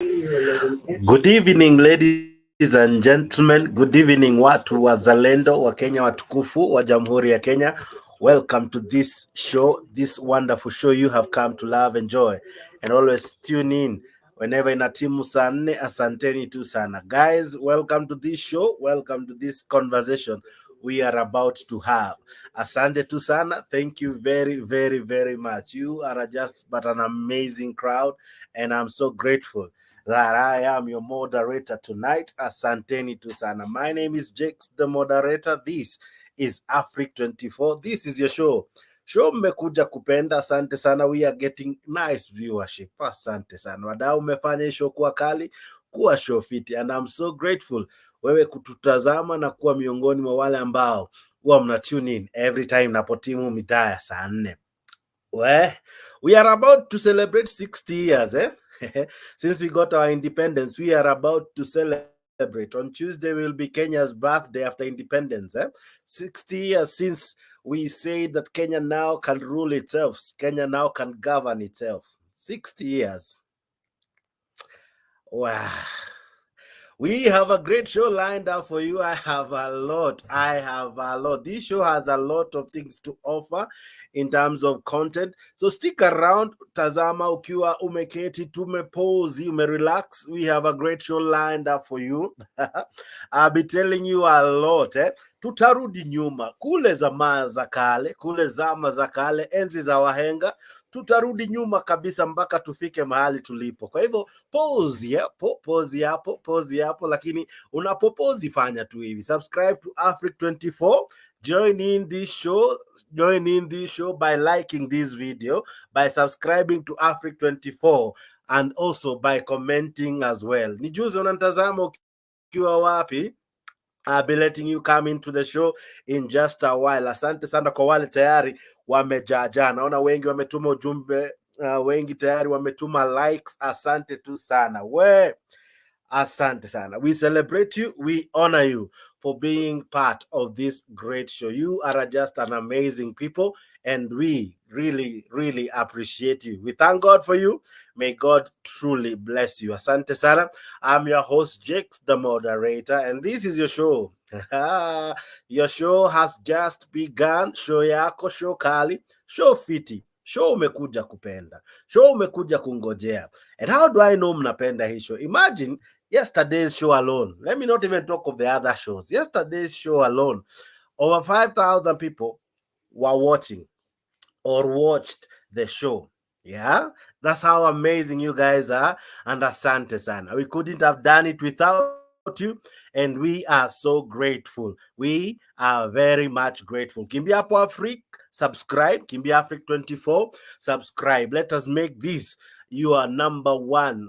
Good evening, ladies and gentlemen. Good evening, watu wazalendo wa Kenya, watukufu wa Jamhuri ya Kenya. Welcome to this show, this wonderful show you have come to love, enjoy, and always tune in whenever inatimu saa 4. Asanteni tu sana. Guys, welcome to this show. Welcome to this conversation we are about to have. Asante tu sana. Thank you very, very, very much. You are just but an amazing crowd, and I'm so grateful that I am your moderator tonight. Asanteni tu sana. My name is Jakes, the moderator. This is Afric 24. This is your show. Show mmekuja kupenda. Asante sana. We are getting nice viewership. Asante sana. Wadau umefanya show kuwa kali, kuwa show fiti, and I'm so grateful wewe kututazama na kuwa miongoni mwa wale ambao huwa mna tune in every time napotimu mitaa ya saa 4. We are about to celebrate 60 years, since we got our independence. We are about to celebrate. On Tuesday will be Kenya's birthday after independence. 60 years since we say that Kenya now can rule itself. Kenya now can govern itself. 60 years. Wow. We have a great show lined up for you. I have a lot. This show has a lot of things to offer in terms of content. So stick around. Tazama ukiwa umeketi, tumepozi, umerelax. We have a great show lined up for you. I'll be telling you a lot. Tutarudi nyuma. Kule zama za kale, enzi za wahenga. Tutarudi nyuma kabisa mpaka tufike mahali tulipo. Kwa hivyo pause hapo, lakini unapopozi fanya tu hivi. Subscribe to Afric 24. Join in this show by liking this video, by subscribing to Afric 24, and also by commenting as well. Nijuze unatazama ukiwa wapi. I'll be letting you come into the show in just a while. Asante sana kwa wale tayari wamejaja. Naona wengi wametuma ujumbe, wengi tayari wametuma likes. Asante tu sana. Asante sana. We celebrate you. We honor you for being part of this great show. You are just an amazing people, and we really, really appreciate you. We thank God for you. May God truly bless you. Asante sana. I'm your host, Jakes, the moderator, and this is your show. Your show has just begun. Show yako, show kali, show fiti, show umekuja kupenda, show umekuja kungojea. And how do I know mnapenda hii show? Imagine yesterday's show alone. Let me not even talk of the other shows. Yesterday's show alone, over 5,000 people were watching or watched the show. Yeah, that's how amazing you guys are. And asante sana. We couldn't have done it without you, and we are so grateful. We are very much grateful. Kimbia hapo Afric, subscribe. Kimbia Afric 24, subscribe. Let us make this your number one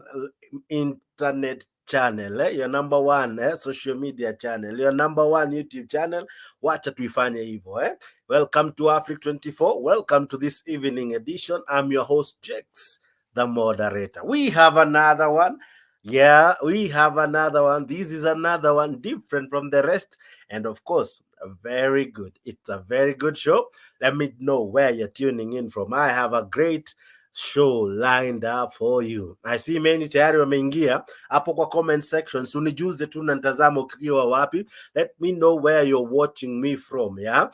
internet channel, your number one social media channel, your number one YouTube channel. Wacha tuifanye hivyo. Welcome to Afric 24. Welcome to this evening edition. I'm your host, Jakes, the moderator. We have another one. Yeah, we have another one. This is another one different from the rest. And of course, very good. It's a very good show. Let me know where you're tuning in from. I have a great show lined up for you. I see many tayari wameingia hapo kwa comment section. So unijuze tu na nitazama ukiwa wapi. Let me know where you're watching me from, yeah?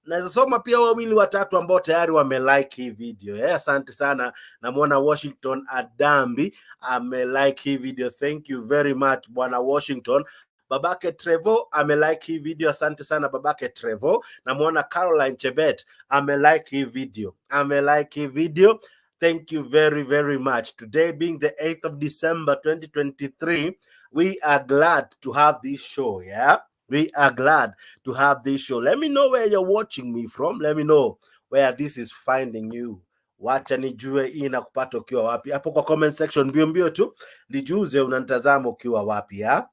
Naweza soma pia wawili watatu ambao tayari wamelike hii video. Asante sana. Namuona Washington Adambi amelike hii video. Thank you very much bwana Washington. Babake Trevo amelike hii video. Asante sana babake Trevo. Namuona Caroline Chebet amelike hii video. Thank you very, very much. Today being the 8th of December, 2023, we are glad to have this show, yeah? We are glad to have this show. Let me know where you're watching me from. Let me know where this is finding you. Wacha nijue ina kupata ukiwa wapi. Hapo kwa comment section, mbio tu. Nijuze unantazama ukiwa wapi, yeah?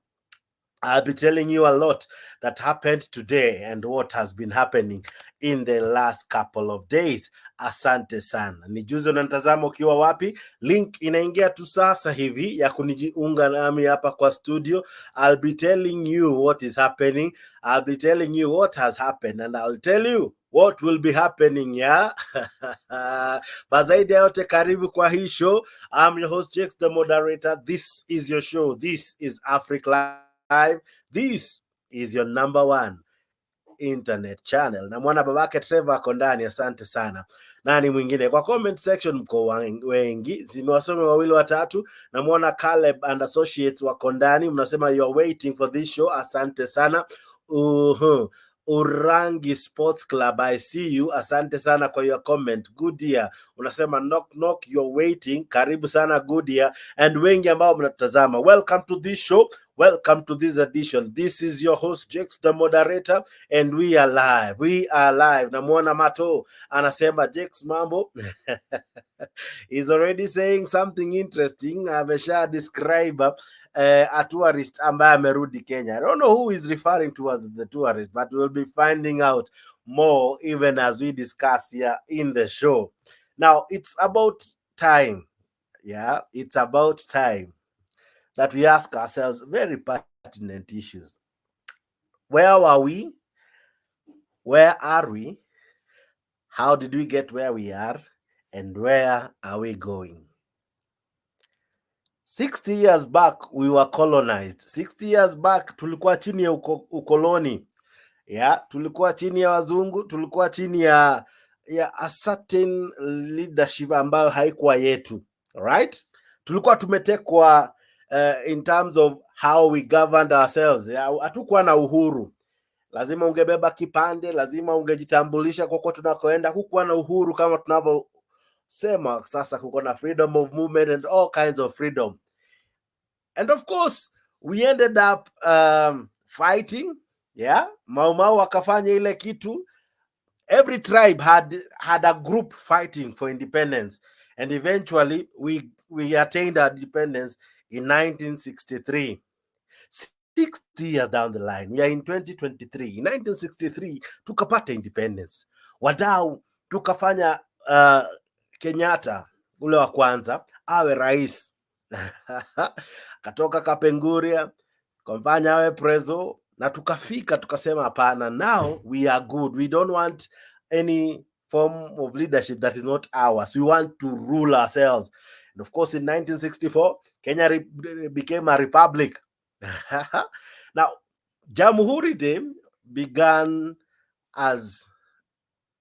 I'll be telling you a lot that happened today and what has been happening in the last couple of days. Asante sana. Nijuze unanitazama ukiwa wapi. Link inaingia tu sasa hivi ya kunijiunga nami hapa kwa studio. I'll be telling you what is happening. I'll be telling you what has happened, and I'll tell you what will be happening, yeah. But zaidi ya yote, karibu kwa hii show. I'm your host Jakes, the moderator. This is your show. This is Africa Live. This is your number one internet channel, na mwana babake Trevor ako ndani. Asante sana. Nani mwingine kwa comment section? Mko wengi, zimewasome wawili watatu. Namwona Caleb and Associates wako ndani, mnasema you are waiting for this show. Asante sana. Urangi Sports Club, I see you. Asante sana kwa your comment. Good year. Unasema knock knock, you're waiting. Karibu sana, good year. And wengi ambao mnatazama, welcome to this show. Welcome to this edition. This is your host Jakes, the moderator, and we are live. We are live. Namuona Mato anasema Jakes mambo. He's already saying something interesting. Amesha describe a tourist ambaye amerudi Kenya. I don't know who is referring to as the tourist, but we'll be finding out more even as we discuss here in the show. Now, it's about time. Yeah, it's about time that we ask ourselves very pertinent issues. Where were we? Where are we? How did we get where we are? And where are we going? 60 years back, we were colonized. 60 years back, tulikuwa chini ya ukoloni. Yeah, tulikuwa chini ya wazungu, tulikuwa chini ya a certain leadership ambayo haikuwa yetu. Right? Tulikuwa tumetekwa in terms of how we governed ourselves. Hatukuwa na uhuru. Lazima ungebeba kipande, lazima ungejitambulisha kwa tunakoenda. Hukuwa na uhuru kama tunavyosema sasa, kuko na freedom of movement and all kinds of freedom. And of course, we ended up fighting. Yeah, Mau Mau wakafanya ile kitu. Every tribe had a group fighting for independence, and eventually we attained our independence in 1963. 60 years down the line, we are in 2023. In 1963 tukapata independence. Wadau tukafanya Kenyatta ule wa kwanza awe rais. Katoka Kapenguria kumfanya awe preso, na tukafika tukasema hapana, now we are good. We don't want any form of leadership that is not ours. We want to rule ourselves. And of course, in 1964, Kenya became a republic. Now, Jamhuri Day began as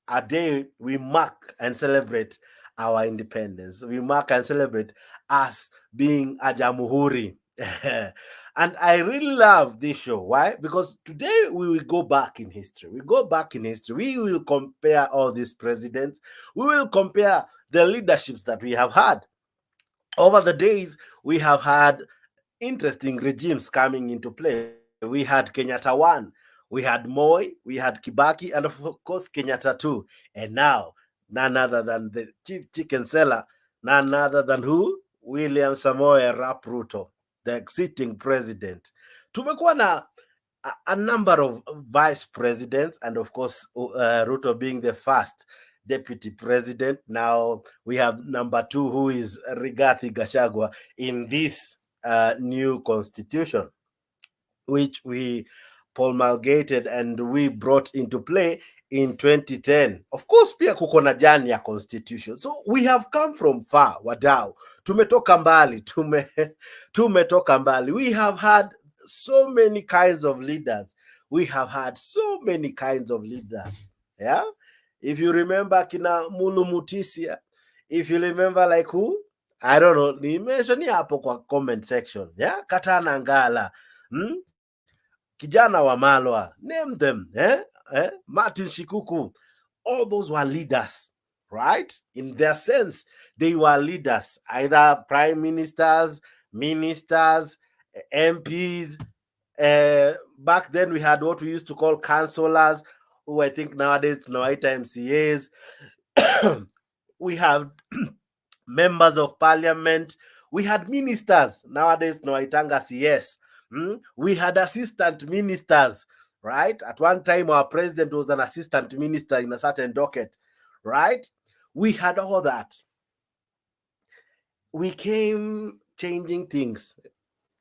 a day we mark and celebrate our independence. We mark and celebrate us being a Jamhuri. And I really love this show. Why? Because today we will go back in history. We go back in history. We will compare all these presidents. We will compare the leaderships that we have had. Over the days, we have had interesting regimes coming into play. We had Kenyatta 1, we had Moi, we had Kibaki, and of course Kenyatta 2. And now, none other than the chief chicken seller, none other than who? William Samoei Arap Ruto, the sitting president. Tumekuwa na a number of vice presidents, and of course Ruto being the first deputy president. Now we have number 2, who is Rigathi Gachagua, in this new constitution, which we promulgated and we brought into play in 2010. Of course, pia kuko na jani ya constitution. So we have come from far, wadau. Tumetoka mbali, tumetoka mbali. We have had so many kinds of leaders. We have had so many kinds of leaders. Yeah? If you remember kina Mulu Mutisia, if you remember like who? I don't know. Ni mention hapo kwa comment section. Yeah? Katana Ngala. Kijana wa Malwa. Name them. Martin Shikuku. All those were leaders. Right? In their sense, they were leaders. Either prime ministers, ministers, MPs. Back then we had what we used to call councillors, who I think nowadays tunawaita MCAs. We have members of parliament. We had ministers. Nowadays tunawaitanga CS. We had assistant ministers, right? At one time, our president was an assistant minister in a certain docket, right? We had all that. We came changing things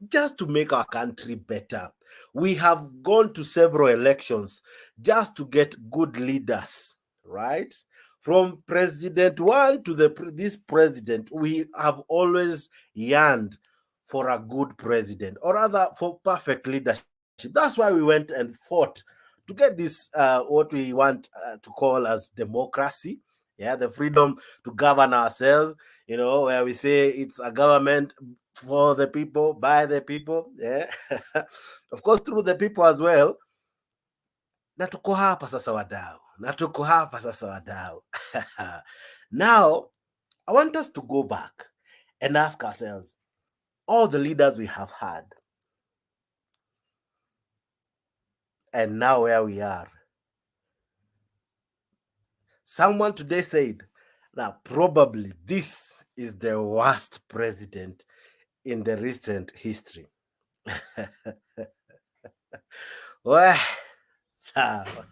just to make our country better. We have gone to several elections just to get good leaders. right? From President 1 to this president, we have always yearned for a good president, or rather for perfect leadership. That's why we went and fought to get this, what we want to call as democracy. Yeah, the freedom to govern ourselves, where we say it's a government for the people, by the people. Yeah, of course, through the people as well. Na tuko hapa sasa wadau, Now, I want us to go back and ask ourselves, all the leaders we have had, and now where we are. Someone today said that probably this is the worst president in the recent history. Well, sawa.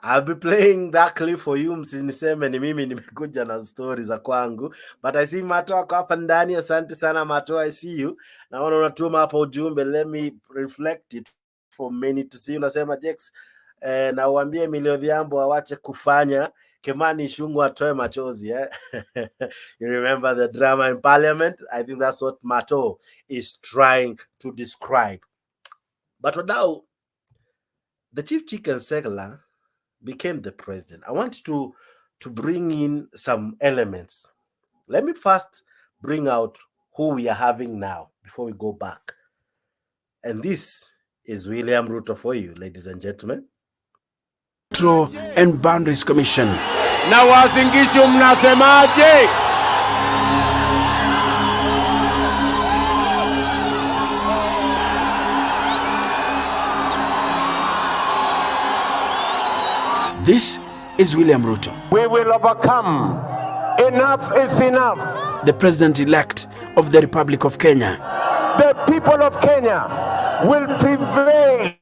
I'll be playing that clip for you, msiniseme ni mimi nimekuja na stories za kwangu. But I see Mato ako hapa ndani. Asante sana Mato, I see you. Naona unatuma hapa ujumbe. Let me reflect it for a minute to see. Unasema Jex, na uambie Emilio Odhiambo awache kufanya Kimani Ichung'wah atoe machozi. You remember the drama in parliament? I think that's what Mato is trying to describe. But wadau, the chief chicken segler became the president. I want to bring in some elements. Let me first bring out who we are having now before we go back. And this is William Ruto for you, ladies and gentlemen. Ruto and Boundaries Commission. Na Wasingishu mnasemaje? This is William Ruto. We will overcome. Enough is enough. The president-elect of the Republic of Kenya. The people of Kenya will prevail.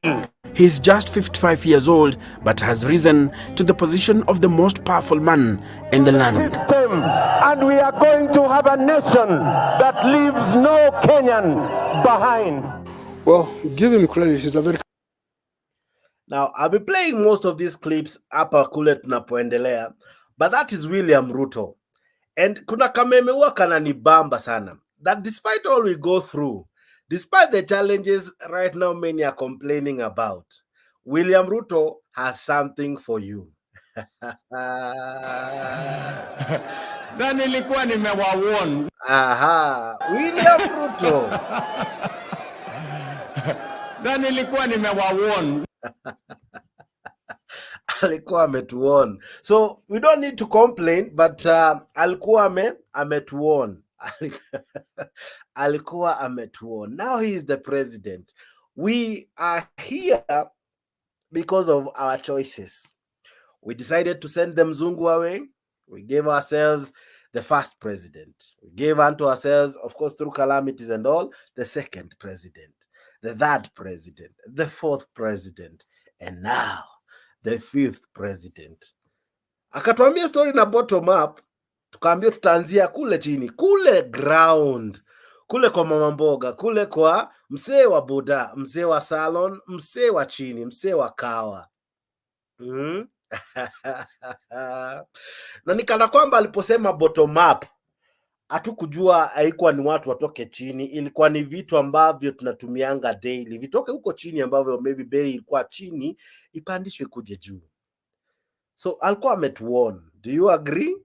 He's just 55 years old, but has risen to the position of the most powerful man in the land. System, and we are going to have a nation that leaves no Kenyan behind. Well, give him credit. He's a very... Now, I'll be playing most of these clips hapa kule tunapoendelea, but that is William Ruto. And kuna kameme huwa kananibamba sana, that despite all we go through, despite the challenges right now many are complaining about, William Ruto has something for you. Na nilikuwa nimewawarn. Aha, William Ruto. Na nilikuwa nimewawarn. Alikuwa ametuon. So we don't need to complain, but alikuwa ametuon. Alikuwa ametuon. Now he is the president. We are here because of our choices. We decided to send the Mzungu away. We gave ourselves the first president. We gave unto ourselves, of course, through calamities and all, the second president, the third president, the fourth president, and now the fifth president. Akatuambia story na bottom up, tukaambia tutaanzia kule chini, kule ground, kule kwa mama mboga, kule kwa msee wa boda, msee wa salon, msee wa chini, msee wa kawa. Na nikana kwamba aliposema bottom up, hatukujua haikuwa ni watu watoke chini, ilikuwa ni vitu ambavyo tunatumianga daily, vitoke huko chini ambavyo maybe bei ilikuwa chini ipandishwe kuje juu. So alikuwa ametuon. Do you agree?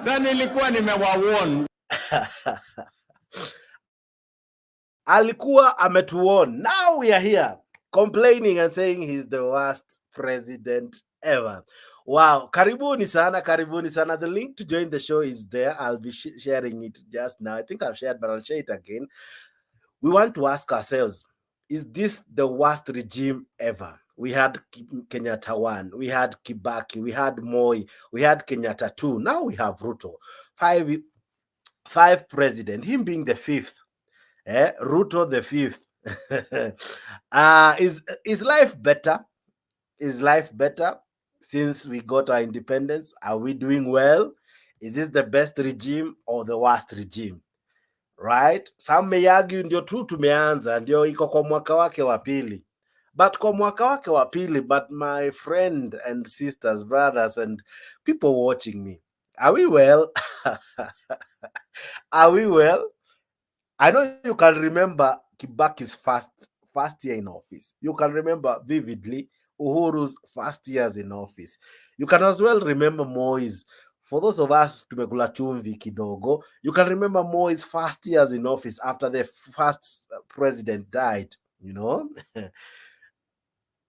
Na nilikuwa nimewawarn. Alikuwa ametuon. Now we are here complaining and saying he's the worst president ever. Wow, karibuni sana, karibuni sana. The link to join the show is there. I'll be sharing it just now. I think I've shared, but I'll share it again. We want to ask ourselves, is this the worst regime ever? We had Kenyatta 1, we had Kibaki, we had Moi, we had Kenyatta 2. Now we have Ruto. Five president, him being the fifth. Ruto the fifth. Is life better? Is life better since we got our independence? Are we doing well? Is this the best regime or the worst regime? Right? Some may argue ndio tu tumeanza, ndio iko kwa mwaka wake wa pili. but kwa mwaka wake wa pili, but my friend and sisters, brothers and people watching me, are we well? Are we well? I know you can remember Kibaki's first year in office. You can remember vividly Uhuru's first years in office. You can as well remember Moi's. For those of us tumekula chumvi kidogo, you can remember Moi's first years in office after the first president died, you know.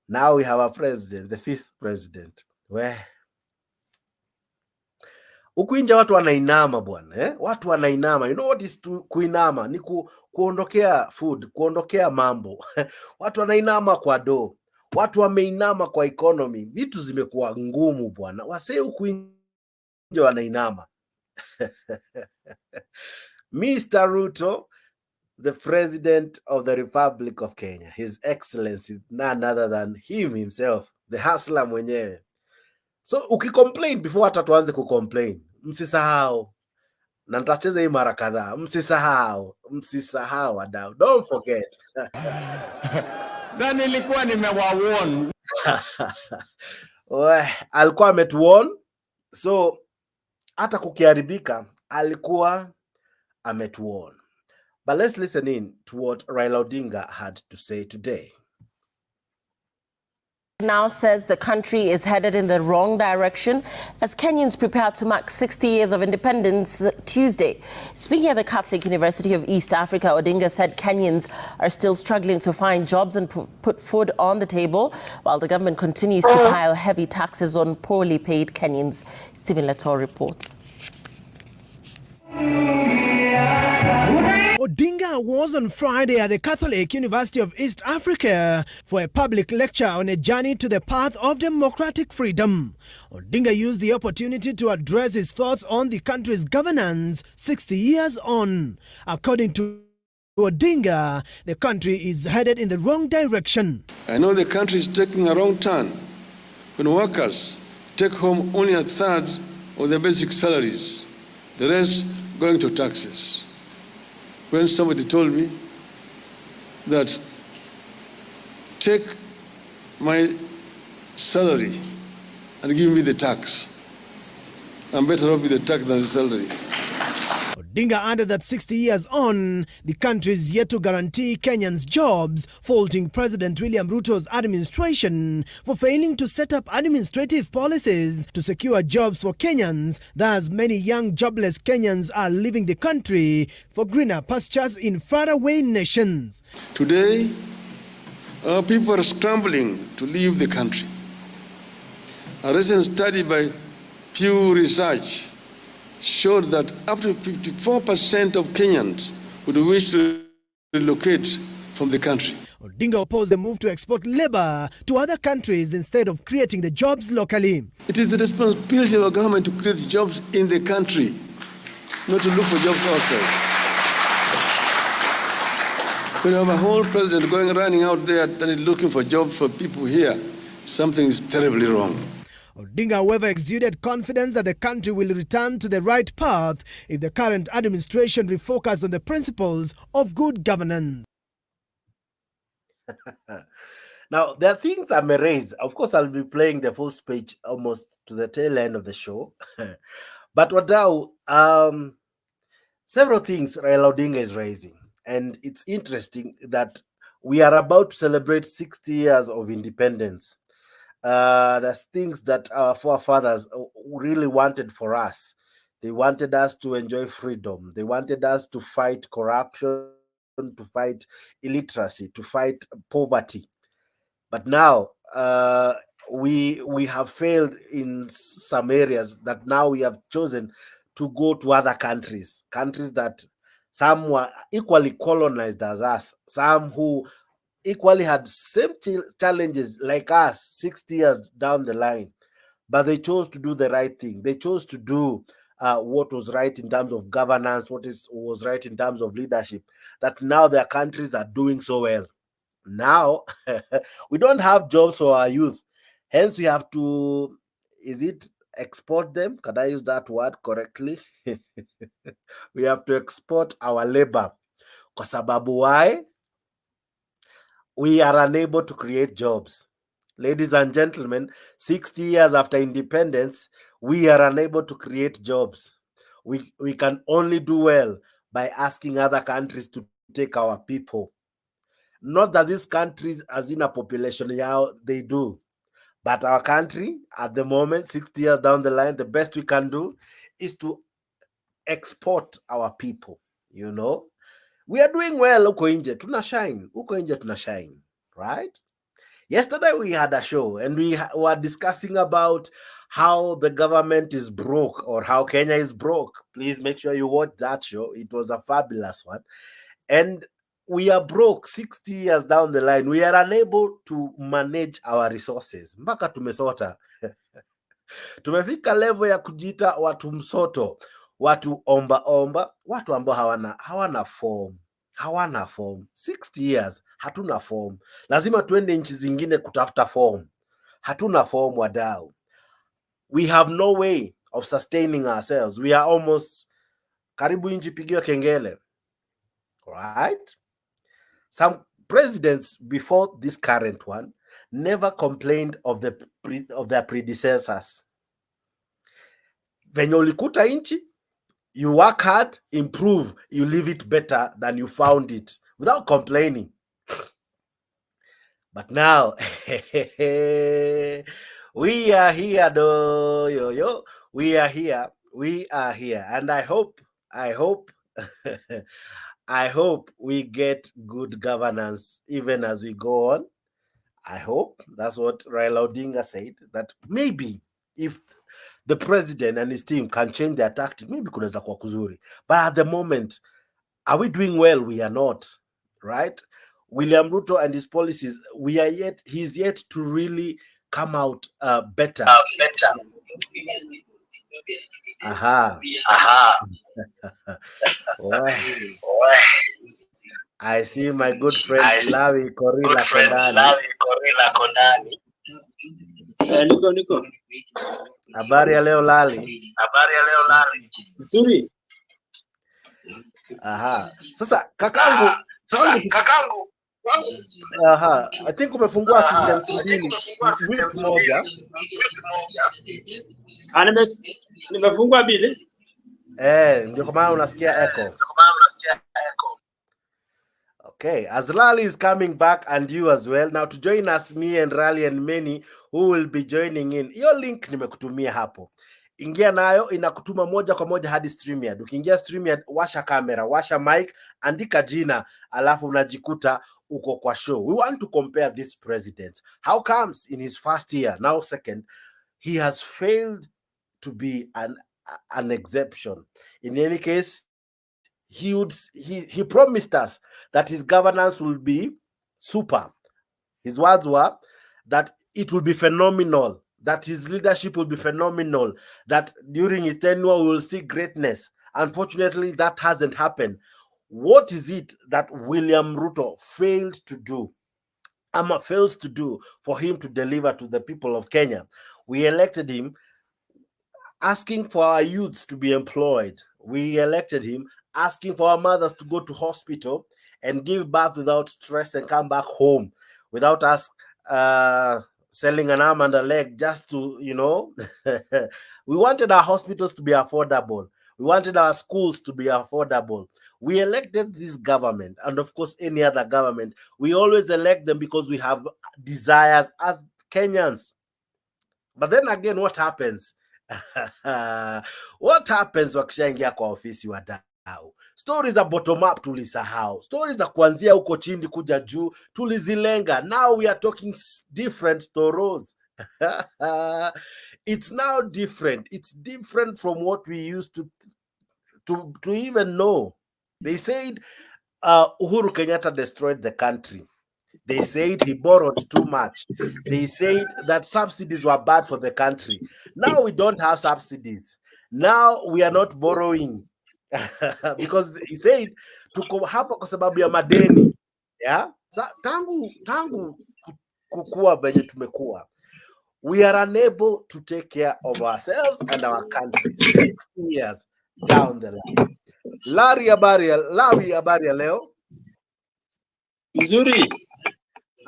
Now we have a president, the fifth president. Where huku nje watu wanainama bwana, Watu wanainama. You know what is kuinama? Ni kuondokea food, kuondokea mambo. Watu wanainama kwa do. Watu wameinama kwa economy. Vitu zimekuwa ngumu bwana. Wasee huku nje wanainama. Mr. Ruto, the President of the Republic of Kenya, His Excellency, none other than him himself, the hustler mwenyewe. So ukicomplain before hata tuanze kucomplain, msisahau, na nitacheza hii mara kadhaa, msisahau wadau, don't forget. Na nilikuwa nimewawarn. Alikuwa ametuon, so hata kukiharibika alikuwa ametuon. But let's listen in to what Raila Odinga had to say today. Now says the country is headed in the wrong direction as Kenyans prepare to mark 60 years of independence Tuesday. Speaking at the Catholic University of East Africa, Odinga said Kenyans are still struggling to find jobs and put food on the table, while the government continues to pile heavy taxes on poorly paid Kenyans. Stephen Letor reports. Odinga was on Friday at the Catholic University of East Africa for a public lecture on a journey to the path of democratic freedom. Odinga used the opportunity to address his thoughts on the country's governance 60 years on. According to Odinga, the country is headed in the wrong direction. I know the country is taking a wrong turn when workers take home only a third of their basic salaries, the rest going to taxes. When somebody told me that take my salary and give me the tax, I'm better off with the tax than the salary. Odinga added that 60 years on, the country is yet to guarantee Kenyans jobs, faulting President William Ruto's administration for failing to set up administrative policies to secure jobs for Kenyans. Thus, many young jobless Kenyans are leaving the country for greener pastures in faraway nations. Today, our people are scrambling to leave the country. A recent study by Pew Research showed that up to 54% of Kenyans would wish to relocate from the country. Odinga opposed the move to export labor to other countries instead of creating the jobs locally. It is the responsibility of our government to create jobs in the country, not to look for jobs outside. When you have a whole president running out there and looking for jobs for people here, something is terribly wrong. Odinga, however, exuded confidence that the country will return to the right path if the current administration refocused on the principles of good governance. Now, there are things I may raise. Of course, I'll be playing the full speech almost to the tail end of the show. But Wadau, several things Raila Odinga is raising. And it's interesting that we are about to celebrate 60 years of independence. There's things that our forefathers really wanted for us. They wanted us to enjoy freedom. They wanted us to fight corruption, to fight illiteracy, to fight poverty. But now we have failed in some areas that now we have chosen to go to other countries that some were equally colonized as us, some who equally had same challenges like us 60 years down the line, but they chose to do the right thing. They chose to do what was right in terms of governance, was right in terms of leadership, that now their countries are doing so well. Now we don't have jobs for our youth, hence we have to, export them? Can I use that word correctly? We have to export our labor. Kwa sababu why? we are unable to create jobs. Ladies and gentlemen, 60 years after independence, we are unable to create jobs. We can only do well by asking other countries to take our people. Not that these countries, as in a population, yeah, they do. But our country, at the moment, 60 years down the line, the best we can do is to export our people, you know. We are doing well, uko nje, tuna shine. Uko nje, tuna shine, right? Yesterday we had a show and we were discussing about how the government is broke or how Kenya is broke. Please make sure you watch that show. It was a fabulous one. And we are broke 60 years down the line. We are unable to manage our resources. Mpaka tumesota. Tumefika level ya kujiita watu msoto, watu omba, watu ambao hawana form. Hawana form. 60 years hatuna form. Lazima tuende nchi zingine kutafuta form. Hatuna form, wadau. We have no way of sustaining ourselves. We are almost karibu nchi pigiwa kengele. Right? Some presidents before this current one never complained of their predecessors. Venye ulikuta nchi, you work hard, improve, you leave it better than you found it without complaining. But now, we are here, yo. We are here. And I hope, I hope we get good governance even as we go on. I hope that's what Raila Odinga said, that maybe if the president and his team can change their tactics, maybe kunaweza kuwa kuzuri. But at the moment, are we doing well? We are not, right? William Ruto and his policies, he's yet to really come out better. Aha. I see my good friend Lawi Korila Kondani. Niko. Habari ya leo Lali. Nzuri. Aha. Sasa kakangu. Aha. I think umefungua systems mbili. Wiki moja. Nimefungua mbili. Ndio kwa maana unasikia echo. Okay, as Lali is coming back and you as well. Now to join us, me and Rally and many who will be joining in. Hiyo link nimekutumia hapo. Ingia nayo, inakutuma moja kwa moja hadi StreamYard. Ukiingia StreamYard, washa kamera, washa mic, andika jina, alafu unajikuta uko kwa show. We want to compare this president. How comes in his first year, now second, he has failed to be an exception. In any case, he promised us that his governance will be super. His words were that it will be phenomenal, that his leadership will be phenomenal, that during his tenure we will see greatness. Unfortunately, that hasn't happened. What is it that William Ruto failed to do, fails to do for him to deliver to the people of Kenya? We elected him asking for our youths to be employed. We elected him asking for our mothers to go to hospital and give birth without stress and come back home without us selling an arm and a leg just to, you know. We wanted our hospitals to be affordable. We wanted our schools to be affordable. We elected this government, and of course any other government. We always elect them because we have desires as Kenyans. But then again, what happens? What happens wakishaingia kwa ofisi wadau? Stories za bottom up tulisahau. Stories za kuanzia huko chini kuja juu tulizilenga. Now we are talking different stories. It's now different. It's different from what we used to even know. They said Uhuru Kenyatta destroyed the country. They said he borrowed too much. They said that subsidies were bad for the country. Now we don't have subsidies. Now we are not borrowing. Because he said tuko hapa kwa sababu ya madeni. Yeah? Tangu kukua venye tumekuwa. We are unable to take care of ourselves and our country 60 years down the line. Lawi habari ya leo? Nzuri.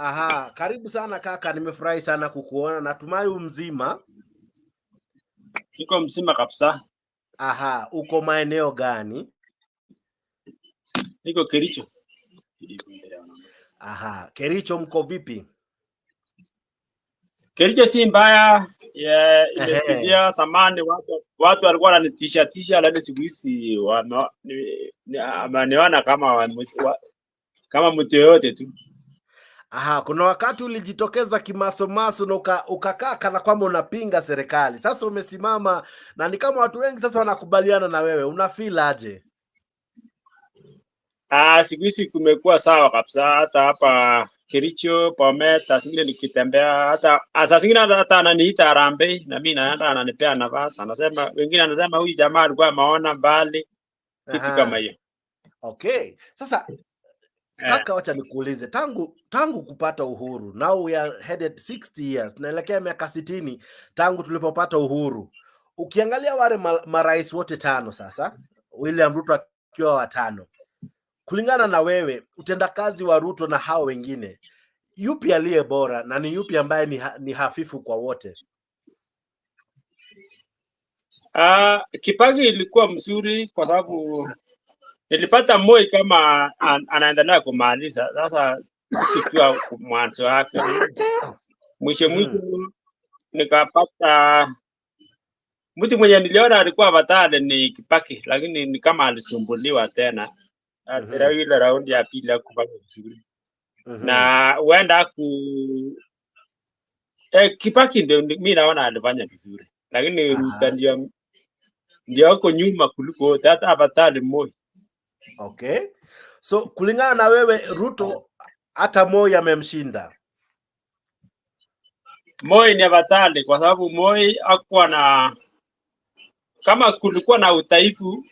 Aha, karibu sana kaka, nimefurahi sana kukuona. Natumai mzima. Niko mzima kabisa. Aha, uko maeneo gani? Niko Kericho. Aha, Kericho mko vipi? Kericho si mbaya. Ehe. Imetulia zamani watu walikuwa wananitisha, lakini siku hizi wameniona kama mtu yoyote tu. Aha, kuna wakati ulijitokeza kimasomaso na ukakaa kana kwamba unapinga serikali. Sasa umesimama na ni kama watu wengi sasa wanakubaliana na wewe. Unafeel aje? Siku hizi kumekuwa sawa kabisa, hata hapa Kericho, Bomet, zingine nikitembea, hata zingine hata ananiita Harambee na mimi naenda ananipea nafasi. Wengine anasema huyu jamaa alikuwa ameona mbali, kitu kama hiyo. Okay. Sasa kaka, wacha nikuulize, tangu kupata uhuru, now we are headed 60 years, tunaelekea miaka 60 tangu tulipopata uhuru. Ukiangalia wale marais wote tano sasa, William Ruto akiwa wa tano, kulingana na wewe, utendakazi wa Ruto na hao wengine, yupi aliye bora na ni yupi ambaye ni hafifu kwa wote? Kibaki ilikuwa mzuri kwa sababu nilipata Moi kama anaendelea kumaliza. Sasa sikujua mwanzo wake. Mwisho nikapata mtu mwenye niliona alikuwa batale ni Kibaki, lakini ni kama alisumbuliwa tena. Ile raundi ya pili hakufanya vizuri. Na huenda Kibaki ndio mimi naona alifanya vizuri. Lakini Ruto ndio ako nyuma kuliko wote, hata batale Moi. Okay. So kulingana na wewe Ruto hata Moi amemshinda? Moi ni batale kwa sababu Moi hakuwa na, kama kulikuwa na utaifu,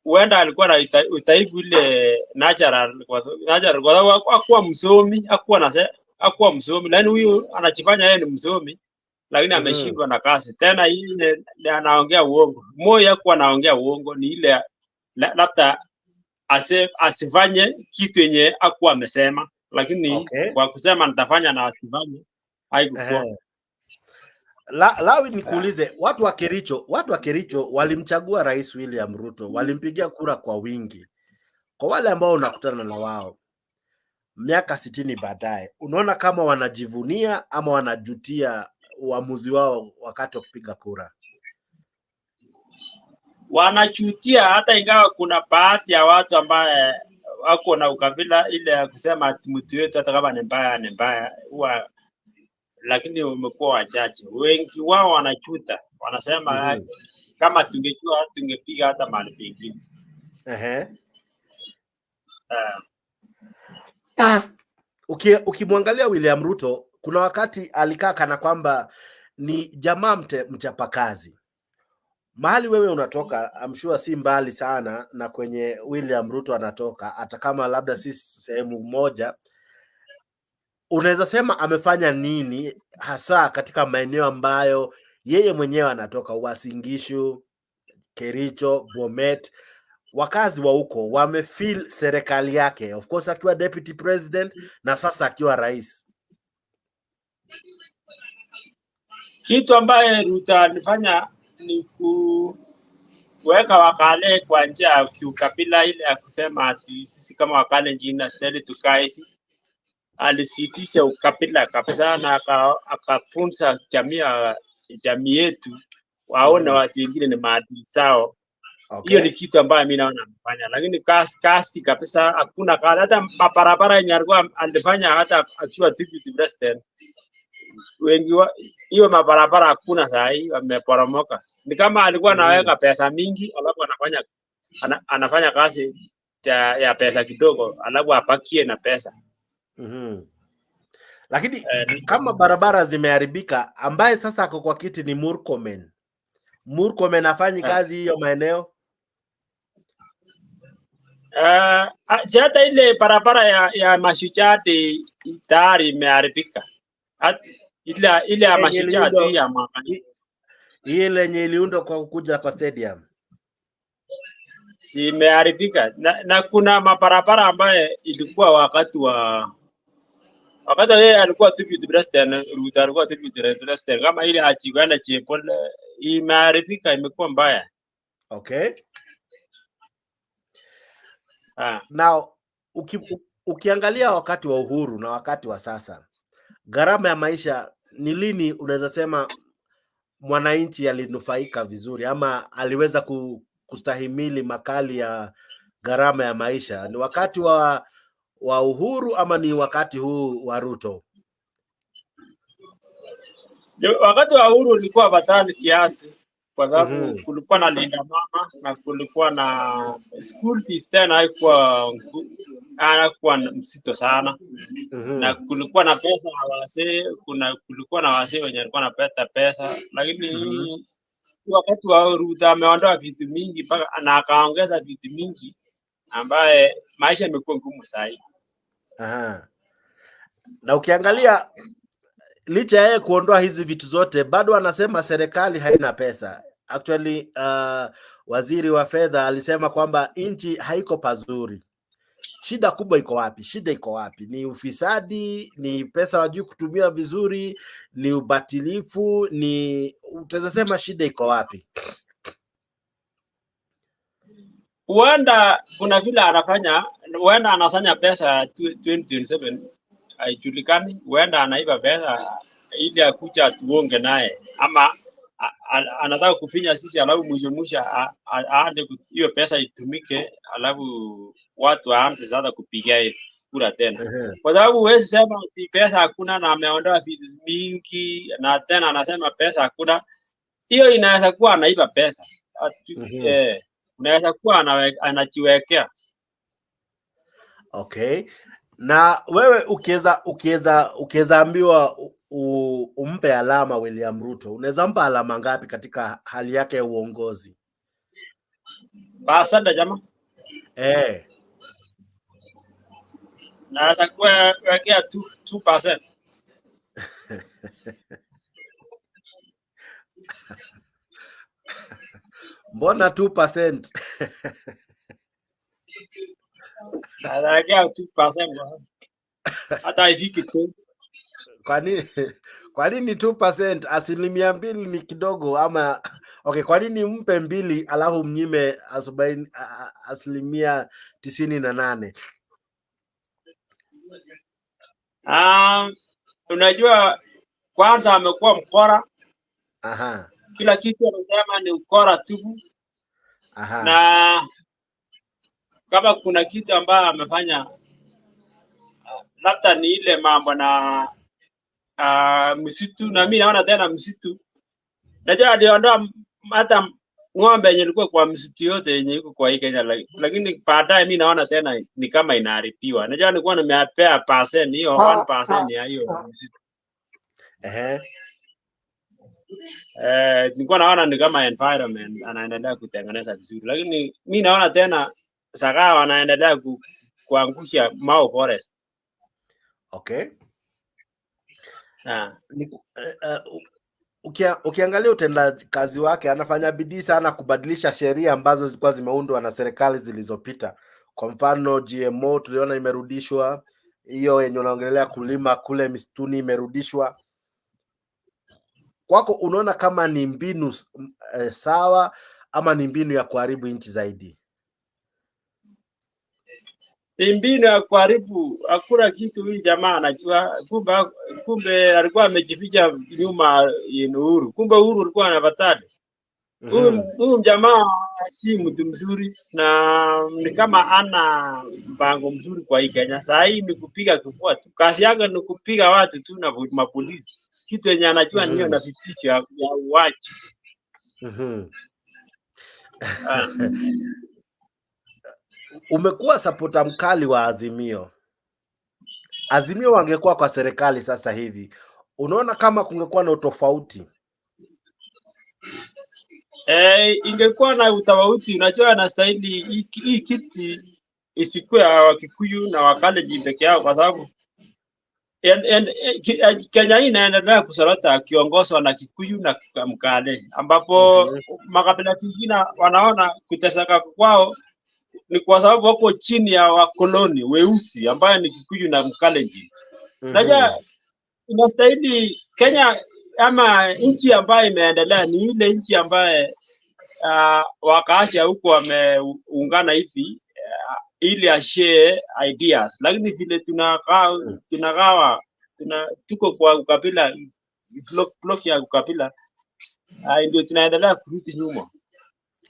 huenda alikuwa na utaifu ile natural kwa sababu hakuwa msomi, hakuwa msomi, lakini huyu anajifanya yeye ni msomi lakini ameshindwa na kazi. Tena ile anaongea uongo. Moi hakuwa anaongea uongo, ni ile labda asifanye kitu yenye hakuwa amesema, lakini kwa kusema nitafanya na asifanye haikuwa. Lawi nikuulize, watu wa Kericho walimchagua Rais William Ruto, walimpigia kura kwa wingi. Kwa wale ambao unakutana na wao miaka 60 baadaye, unaona kama wanajivunia ama wanajutia uamuzi wao wakati wa kupiga kura? Wanachutia, hata ingawa kuna baadhi ya watu ambaye wako na ukabila ile ya kusema mtu wetu hata kama ni mbaya huwa, lakini umekuwa wachache. Wengi wao wanachuta, wanasema kama tungejua tungepiga hata mahali pengine. Ukimwangalia William Ruto, kuna wakati alikaa kana kwamba ni jamaa mchapakazi. Mahali wewe unatoka, I'm sure si mbali sana na kwenye William Ruto anatoka, hata kama labda si sehemu moja. Unaweza sema amefanya nini hasa katika maeneo ambayo yeye mwenyewe anatoka, Uasin Gishu, Kericho, Bomet? Wakazi wa huko wamefeel serikali yake, of course akiwa deputy president na sasa akiwa rais. Kitu ambaye Ruto alifanya ni kuweka wakale kwa njia ya kiukabila, ile ya kusema ati sisi kama wakale nchini astahili tukae hivi. Alisitisha ukabila kabisa na akafunza jamii yetu waone watu wengine ni maadili sawa. Hiyo ni kitu ambayo mimi naona amefanya, lakini kasi kabisa hakuna kazi. Hata mabarabara yenye alikuwa alifanya hata akiwa deputy president, wengi hiyo mabarabara hakuna, saa hii wameporomoka. Ni kama alikuwa anaweka pesa mingi alafu anafanya kazi ya pesa kidogo alafu apakie na pesa. Lakini kama barabara zimeharibika, ambaye sasa ako kwa kiti ni Murkomen afanyi kazi hiyo maeneo. Hata ile barabara ya Mashujaa tayari imeharibika. Ile ya Mashujaa ya mwaka ile yenye iliundwa kwa kukuja kwa stadium si imeharibika, na kuna mabarabara ambaye ilikuwa wakati Wakati yeye alikuwa deputy president, Ruto alikuwa deputy president, kama ile achigana chepole imeharibika, imekuwa mbaya. Okay. Ah. Now ukiangalia wakati wa uhuru na wakati wa sasa, gharama ya maisha ni lini unaweza sema mwananchi alinufaika vizuri ama aliweza kustahimili makali ya gharama ya maisha? Ni wakati wa uhuru ama ni wakati huu wa Ruto? Wakati wa uhuru ulikuwa batali kiasi, kwa sababu kulikuwa na linda mama na kulikuwa na school fees, tena haikuwa msito sana. Na kulikuwa na pesa na wasee, kulikuwa na wasee wenye walikuwa wanapata pesa, lakini wakati wa Ruto ameondoa vitu mingi mpaka na akaongeza vitu mingi ambaye maisha imekuwa ngumu zaidi. Na ukiangalia licha yeye kuondoa hizi vitu zote, bado anasema serikali haina pesa. Actually, waziri wa fedha alisema kwamba nchi haiko pazuri. Shida kubwa iko wapi? Shida iko wapi? Ni ufisadi? Ni pesa wajui kutumia vizuri? Ni ubatilifu? Ni utaweza sema shida iko wapi? Huenda kuna vile anafanya, huenda anasanya pesa 2027 haijulikani, huenda anaiba pesa ili akuja tuonge naye, ama anataka kufinya sisi, alafu mwisho aanze hiyo pesa itumike, alafu watu waanze sasa kupiga kura tena. Kwa sababu huwezi sema pesa hakuna na ameondoa vitu mingi na tena anasema pesa hakuna. Hiyo inaweza kuwa anaiba pesa. Unaweza kuwa anajiwekea. Okay. Na wewe ukiweza ambiwa umpe alama William Ruto, unaweza mpa alama ngapi katika hali yake ya uongozi? Asante jamaa. Naweza kuwekea 2%. Mbona 2%? Nawekea 2%. Hata haifiki tu. Kwa nini 2%? Asilimia 2 ni kidogo ama okay, kwa nini mpe 2 alafu mnyime asilimia 98? Unajua kwanza amekuwa mkora. Kila kitu anasema ni ukora tu. Na kama kuna kitu ambayo amefanya labda ni ile mambo na msitu, na mimi naona tena msitu. Najua aliondoa hata ng'ombe yenye ilikuwa kwa msitu yote yenye iko kwa hii Kenya, lakini baadaye mimi naona tena ni kama inaharibiwa. Najua nilikuwa nimepea percent hiyo 1% ya hiyo msitu. Nilikuwa naona ni kama environment anaendelea kutengeneza vizuri, lakini mimi naona tena Sakawa anaendelea kuangusha Mau Forest. Okay. Ukiangalia utendaji kazi wake, anafanya bidii sana kubadilisha sheria ambazo zilikuwa zimeundwa na serikali zilizopita. Kwa mfano GMO tuliona imerudishwa, hiyo yenye unaongelea kulima kule msituni imerudishwa. Kwako unaona kama ni mbinu sawa ama ni mbinu ya kuharibu nchi zaidi? Ni mbinu ya kuharibu. Hakuna kitu hii jamaa anajua. Kumbe alikuwa amejificha nyuma ya Uhuru. Kumbe Uhuru alikuwa anabatali. Huyu jamaa si mtu mzuri na ni kama ana mpango mzuri kwa hii Kenya. Saa hii ni kupiga kifua tu. Kazi yake ni kupiga watu tu na mapolisi. Kitu yenye anajua niyo na vitisho ya uwaji. Umekuwa supporta mkali wa Azimio. Azimio wangekuwa kwa serikali sasa hivi, unaona kama kungekuwa na utofauti? Ingekuwa na utofauti. Unajua anastahili hii kiti isikuwe wa Kikuyu na Wakalenjin peke yao, kwa sababu Kenya hii inaendelea kusorota kiongozwa na Kikuyu na Mkale, ambapo makabila zingine wanaona kuteseka kwao ni kwa sababu wako chini ya wakoloni weusi ambaye ni Kikuyu na Mkalenjin. Najua inastahili Kenya ama nchi ambayo imeendelea ni ile nchi ambaye wakaacha huko wameungana hivi ili ashare ideas, lakini vile tunagawa tuko kwa ukabila block ya ukabila ndio tunaendelea kurudi nyuma.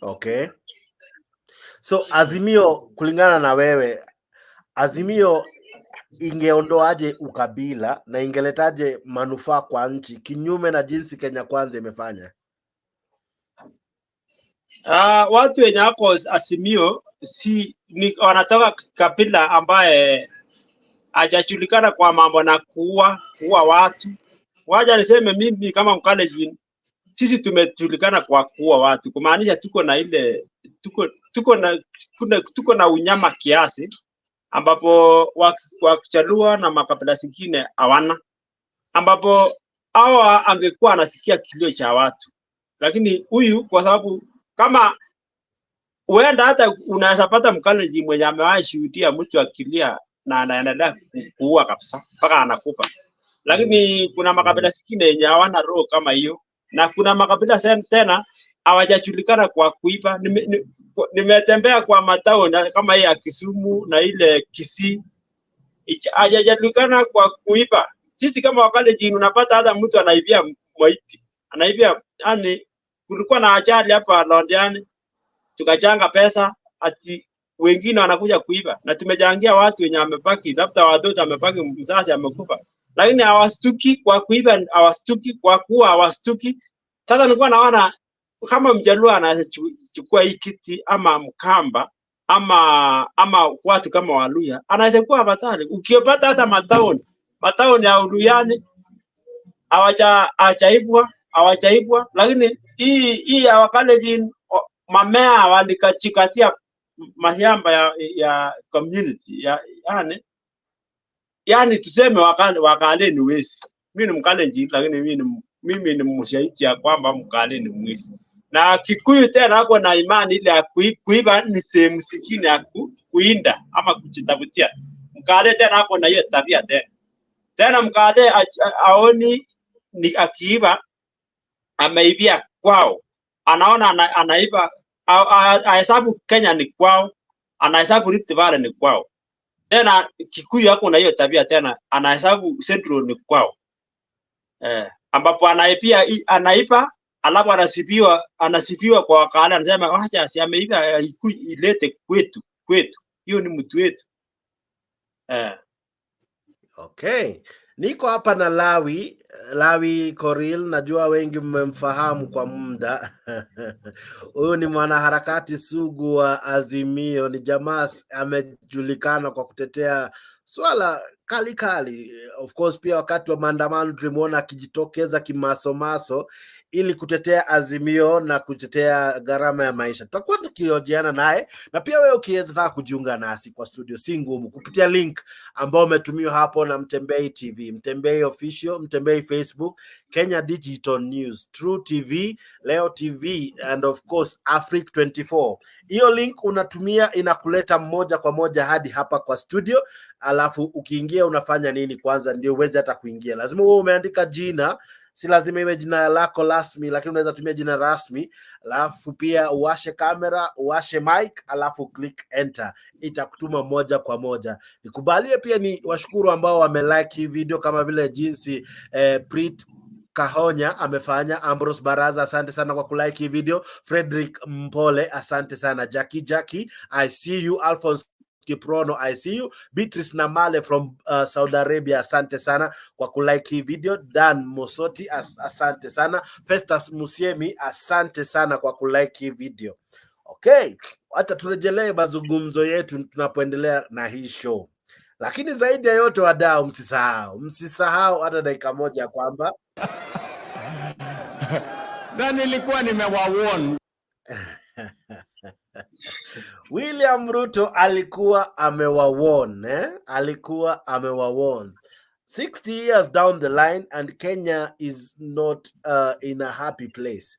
Okay. So Azimio, kulingana na wewe, Azimio ingeondoaje ukabila na ingeletaje manufaa kwa nchi kinyume na jinsi Kenya Kwanza imefanya? Watu wenye wako Azimio ni wanatoka kabila ambaye hajajulikana kwa mambo na kuua watu. Waja niseme mimi kama Mkalenjin, sisi tumejulikana kwa kuua watu, kumaanisha tuko na ile tuko na unyama kiasi ambapo Wakijaluo na makabila zingine hawana, ambapo hawa angekuwa anasikia kilio cha watu, lakini huyu kwa sababu kama huenda hata unaweza pata Mkalenjin mwenye amewahi shuhudia mtu akilia na anaendelea kuua kabisa mpaka anakufa, lakini kuna makabila zingine yenye hawana roho kama hiyo, na kuna makabila tena hawajajulikana kwa kuiba. Nimetembea kwa matao kama hii ya Kisumu na ile Kisii, hajajulikana kwa kuiba. Sisi kama Wakalenjin unapata hata mtu anaibia maiti, anaibia, yani kulikuwa na ajali hapa Londiani, tukachanga pesa ati wengine wanakuja kuiba, na tumechangia watu wenye wamebaki, labda watoto wamebaki, mzazi amekufa, lakini hawastuki kwa kuiba, hawastuki kwa kuwa, hawastuki. Sasa nilikuwa naona kama Mjaluo anaweza chukua hii kiti ama Mkamba ama watu kama Waluya anaweza kuwa batali. Ukipata hata mataoni ya Uluyani hawajaibwa, lakini hii ya Wakalenjin mamea walikachikatia mashamba ya community yani tuseme Wakale ni wezi. Mimi ni Mkalenjin, lakini mimi ni mshahidi ya kwamba Mkale ni mwizi. Na Kikuyu tena ako na imani ile ya kuiba ni sehemu zingine ya kuinda ama kujitafutia. Mkale tena ako na hiyo tabia tena Mkale aoni ni akiiba ameibia kwao, anaona anaiba, ahesabu Kenya ni kwao, anahesabu Rift Valley ni kwao. Tena Kikuyu yako na hiyo tabia tena, anahesabu Central ni kwao, ambapo anaiba alafu anasifiwa kwa Wakale, anasema wacha si ameiba, ilete kwetu, hiyo ni mtu wetu. Okay. Niko hapa na Lawi Koril, najua wengi mmemfahamu kwa muda. Huyu ni mwanaharakati sugu wa Azimio, ni jamaa amejulikana kwa kutetea swala kali. Of course pia wakati wa maandamano tulimuona akijitokeza kimasomaso ili kutetea Azimio na kutetea gharama ya maisha. Tutakuwa tukihojiana naye, na pia wewe ukiweza kujiunga nasi kwa studio, si ngumu, kupitia link ambao umetumiwa hapo na Mtembei TV, Mtembei Official, Mtembei Facebook, Kenya Digital News, True TV, Leo TV and of course Africa 24. Hiyo link unatumia inakuleta moja kwa moja hadi hapa kwa studio. Alafu ukiingia unafanya nini kwanza ndio uweze hata kuingia? Lazima uwe umeandika jina, si lazima iwe jina lako rasmi, lakini unaweza tumia jina rasmi. Alafu pia uwashe kamera, uwashe mic, alafu click enter, itakutuma moja kwa moja. Nikubalie pia ni washukuru ambao wamelike hii video, kama vile jinsi Prit Kahonya amefanya, Ambrose Baraza asante sana kwa kulike hii video, Frederick Mpole asante sana, Jackie I see you, Alphonse Kiprono I see you, Beatrice Namale from Saudi Arabia asante sana kwa kulike hii video, Dan Mosoti asante sana, Festus Musiemi asante sana kwa kulike hii video. Okay, acha turejelee mazungumzo yetu tunapoendelea na hii show, lakini zaidi ya yote wadau, msisahau hata dakika moja kwamba na nilikuwa nimewawarn William Ruto alikuwa amewawarn, alikuwa amewawarn. 60 years down the line and Kenya is not in a happy place.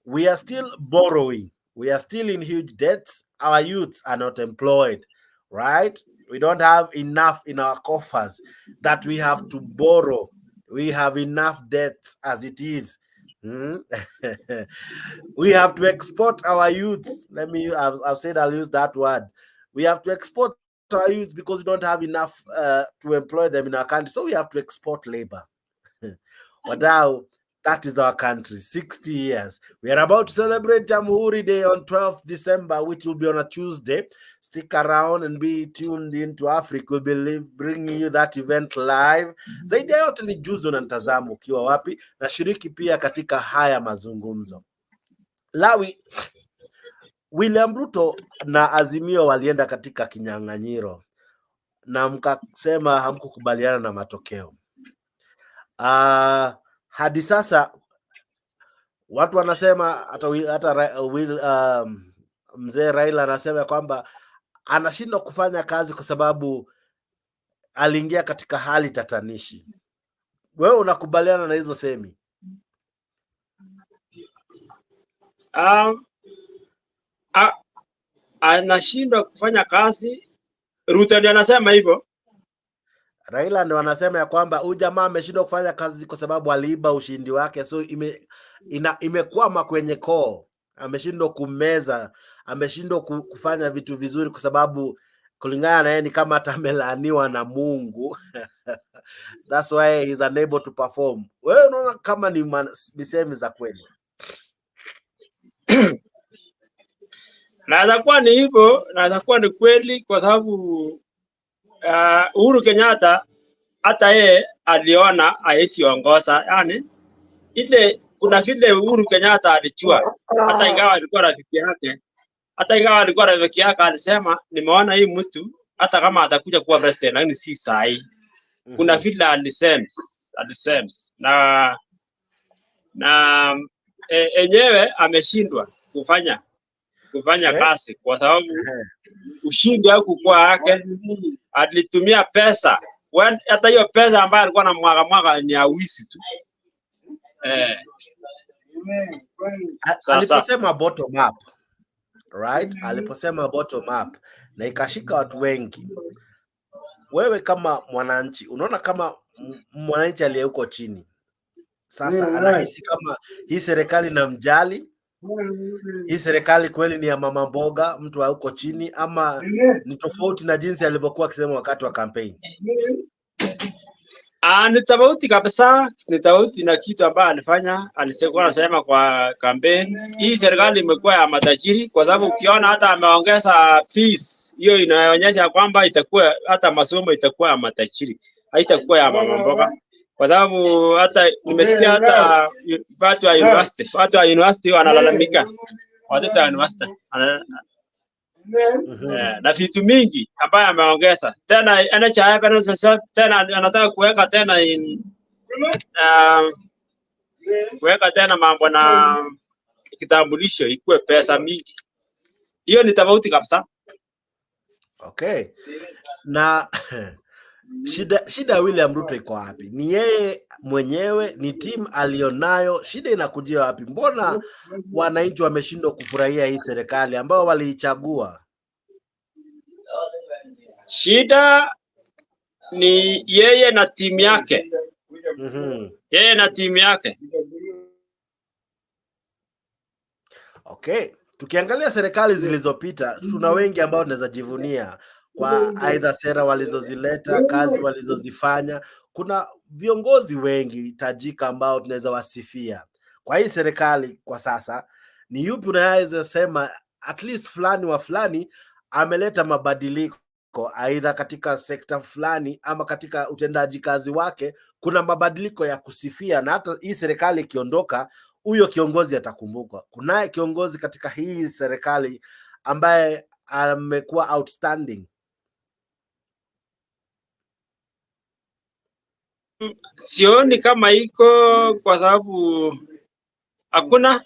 We are still borrowing. We are still in huge debts. Our youths are not employed, right? We don't have enough in our coffers that we have to borrow. We have enough debt as it is. We have to export our youths. I've said I'll use that word. We have to export our youths because we don't have enough to employ them in our country. So we have to export labor. Wadau, that is our country, 60 years. We are about to celebrate Jamhuri Day on 12th December, which will be on a Tuesday. Stick around and be tuned into Africa. We'll be bringing you that event live. Zaidi ya yote ni juzi unanitazama ukiwa wapi, na shiriki pia katika haya mazungumzo. Lawi, William Ruto na Azimio walienda katika kinyang'anyiro na mkasema hamkukubaliana na matokeo. Hadi sasa watu wanasema hata mzee Raila anasema kwamba anashindwa kufanya kazi kwa sababu aliingia katika hali tatanishi. Wewe unakubaliana na hizo semi? Anashindwa kufanya kazi. Ruto ndiye anasema hivyo. Raila ndio anasema ya kwamba huyu jamaa ameshindwa kufanya kazi kwa sababu aliiba ushindi wake, so imekwama kwenye koo. Ameshindwa kumeza, ameshindwa kufanya vitu vizuri kwa sababu kulingana na yeye ni kama hata amelaaniwa na Mungu. That's why he's unable to perform. Wewe unaona kama ni semi za kweli? Naweza kuwa ni hivyo, naweza kuwa ni kweli kwa sababu Uhuru Kenyatta hata yeye aliona haisi ongoza. Yani ile kuna vile Uhuru Kenyatta alijua, hata ingawa alikuwa rafiki yake, alisema nimeona hii mtu hata kama atakuja kuwa president lakini si sahi. Kuna vile alisense na enyewe ameshindwa kufanya kazi kwa sababu ushindi haukukua yake. Alitumia pesa, hata hiyo pesa ambayo alikuwa na mwaga ni ya wizi tu. Aliposema bottom up, right? Aliposema bottom up na ikashika watu wengi. Wewe kama mwananchi, unaona kama mwananchi aliye huko chini sasa anahisi kama hii serikali inamjali? Hii serikali kweli ni ya mama mboga, mtu wa huko chini, ama ni tofauti na jinsi alivyokuwa akisema wakati wa kampeni? Ni tofauti kabisa, ni tofauti na kitu ambayo alifanya. Alisema anasema kwa kampeni, hii serikali imekuwa ya matajiri kwa sababu ukiona hata ameongeza fees, hiyo inaonyesha kwamba itakuwa hata masomo itakuwa ya matajiri, haitakuwa ya mama mboga. Kwa sababu hata nimesikia hata watu wa university wanalalamika, watoto wa university na vitu mingi ambayo ameongeza tena. NHIF tena anataka kuweka tena kuweka tena mambo na kitambulisho ikuwe pesa mingi. Hiyo ni tofauti kabisa. Okay. Na shida ya William Ruto iko wapi? Ni yeye mwenyewe? Ni timu alionayo? Shida inakujia wapi? Mbona wananchi wameshindwa kufurahia hii serikali ambao waliichagua? Shida ni yeye na timu yake. Yeye na timu yake. Okay. Tukiangalia serikali zilizopita, tuna wengi ambao tunaweza jivunia kwa aidha sera walizozileta, kazi walizozifanya. Kuna viongozi wengi tajika ambao tunaweza wasifia. Kwa hii serikali kwa sasa, ni yupi unaweza sema at least fulani wa fulani ameleta mabadiliko aidha katika sekta fulani ama katika utendaji kazi wake? Kuna mabadiliko ya kusifia, na hata hii serikali ikiondoka, huyo kiongozi atakumbukwa. Kunaye kiongozi katika hii serikali ambaye amekuwa outstanding? Sioni kama iko, kwa sababu hakuna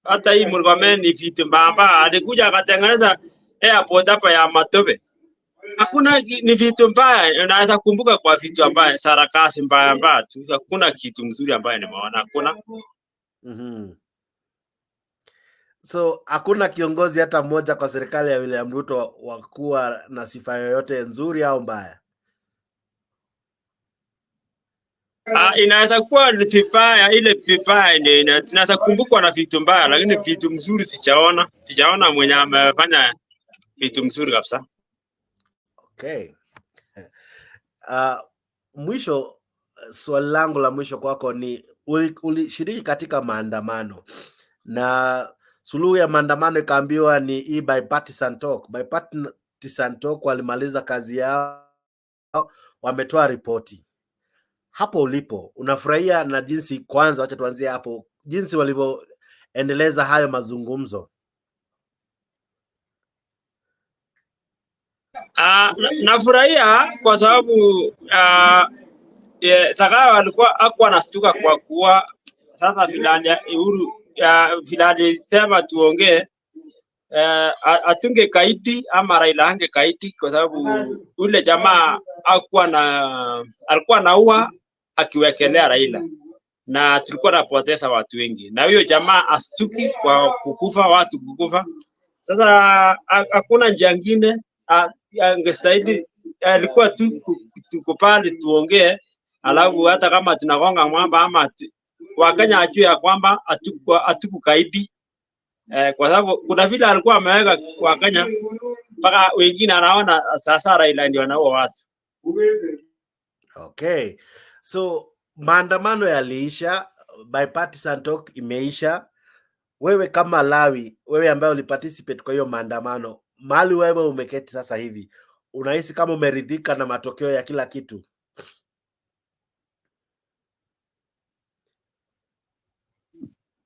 hata hii Murkomen ni vitu mbaya. Alikuja akatengeneza airport hapa ya Matobe. Hakuna, ni vitu mbaya. Unaweza kumbuka kwa vitu ambaye sarakasi mbaya tu. Hakuna kitu mzuri ambaye nimeona, hakuna. So hakuna kiongozi hata mmoja kwa serikali ya William Ruto wa kuwa na sifa yoyote nzuri au mbaya. Inaweza kuwa ni vibaya, ile vibaya ndio inaweza kumbukwa na vitu mbaya, lakini vitu mzuri sijaona mwenye amefanya vitu mzuri kabisa. Okay. Mwisho, swali langu la mwisho kwako ni ulishiriki katika maandamano na suluhu ya maandamano ikaambiwa ni hii bipartisan talk. Bipartisan talk walimaliza kazi yao, wametoa ripoti. Hapo ulipo unafurahia na jinsi, kwanza wacha tuanzie hapo, jinsi walivyoendeleza hayo mazungumzo? Nafurahia kwa sababu Sakawa alikuwa hakuwa anastuka kwa kuwa sasa vilani sema tuongee atunge kaiti ama Raila ange kaiti, kwa sababu ule jamaa alikuwa naua akiwekelea Raila na tulikuwa napoteza watu wengi, na huyo jamaa astuki kwa kukufa watu kukufa. Sasa hakuna njia nyingine angestahili, alikuwa tu tukupali tuongee, alafu hata kama tunagonga mwamba ama Wakenya ajue ya kwamba hatukukaidi, kwa sababu kuna vile alikuwa ameweka Wakenya mpaka wengine anaona sasa Raila ndio anaua watu. Okay, so maandamano yaliisha, bipartisan talk imeisha. Wewe kama Lawi, wewe ambaye uliparticipate kwa hiyo maandamano, mahali wewe umeketi sasa hivi, unahisi kama umeridhika na matokeo ya kila kitu?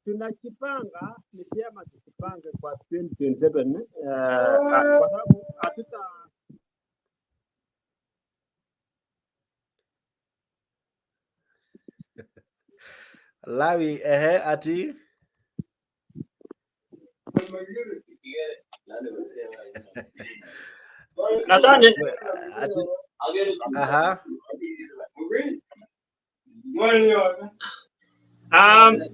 Tunajipanga, ni vyema tujipange kwa 2027 kwa sababu hatuta Lawi, ati nadhani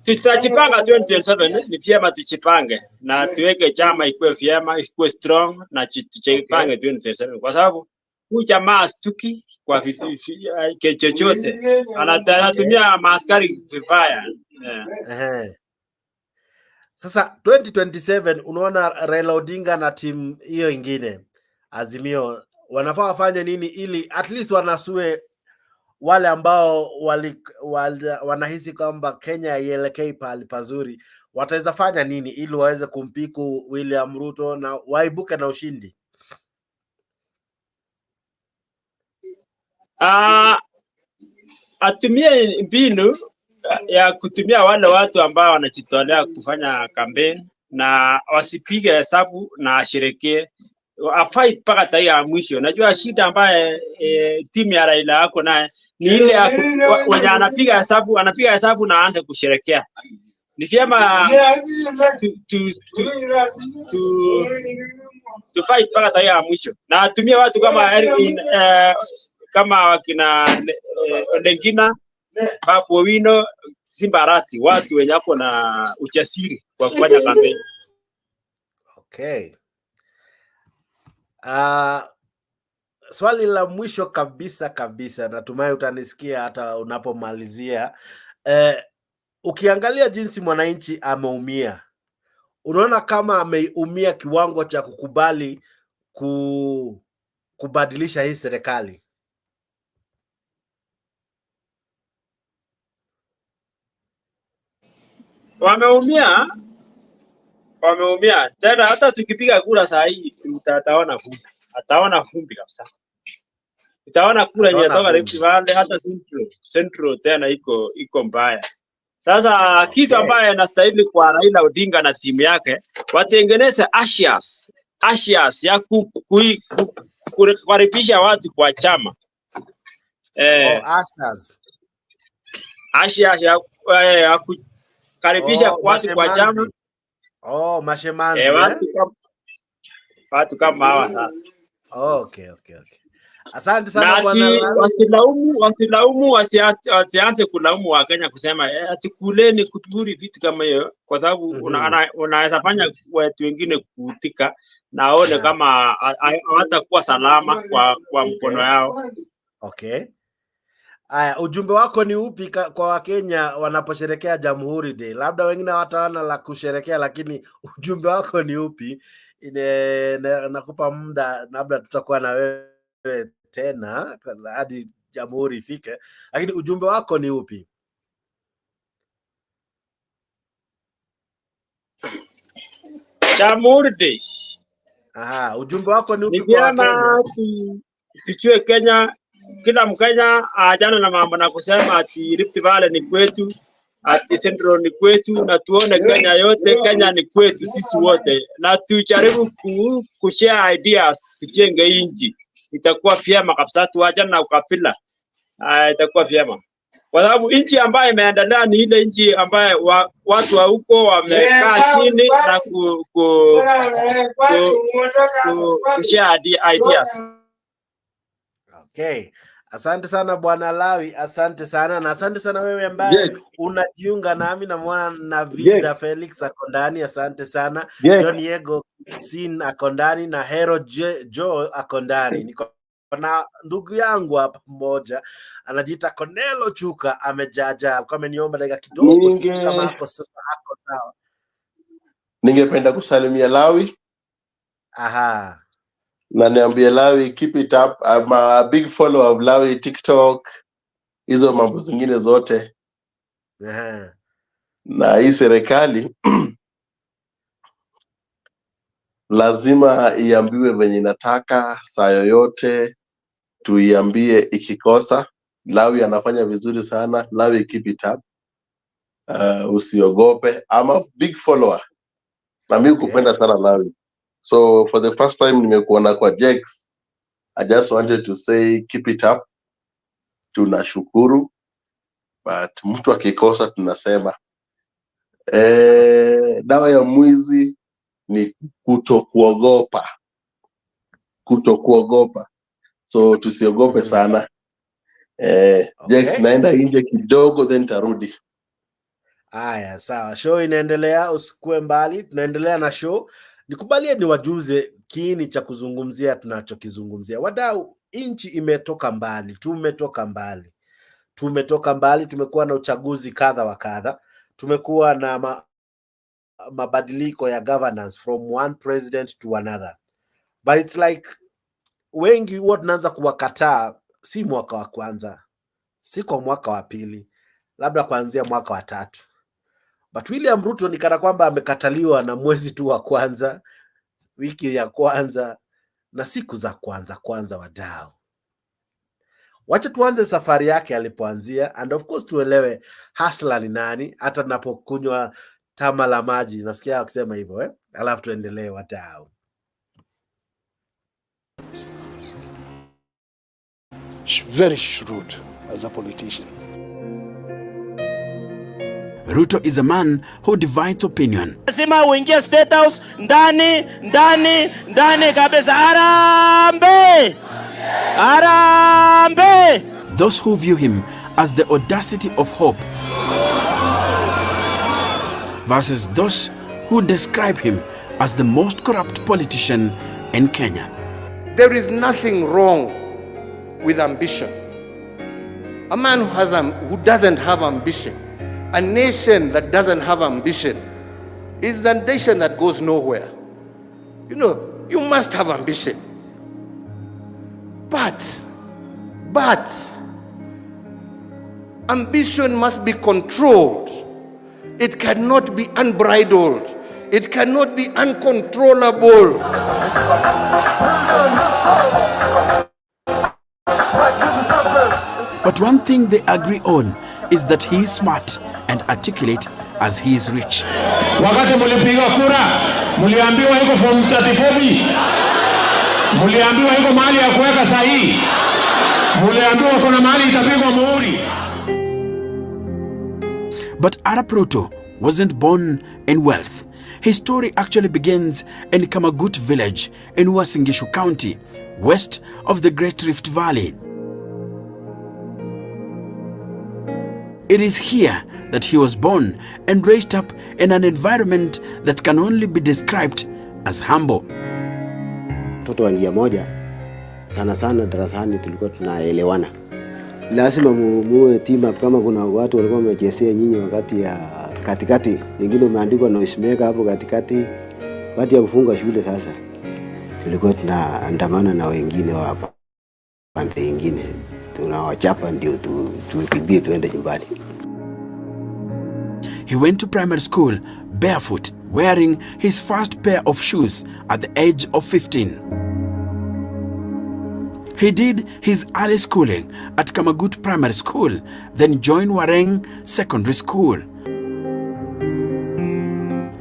tutajipanga 2027. Ni vyema tujipange na tuweke chama ikuwe vyema, ikuwe strong, na tujipange 2027 kwa sababu huyu jamaa stuki kwa vitu chochote, anatumia maaskari vibaya. Sasa 2027 unaona Raila Odinga na timu hiyo ingine Azimio wanafaa wafanye nini ili at least wanasue wale ambao wanahisi kwamba Kenya ielekei pahali pazuri? Wataweza fanya nini ili waweze kumpiku William Ruto na waibuke na ushindi? Atumie mbinu ya kutumia wale watu ambao wanajitolea kufanya kampeni na wasipige hesabu na asherekee, afight mpaka tarehe ya mwisho. Najua shida ambaye timu ya Raila yako naye ni ile wenye anapiga hesabu na aanze kusherekea. Ni vyema tu fight mpaka tarehe ya mwisho, na atumie watu kama wakina Lengina, Babu Owino, Simbarati, watu wenye hapo na ujasiri kwa kufanya kampeni. Okay. Swali la mwisho kabisa, natumai utanisikia hata unapomalizia. Ukiangalia jinsi mwananchi ameumia, unaona kama ameumia kiwango cha kukubali kubadilisha hii serikali? Wameumia tena, hata tukipiga kura saa hii ataona vumbi kabisa. Utaona kura yenye toka Rift Valley, hata Central tena iko mbaya. Sasa kitu ambaye anastahili kwa Raila Odinga na timu yake, watengeneze ashes ya kukaribisha watu kwa chama. Ashes ya kukaribisha watu kwa chama. Mashemanzi. Watu kama hawa sasa. Okay. Asante Na sana bwana Lawi. wasianze kulaumu wa Kenya kusema ati kuleni kuturi vitu kama hiyo, kwa sababu unaweza fanya watu wengine kuutika na aone kama hawatakuwa salama kwa mkono yao. Okay. Aya, ujumbe wako ni upi kwa Wakenya wanaposherekea Jamhuri Day? Labda wengine hawataona la kusherekea, lakini ujumbe wako ni upi? Nakupa muda, labda tutakuwa na wewe tena hadi Jamhuri ifike, lakini ujumbe wako ni upi? Jamhuri Day. Ujumbe wako ni upi Ni kwa Wakenya? Tuchue Kenya, kila Mkenya ajana na mambo na kusema ati Rift Valley ni kwetu, ati Central ni kwetu, na tuone Kenya yote, Kenya ni kwetu sisi wote, na tujaribu kushare ideas, tujenge inji. Itakuwa vyema kabisa, tuachane na ukabila. Itakuwa vyema, kwa sababu nchi ambayo imeendelea ni ile nchi ambayo watu wa huko wamekaa chini na kushare ideas. Okay. Asante sana bwana Lawi, asante sana, na asante sana wewe ambaye unajiunga nami, na mwana na Vida Felix ako ndani, asante sana. John Yego Sin ako ndani na Hero Joe ako ndani. Niko na ndugu yangu hapa mmoja anajiita Cornelo Chuka, amejaja, alikuwa ameniomba dakika kidogo kama hapo sasa hako sawa. Ningependa kusalimia Lawi. Na niambie Lawi, keep it up. I'm a big follower of Lawi TikTok, hizo mambo zingine zote. Na hii serikali lazima iambiwe venye inataka, saa yoyote tuiambie ikikosa. Lawi anafanya vizuri sana. Lawi, keep it up. Usiogope. I'm a big follower. Na mimi kupenda sana Lawi. So for the first time nimekuona kwa Jex, I just wanted to say keep it up. Tunashukuru, but mtu akikosa tunasema dawa ya mwizi ni kutokuogopa. So tusiogope sana. Jex, naenda nje kidogo then tarudi. Aya, sawa. Show inaendelea, usikue mbali. Tunaendelea na show. Nikubalie niwajuze kiini cha kuzungumzia tunachokizungumzia. Wadau, nchi imetoka mbali, tumetoka mbali, tumekuwa na uchaguzi kadha wa kadha, tumekuwa na mabadiliko ya governance from one president to another, but it's like wengi huwa tunaanza kuwakataa, si mwaka wa kwanza, si kwa mwaka wa pili, labda kuanzia mwaka wa tatu. But William Ruto ni kana kwamba amekataliwa na mwezi tu wa kwanza, wiki ya kwanza na siku za kwanza wadau. Wacha tuanze safari yake alipoanzia, and of course tuelewe hustler ni nani. Hata napokunywa tama la maji nasikia akisema hivyo alafu tuendelee wadau. Very shrewd as a politician. Ruto is a man who divides opinion. Lazima uingie State House ndani kabisa. Arambe! Those who view him as the audacity of hope versus those who describe him as the most corrupt politician in Kenya. There is nothing wrong with ambition. A man who doesn't have ambition, a nation that doesn't have ambition, is a nation that goes nowhere. You know, you must have ambition. But ambition must be controlled. It cannot be unbridled. It cannot be uncontrollable. But one thing they agree on is that he is smart and articulate as he is rich. Wakati mulipiga kura, muliambiwa iko form 34B. Muliambiwa iko mahali ya kuweka sahihi. Muliambiwa kuna mahali itapigwa muhuri. But Arap Ruto wasn't born in wealth. His story actually begins in Kamagut village in Uasin Gishu County, west of the Great Rift Valley. It is here that he was born and raised up in an environment that can only be described as humble. Mtoto wa njia moja, sana sana darasani tulikuwa tunaelewana. Lazima muwe team up. Kama kuna watu walikuwa wamechezea nyinyi wakati ya katikati, wengine umeandikwa noisemaker hapo katikati, wakati ya kufunga shule sasa tulikuwa tunaandamana na wengine wa pande nyingine, tunawachapa ndio tukimbie tuende nyumbani. He went to primary school barefoot, wearing his first pair of shoes at the age of 15. He did his early schooling at Kamagut Primary School, then joined Wareng Secondary School,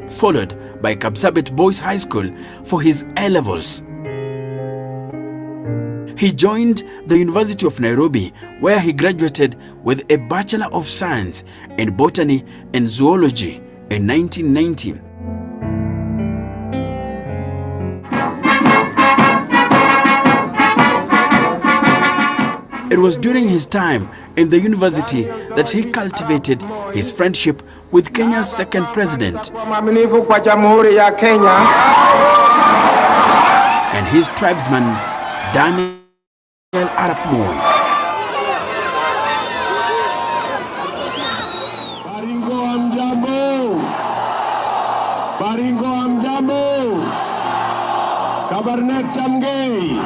followed by Kapsabet Boys High School for his A-levels. He joined the University of Nairobi, where he graduated with a Bachelor of Science in Botany and Zoology in 1990. It was during his time in the university that he cultivated his friendship with Kenya's second president and his tribesman, Daniel Arap Moi. Baringo amjambo. Kabarnet chamgei.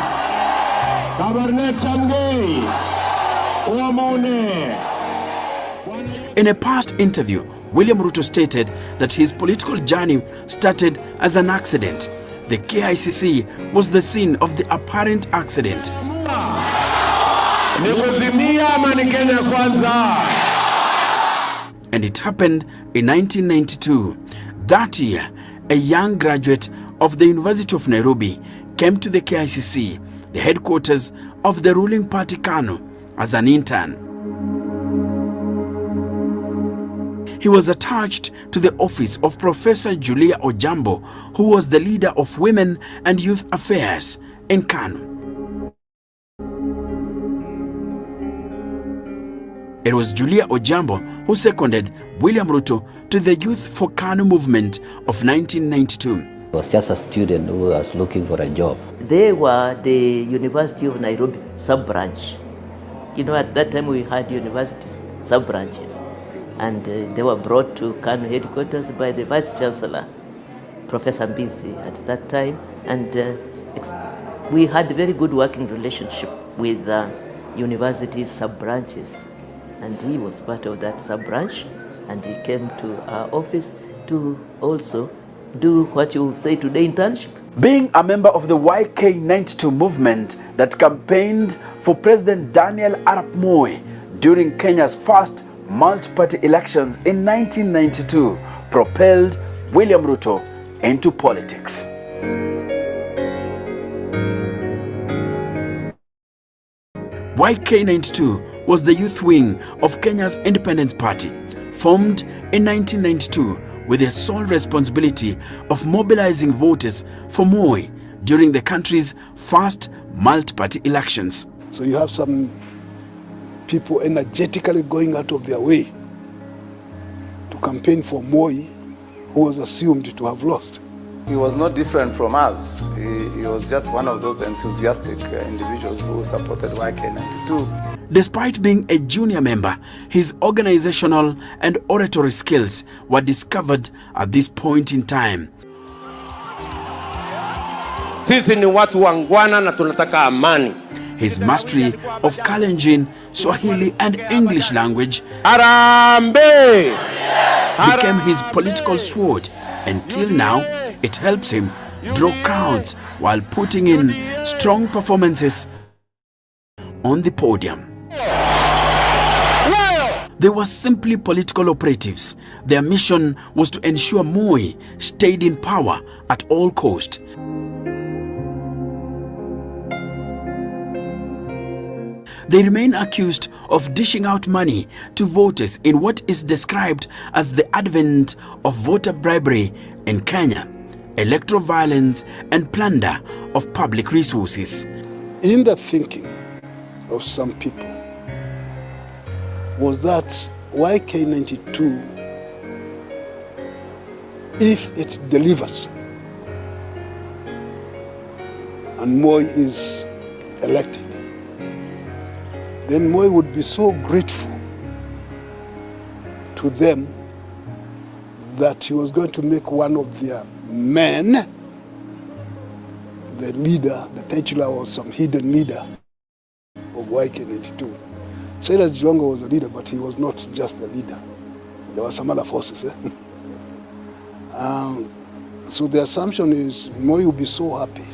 Kabarnet chamgei. Uamone. In a past interview, William Ruto stated that his political journey started as an accident. The KICC was the scene of the apparent accident. And it happened in 1992. That year, a young graduate of the University of Nairobi came to the KICC, the headquarters of the ruling party KANU, as an intern. He was attached to the office of Professor Julia Ojambo, who was the leader of Women and Youth Affairs in KANU. It was Julia Ojambo who seconded William Ruto to the Youth for KANU movement of 1992. I was just a student who was looking for a job. They were the University of Nairobi sub-branch. You know, at that time we had universities sub-branches. And they were brought to KANU headquarters by the Vice Chancellor, Professor Mbithi, at that time. And we had a very good working relationship with university sub-branches. And he was part of that sub-branch, and he came to our office to also do what you say today, internship. Being a member of the YK92 movement that campaigned for President Daniel Arap Moi during Kenya's first multi-party elections in 1992 propelled William Ruto into politics. YK92 was the youth wing of Kenya's Independence Party, formed in 1992 with the sole responsibility of mobilizing voters for Moi during the country's first multi-party elections. So you have some people energetically going out of their way to campaign for Moi, who was assumed to have lost. He was not different from us. He was just one of those enthusiastic individuals who supported YK92. Despite being a junior member, his organizational and oratory skills were discovered at this point in time. Sisi ni watu wangwana na tunataka amani. His mastery of Kalenjin, Swahili and English language Arambe! became his political sword. Until now, it helps him draw crowds while putting in strong performances on the podium. They were simply political operatives. Their mission was to ensure Moi stayed in power at all cost. They remain accused of dishing out money to voters in what is described as the advent of voter bribery in Kenya, electoral violence and plunder of public resources. in the thinking of some people was that YK92, if it delivers and Moi is elected, then Moi would be so grateful to them that he was going to make one of their men the leader, the titular or some hidden leader of YK92. Cyrus Jirongo was the leader, but he was not just the leader. There were some other forces. So the assumption is Moi would be so happy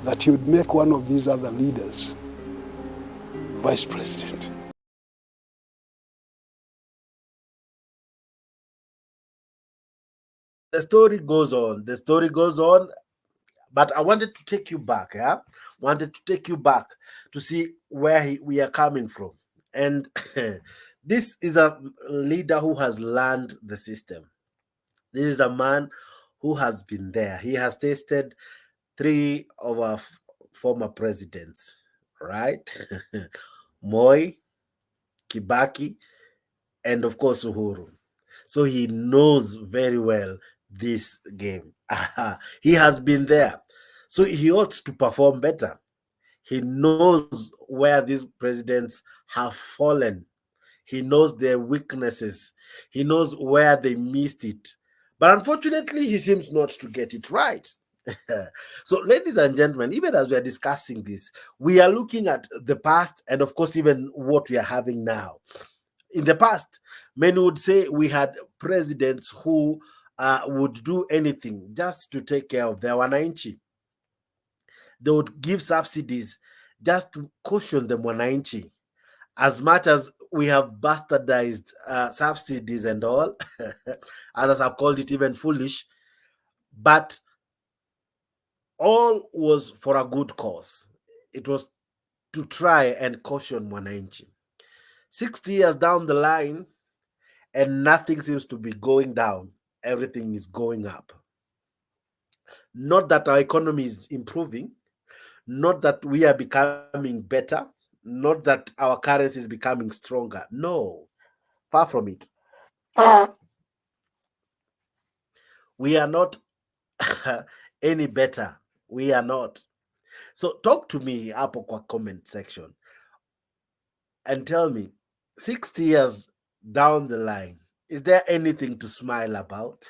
that he would make one of these other leaders vice president. The story goes on. The story goes on. But I wanted to take you back, yeah? Wanted to take you back to see where we are coming from. And this is a leader who has learned the system. This is a man who has been there. He has tasted 3 of our former presidents, right? Moi, Kibaki, and of course Uhuru. So he knows very well this game. He has been there. So he ought to perform better. He knows where these presidents have fallen. He knows their weaknesses. He knows where they missed it. But unfortunately, he seems not to get it right. So, ladies and gentlemen, even as we are discussing this, we are looking at the past and, of course, even what we are having now. In the past, many would say we had presidents who would do anything just to take care of their wananchi. They would give subsidies just to caution the wananchi. As much as we have bastardized subsidies and all, others have called it even foolish, but all was for a good cause. It was to try and caution wananchi. 60 years down the line, and nothing seems to be going down. Everything is going up. Not that our economy is improving, not that we are becoming better, not that our currency is becoming stronger. No, far from it. We are not any better. We are not. So talk to me hapo kwa comment section and tell me, 60 years down the line, is there anything to smile about?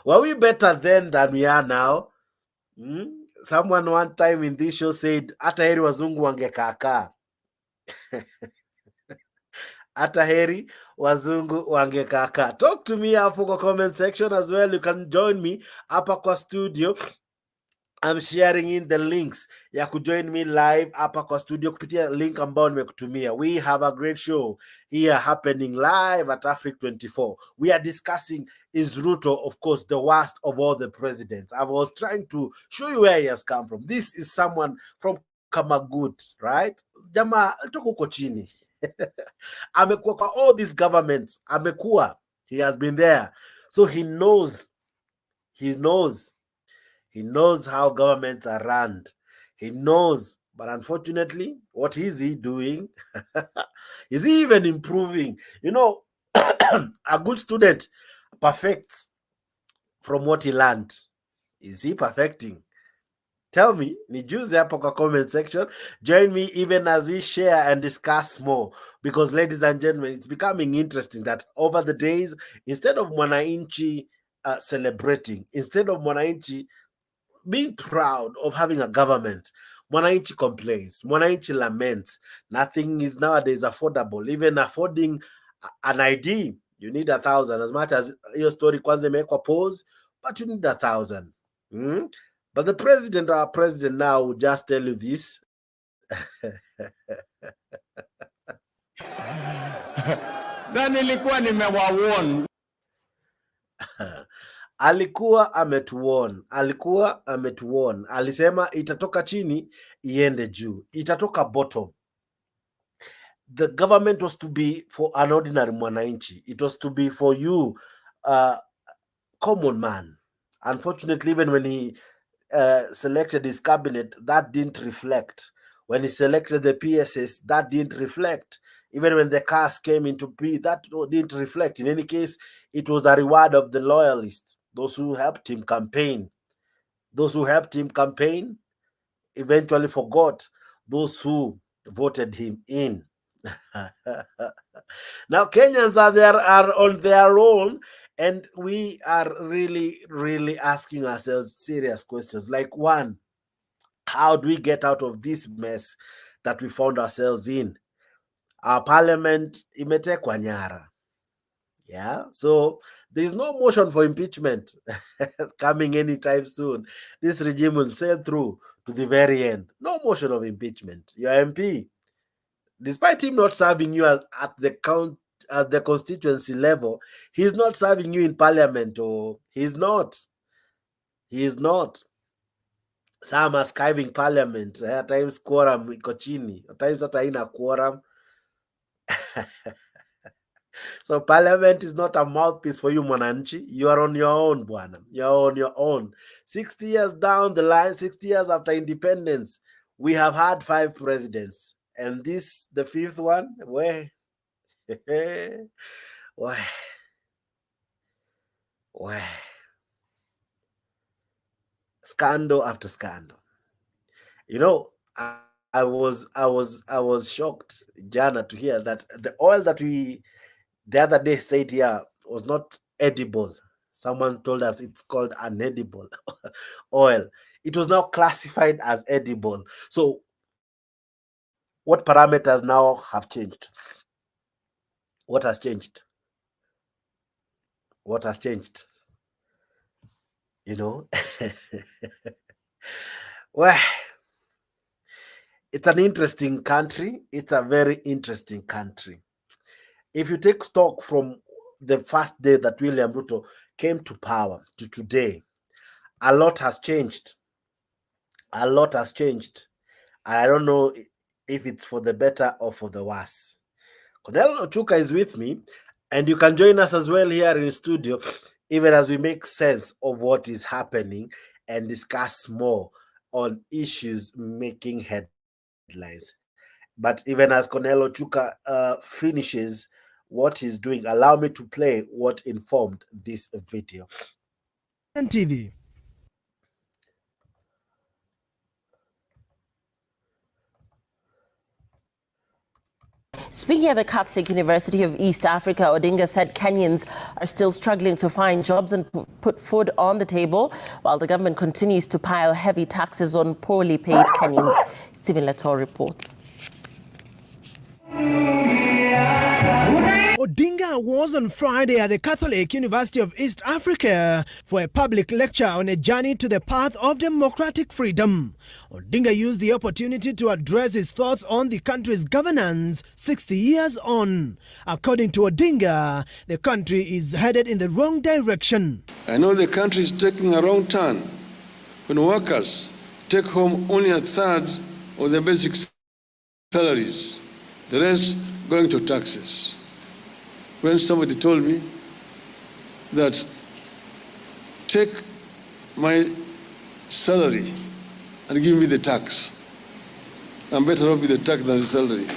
Were we better then than we are now? Someone one time in this show said, hata heri wazungu wangekaakaa. Hata heri wazungu wangekaakaa. Talk to me hapo kwa comment section as well. You can join me hapa kwa studio. I'm sharing in the links ya kujoin me live hapa kwa studio kupitia link ambao nimekutumia. We have a great show here happening live at Africa 24. We are discussing, is Ruto, of course, the worst of all the presidents? I was trying to show you where he has come from. This is someone from Kamagut, right? Jamaa tuko huko chini. Amekuwa kwa all these governments. Amekuwa. He has been there. So he knows how governments are run. He knows, but unfortunately, what is he doing? Is he even improving? You know, a good student perfects from what he learned. Is he perfecting? Tell me, nijuze hapo kwa comment section. Join me even as we share and discuss more. Because, ladies and gentlemen, it's becoming interesting that over the days, instead of Mwananchi celebrating, instead of Mwananchi being proud of having a government, Mwananchi complains, Mwananchi laments. Nothing is nowadays affordable. Even affording an ID, you need 1,000. As much as your story kwanza imewekwa pause, but you need 1,000. But the president, our president now, will just tell you this. Na nilikuwa nimewawarn. Alikuwa ametuwarn. Alisema itatoka chini iende juu, itatoka bottom. The government was to be for an ordinary mwananchi. It was to be for you, common man. Unfortunately, even when he selected his cabinet, that didn't reflect. When he selected the PSS, that didn't reflect. Even when the cars came into be, that didn't reflect. In any case, it was the reward of the loyalists, those who helped him campaign. Those who helped him campaign eventually forgot those who voted him in. Now Kenyans are on their own, and we are really asking ourselves serious questions. Like, one, how do we get out of this mess that we found ourselves in? Our parliament imetekwa nyara. Yeah, so there's no motion for impeachment coming anytime soon. This regime will sail through to the very end. No motion of impeachment. Your MP, despite him not serving you at the constituency level, he's not serving you in parliament. Or he's not. He is not. Some are skiving parliament. At times quorum iko chini. At times hata haina quorum. So parliament is not a mouthpiece for you, Mwananchi. You are on your own, bwana. You're on your own. 60 years down the line, 60 years after independence, we have had 5 presidents. And this, the 5th one, where? Why? Scandal after scandal. You know, I was shocked, Jana, to hear that the oil that we the other day said here was not edible. Someone told us it's called unedible oil. It was now classified as edible. So what parameters now have changed? What has changed? What has changed? You know? Well, it's an interesting country. It's a very interesting country. If you take stock from the first day that William Ruto came to power to today, a lot has changed. A lot has changed. And I don't know if it's for the better or for the worse. Cornel Ochuka is with me, and you can join us as well here in studio, even as we make sense of what is happening and discuss more on issues making headlines. But even as Cornel Ochuka finishes what he's doing, allow me to play what informed this video. TV. Speaking at the Catholic University of East Africa, Odinga said Kenyans are still struggling to find jobs and put food on the table, while the government continues to pile heavy taxes on poorly paid Kenyans. Stephen Letor reports. Odinga was on Friday at the Catholic University of East Africa for a public lecture on a journey to the path of democratic freedom. Odinga used the opportunity to address his thoughts on the country's governance 60 years on. According to Odinga, the country is headed in the wrong direction. I know the country is taking a wrong turn when workers take home only a third of their basic salaries, the rest going to taxes. When somebody told me that take my salary and give me the tax, I'm better off with the tax than the salary.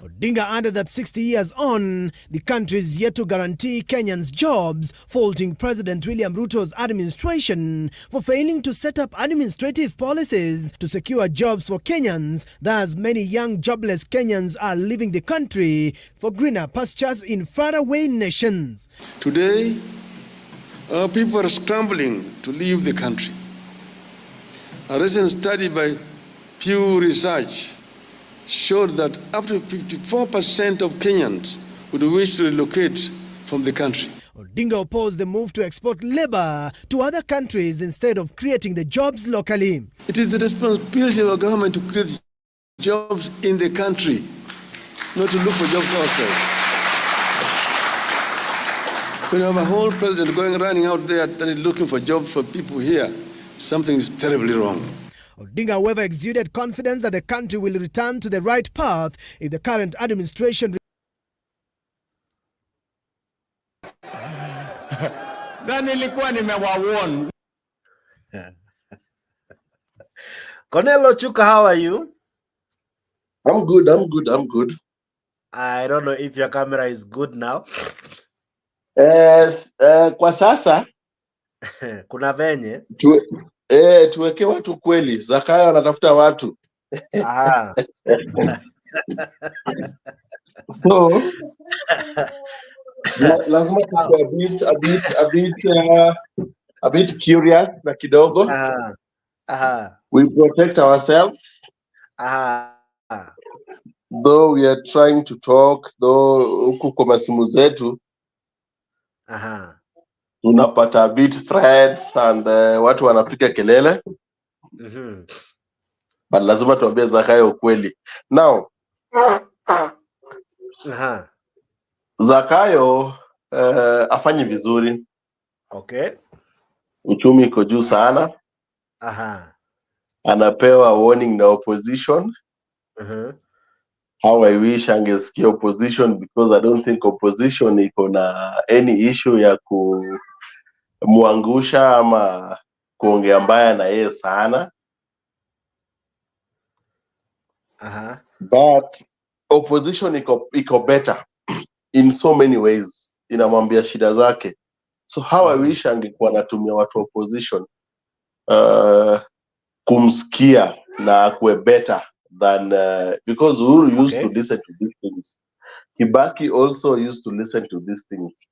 Odinga added that 60 years on, the country is yet to guarantee Kenyans jobs, faulting President William Ruto's administration for failing to set up administrative policies to secure jobs for Kenyans. Thus, many young jobless Kenyans are leaving the country for greener pastures in faraway nations. Today, our people are scrambling to leave the country. A recent study by Pew Research showed that up to 54% of Kenyans would wish to relocate from the country. Odinga opposed the move to export labor to other countries instead of creating the jobs locally. It is the responsibility of our government to create jobs in the country, not to look for jobs outside. When you have a whole president running out there that is looking for jobs for people here, something is terribly wrong. Odinga, however, exuded confidence that the country will return to the right path if the current administration na nilikuwa nimewawarn. Cornel Ochuka, how are you? I'm good. I don't know if your camera is good now. Kwa sasa Kuna venye. tuweke watu kweli. Zakayo anatafuta watu. Aha. So lazima tuko a bit curious na kidogo. Aha. We protect ourselves. Aha. Though we are trying to talk, though huku kwa masimu zetu Aha. tunapata a bit threats and watu wanapiga kelele. But lazima tuambie Zakayo ukweli. Now, Aha. Zakayo afanye vizuri. Okay. Uchumi iko juu sana. Aha. Anapewa warning na opposition. How I wish angesikia opposition, because I don't think opposition iko na any issue ya kumuangusha ama kuongea mbaya na yeye sana. Aha. But opposition iko better in so many ways. Inamwambia shida zake. So how I wish angekuwa anatumia watu opposition kumsikia na akuwe better than because Uhuru used to listen to these things. Kibaki also used to listen to these things.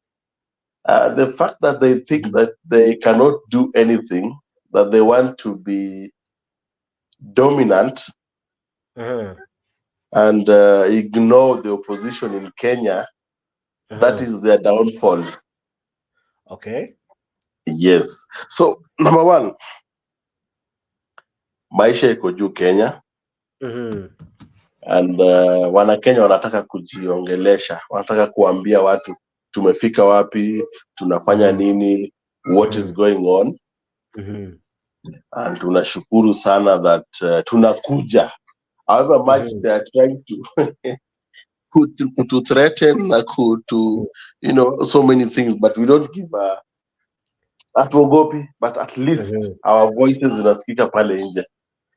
The fact that they think that they cannot do anything, that they want to be dominant and ignore the opposition in Kenya, that is their downfall. Okay. Yes. So, number one, maisha iko juu Kenya. And Wanakenya wanataka kujiongelesha, wanataka kuambia watu tumefika wapi, tunafanya nini, what is going on. And tunashukuru sana that tunakuja. However much they are trying to threaten na so many things, but we don't give hatuogopi, but at least our voices zinasikika pale nje,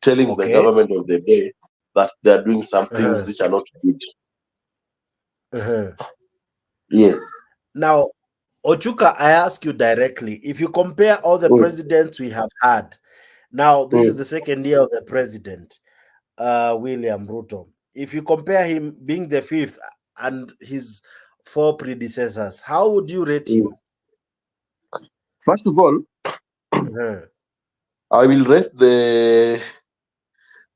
telling the government of the day that they are doing some things which are not good. Yes. Now, Ochuka, I ask you directly, if you compare all the presidents we have had, now this is the second year of the president, William Ruto. If you compare him being the fifth and his 4 predecessors, how would you rate him? First of all, I will rate the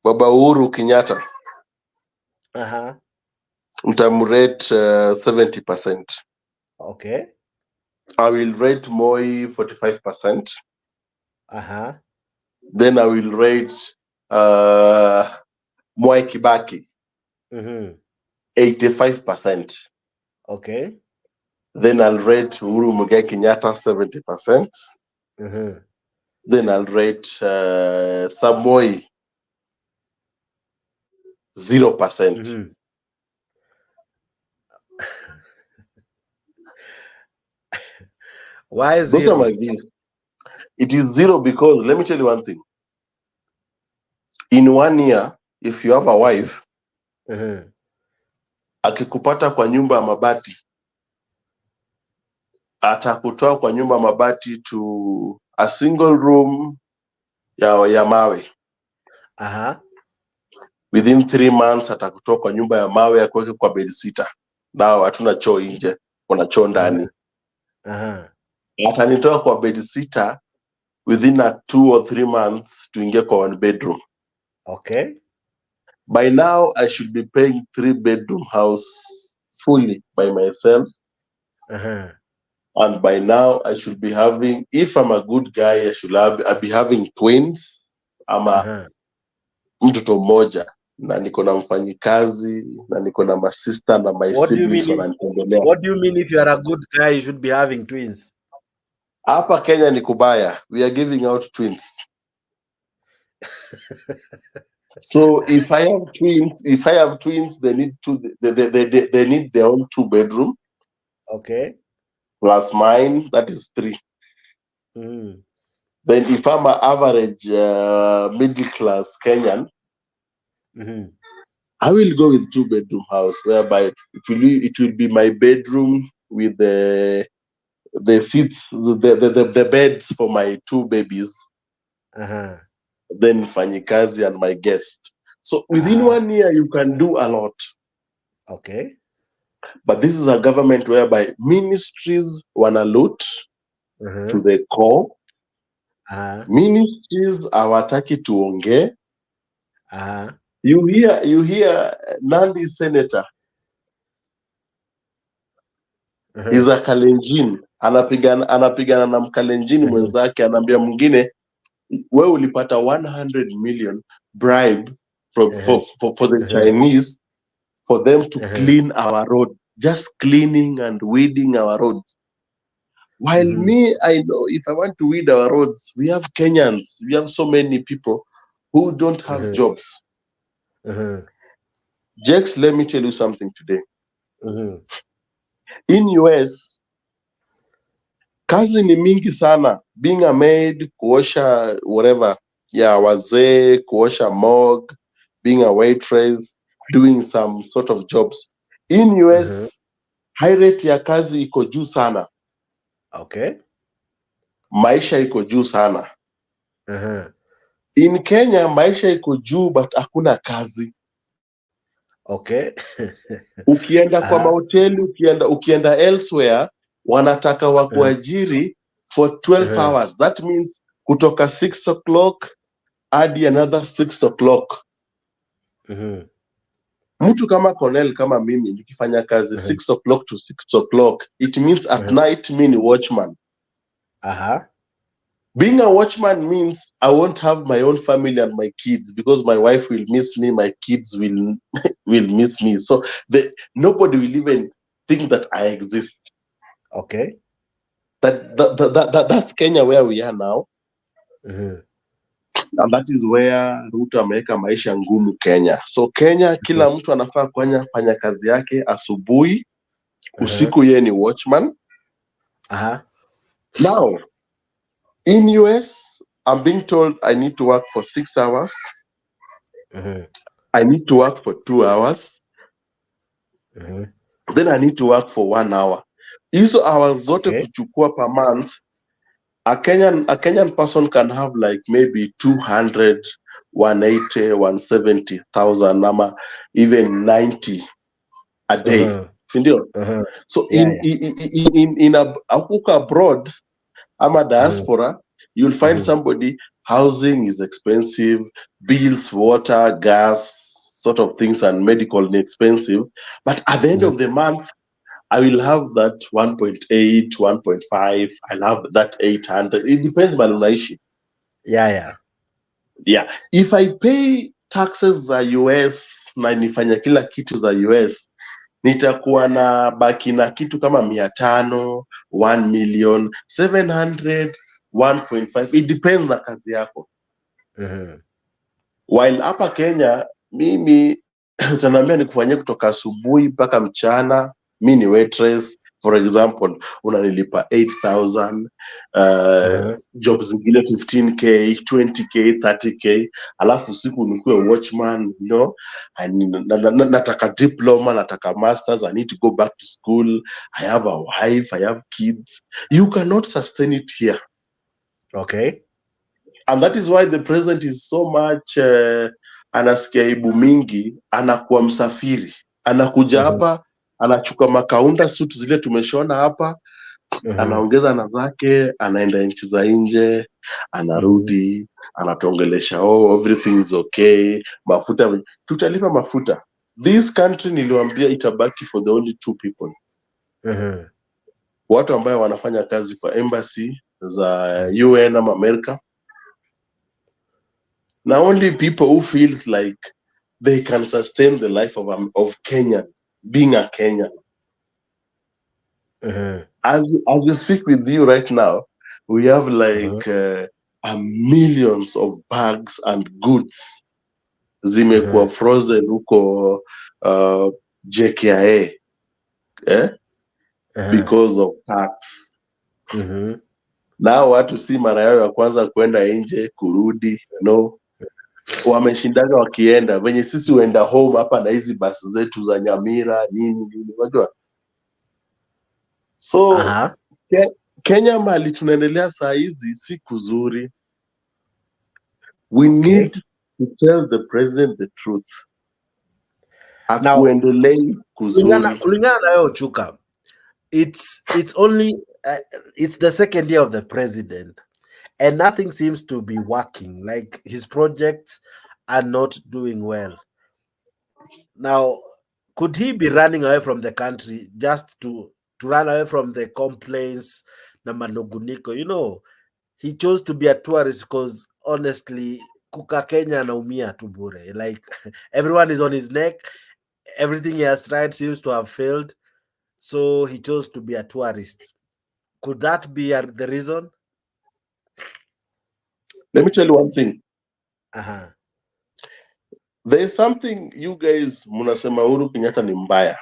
Baba Uhuru Kenyatta. Rate 70%. Okay. I will rate Moi 45%. Then I will rate Mwai Kibaki 85%. Okay. Then I'll rate Uhuru Muigai Kenyatta 70%. Then I'll rate Samoi 0%. Why 0? Those are my views. It is 0 because let me tell you one thing. In 1 year, if you have a wife, akikupata kwa nyumba ya mabati, atakutoa kwa nyumba ya mabati to a single room ya mawe. Within 3 months atakutoa kwa nyumba ya mawe akuweke kwa bed sitter. Nao hatuna choo nje, kuna choo ndani. Atanitoa kwa bed sitter within 2 or 3 months tuingie kwa 1 bedroom. Okay. By now I should be paying 3 bedroom house fully by myself. And by now I should be having, if I'm a good guy, I'll be having twins ama mtoto mmoja, na niko na mfanyikazi na niko na my sister na my siblings wananitembelea. What do you mean if you are a good guy you should be having twins? Hapa Kenya ni kubaya. We are giving out twins. So if I have twins, they need they need their own 2 bedroom. Okay. Plus mine, that is 3. then if I'm an average middle class Kenyan, I will go with 2-bedroom house, whereby it will be my bedroom with the seats, the beds for my 2 babies, then Fanyikazi and my guest. So within 1 year, you can do a lot. Okay. But this is a government whereby ministries wanna loot to the core. Ministries hawataki tuongee. You hear Nandi senator is a Kalenjin, anapigana na Mkalenjini mwenzake, anaambia mwingine, wewe ulipata 100 million bribe for the Chinese for them to clean our road, just cleaning and weeding our roads. While me, I know if I want to weed our roads, we have Kenyans, we have so many people who don't have jobs. Jex, let me tell you something today. In US, kazi ni mingi sana. Being a maid, kuosha whatever, wazee, kuosha morgue, being a waitress, doing some sort of jobs. In US, high rate ya kazi iko juu sana. Okay. Maisha iko juu sana. In Kenya, maisha iko juu but hakuna kazi. Okay. Ukienda kwa mahoteli, ukienda elsewhere, wanataka wakuajiri for 12 hours. That means kutoka 6 o'clock hadi another 6 o'clock. Mtu kama Cornell kama mimi nikifanya kazi 6 o'clock to 6 o'clock, it means at night me ni watchman. Being a watchman means I won't have my own family and my kids because my wife will miss me, my kids will miss me. So nobody will even think that I exist. Okay. That's Kenya where we are now. And that is where Ruto ameweka maisha ngumu Kenya. So Kenya, kila mtu anafaa fanya kazi yake asubuhi, usiku yeye ni watchman. Now, in US, I'm being told I need to work for 6 hours. I need to work for 2 hours. Then I need to work for 1 hour. Hizo hours zote kuchukua per month, a Kenyan person can have like maybe 200, 180, 170,000, ama even 90 a day. Sindio? So in abroad, ama diaspora, you'll find somebody, housing is expensive, bills, water, gas, sort of things, and medical expensive. But at the end of the month, I will have that 1.8, 1.5, I'll have that 800. It depends on unaishi. Yeah. If I pay taxes za US na nifanya kila kitu za US, nitakuwa na baki na kitu kama 500, 1 million, 700, 1.5. It depends na kazi yako. While hapa Kenya, mimi utaniambia nikufanyia kutoka asubuhi mpaka mchana, mi ni waitress, for example, unanilipa 8,000, jobs zingine 15k, 20k, 30k, alafu usiku nikuwe watchman, nataka diploma, nataka masters, I need to go back to school, I have a wife, I have kids. You cannot sustain it here. Okay. And that is why the president is so much anasikia aibu mingi, anakuwa msafiri, anakuja hapa, anachukua makaunda suit zile tumeshona hapa, anaongeza na zake, anaenda nchi za nje, anarudi, anatuongelesha, everything is okay, mafuta, tutalipa mafuta. This country niliwaambia itabaki for the only 2 people. Watu ambayo wanafanya kazi kwa embassy za UN ama America. Now only people who feels like they can sustain the life of Kenya, being a Kenyan. As we speak with you right now, we have like millions of bags and goods zimekuwa frozen huko JKIA because of tax. Na watu si mara yao ya kwanza kwenda nje kurudi, no, wameshindaga wakienda venye sisi huenda home hapa na hizi basi zetu za Nyamira nini, unajua. So Kenya mali tunaendelea saa hizi si kuzuri. We need to tell the president the truth. Hakuendelei kuzuri. Kulingana na wewe Chuka, it's only it's the second year of the president and nothing seems to be working. Like his projects are not doing well. Now, could he be running away from the country just to run away from the complaints na manoguniko? You know, he chose to be a tourist because honestly, kuka Kenya anaumia tu bure. Like everyone is on his neck. Everything he has tried seems to have failed. So he chose to be a tourist. Could that be the reason? Let me tell you one thing. Uh-huh. There's something you guys munasema Uhuru Kenyatta ni mbaya.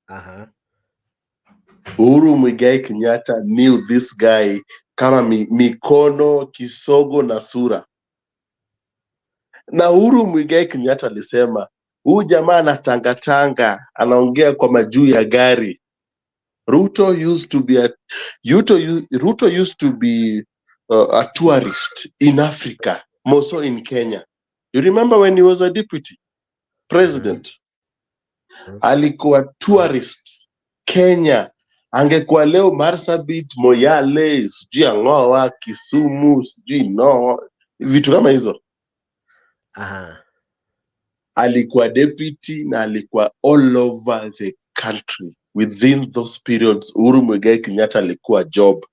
Uh-huh. Uhuru Muigai Kenyatta knew this guy kama mikono, kisogo na sura. Na Uhuru Muigai Kenyatta alisema, huyu jamaa anatangatanga, anaongea kwa majuu ya gari. Ruto used to be a tourist in Africa, more so in Kenya. You remember when he was a deputy president? Alikuwa tourist Kenya. Angekuwa leo Marsabit, Moyale, sijui Ang'oa, Kisumu, sijui no, vitu kama hizo. Alikuwa deputy na alikuwa all over the country. Within those periods, Uhuru Muigai Kenyatta alikuwa job.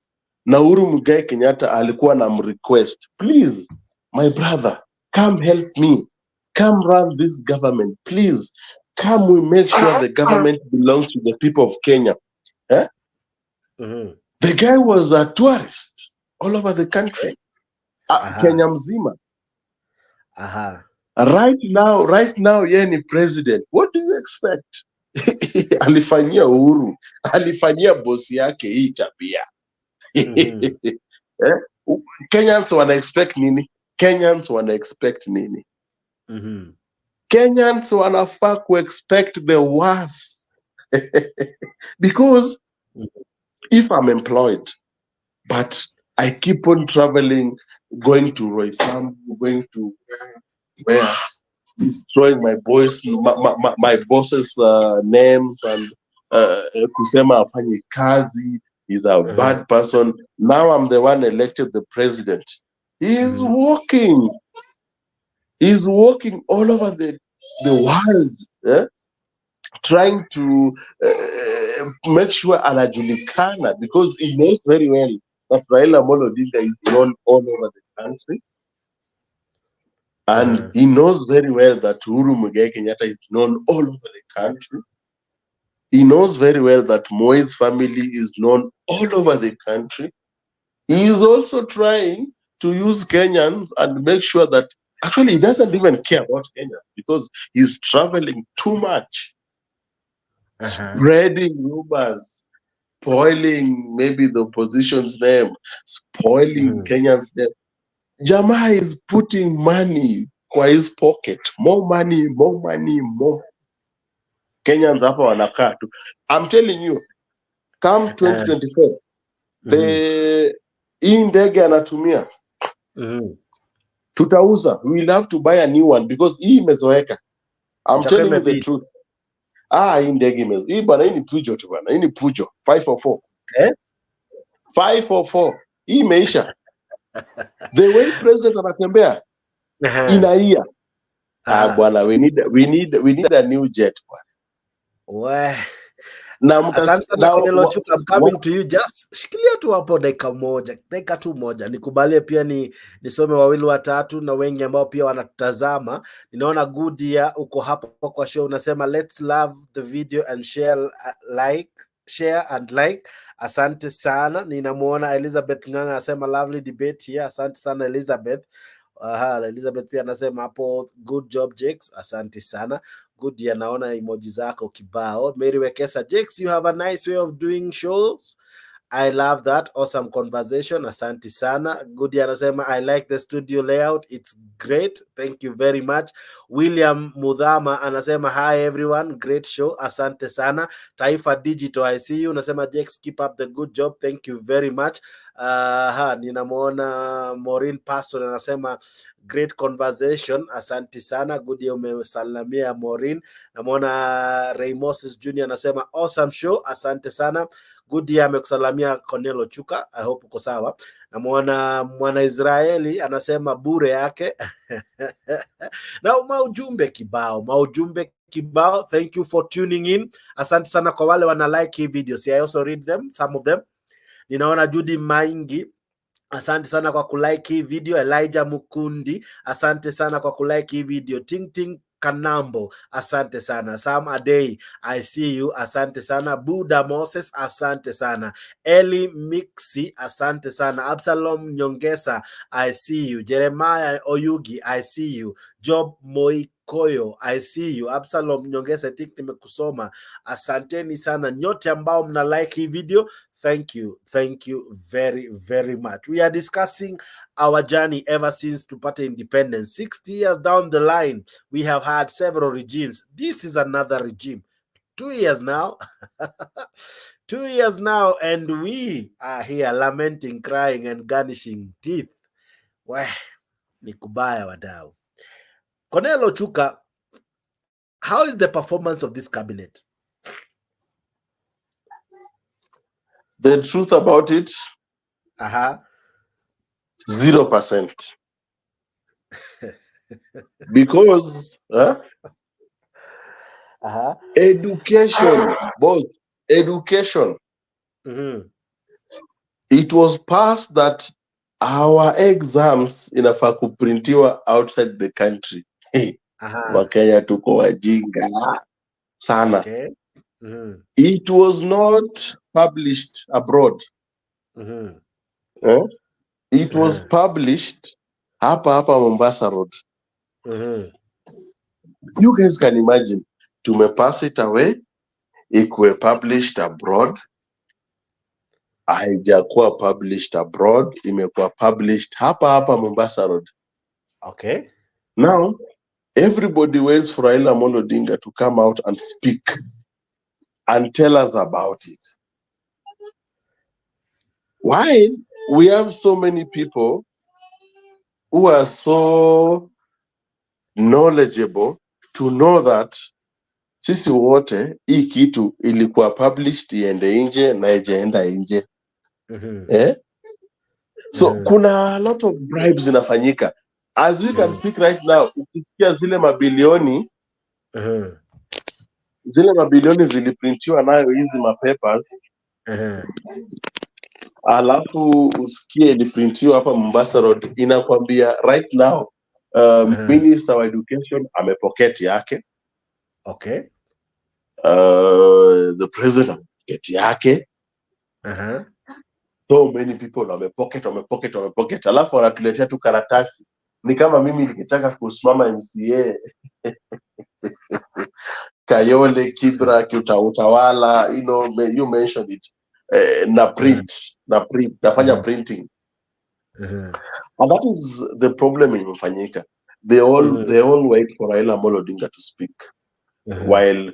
Na Uhuru Muigai Kenyatta alikuwa na request, please, my brother, come help me. Come run this government, please. Come, we make sure the government belongs to the people of Kenya. Eh? The guy was a tourist all over the country. Kenya mzima. Right now, yeye ni president. What do you expect? Alifanyia Uhuru, alifanyia bosi yake hii tabia. Kenyans wana expect nini? Kenyans wanafaa ku expect the worst. Because if I'm employed, but I keep on traveling, going to Roysambu, going to where, destroying my boss's names and kusema afanyi kazi, he's a bad person. Now I'm the one elected the president. He's walking all over the world, trying to make sure anajulikana, because he knows very well that Raila Amolo Odinga is known all over the country. And he knows very well that Uhuru Muigai Kenyatta is known all over the country. He knows very well that Moi's family is known all over the country. He is also trying to use Kenyans and make sure that actually he doesn't even care about Kenya, because he's traveling too much, spreading rumors, spoiling maybe the opposition's name, spoiling Kenyans' name. Jamaa is putting money kwa his pocket. More money. Kenyans hapa wanakaa tu. I'm telling you, come 2024, hii ndege anatumia, tutauza. We will have to buy a new one because hii imezoeka. I'm telling you the truth. Hii ndege hii bana, hii ni pujo tu bana. Hii ni pujo 544. 544. Hii imeisha. The way president anatembea inaia. Bwana, we need a new jet bwana. Asante sana Cornelio Chuka, I'm coming to you. Just shikilia tu hapo dakika tu moja, nikubalie pia nisome wawili watatu na wengi ambao pia wanatutazama. Ninaona Goodia uko hapo kwa show, unasema let's love the video and share and like. Asante sana. Ninamuona Elizabeth Ng'ang'a anasema lovely debate here. Asante sana Elizabeth. Elizabeth pia anasema hapo good job Jakes. Asante sana. Good, naona emoji zako kibao. Mary Wekesa, Jakes, you have a nice way of doing shows. I love that. Awesome conversation. Asante sana. Goody anasema, I like the studio layout. It's great. Thank you very much. William Mudhama anasema, hi everyone. Great show. Asante sana. Taifa Digital, I see you. Anasema, Jex, keep up the good job. Thank you very much. Ninamwona Maureen Pastor anasema, great conversation. Asante sana. Goody umesalamia Maureen. Namwona Ray Moses Jr. anasema, awesome show. Asante sana. Goody amekusalamia Cornelo Chuka. I hope uko sawa. Namwona mwana Israeli anasema bure yake. Na maujumbe kibao. Thank you for tuning in. Asante sana kwa wale wana like hii video. I also read them, some of them. Ninaona Judy Maingi, asante sana kwa kulike hii video. Elijah Mukundi, asante sana kwa kulike hii video. Ting Kanambo, asante sana. Sam Adey, I see you, asante sana. Buddha Moses, asante sana. Eli Mixi, asante sana. Absalom Nyongesa, I see you. Jeremiah Oyugi, I see you. Job Moikoyo, I see you. Absalom Nyongesa, I think nimekusoma. Asanteni sana nyote ambao mna like hii video. Thank you very, very much. We are discussing our journey ever since tupate independence. 60 years down the line, we have had several regimes. This is another regime. 2 years now. 2 years now, and we are here lamenting, crying, and garnishing teeth. Wah, ni kubaya wadau. Cornelo Chuka, how is the performance of this cabinet? The truth about it, 0%. Because education, both education. It was passed that our exams inafaa kuprintiwa outside the country. Wakenya tuko wajinga sana. Okay. It was not published abroad. It was published hapa Mombasa Road. You guys can imagine, pass it away, ikuwe published abroad. Haijakuwa published abroad, imekuwa published hapa Mombasa Road. Okay. Now, everybody waits for Raila Amolo Odinga to come out and speak and tell us about it. Why we have so many people who are so knowledgeable to know that sisi wote hii kitu ilikuwa published iende nje na ijaenda nje. So kuna a lot of bribes inafanyika. As we can speak right now, ukisikia zile mabilioni ziliprintiwa nayo hizi mapapers, alafu usikie iliprintiwa hapa Mombasa Road, inakwambia right now Minister wa Education amepocket yake. Okay. The president amepocket yake. So many people wamepocket, alafu wanatuletea tu karatasi. Ni kama mimi nikitaka kusimama MCA Kayole, Kibra, Utawala, you mentioned it. Nafanya printing. And that is the problem in Mfanyika. They all wait for Raila Amolo Odinga to speak. While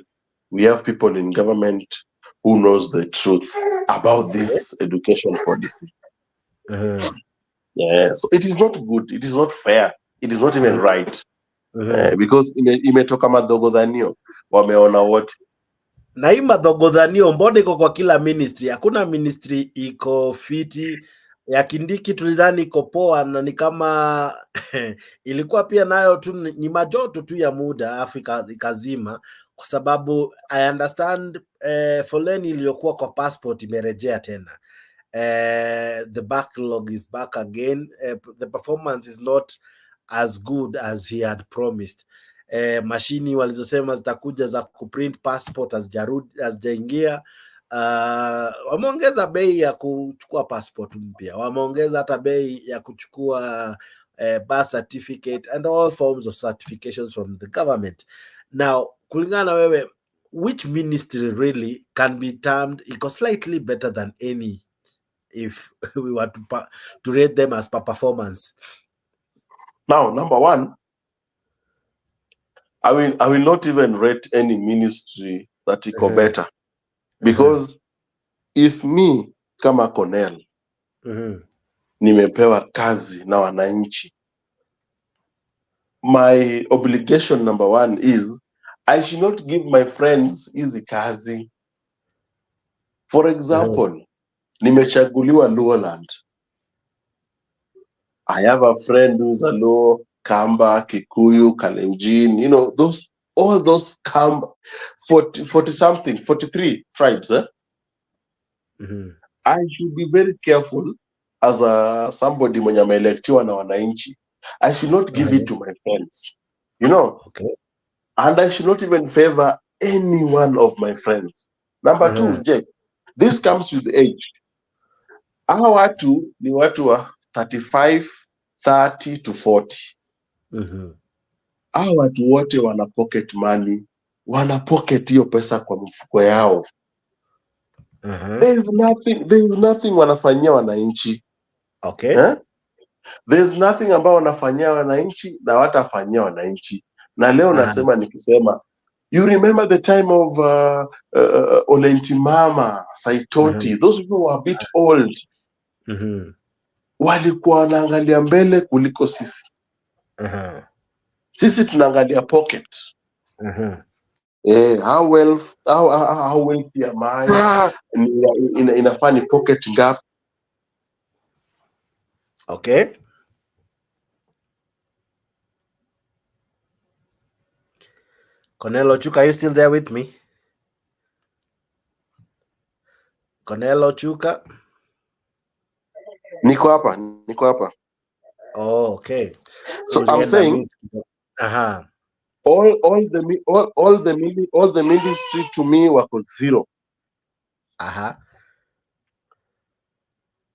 we have people in government who knows the truth about this education policy. Yeah, so it is not good. It is not fair. It is not even right. Because imetoka madhogodhanio, wameona wote. Na hii madhogodhanio mbona iko kwa kila ministry? Hakuna ministry iko fiti. Ya Kindiki tulidhani iko poa, na ni kama ilikuwa pia nayo tu ni majoto tu ya muda Afrika ikazima, kwa sababu I understand foleni iliyokuwa kwa passport imerejea tena. The backlog is back again. The performance is not as good as he had promised. Mashini walizosema zitakuja za kuprint passport hazijaingia. Wameongeza bei ya kuchukua passport mpya, wameongeza hata bei ya kuchukua birth certificate and all forms of certifications from the government. Now, kulingana na wewe, which ministry really can be termed iko slightly better than any if we were to rate them as per performance? Now, number one, I will not even rate any ministry that iko better, because if me kama Cornell nimepewa kazi na wananchi, my obligation number one is I should not give my friends easy kazi. For example, nimechaguliwa Lowland. I have a friend who's a Luo, Kamba, Kikuyu, Kalenjin, all those Kamba, 40 something, 43 tribes. I should be very careful as somebody mwenye ameelektiwa na wananchi. I should not give it to my friends, Okay. And I should not even favor any one of my friends. Number two, Jake, this comes with age. Hawa watu ni watu wa 35, 30 to 40. Hawa watu wote wana pocket money, wana pocket hiyo pesa kwa mfuko yao. There is nothing wanafanyia wananchi. Okay. There is nothing ambao wanafanyia wananchi na watafanyia wananchi. Na leo nasema nikisema, you remember the time of Olentimama, Saitoti, those people were a bit old. Walikuwa wanaangalia mbele kuliko sisi. Sisi tunaangalia pocket. How wealthy am I? Inafaa ni pocket ngapi? Okay. Cornell Ochuka, are you still there with me? Cornell Ochuka? Niko hapa. Oh, okay. So I'm saying, all the ministry to me wako zero.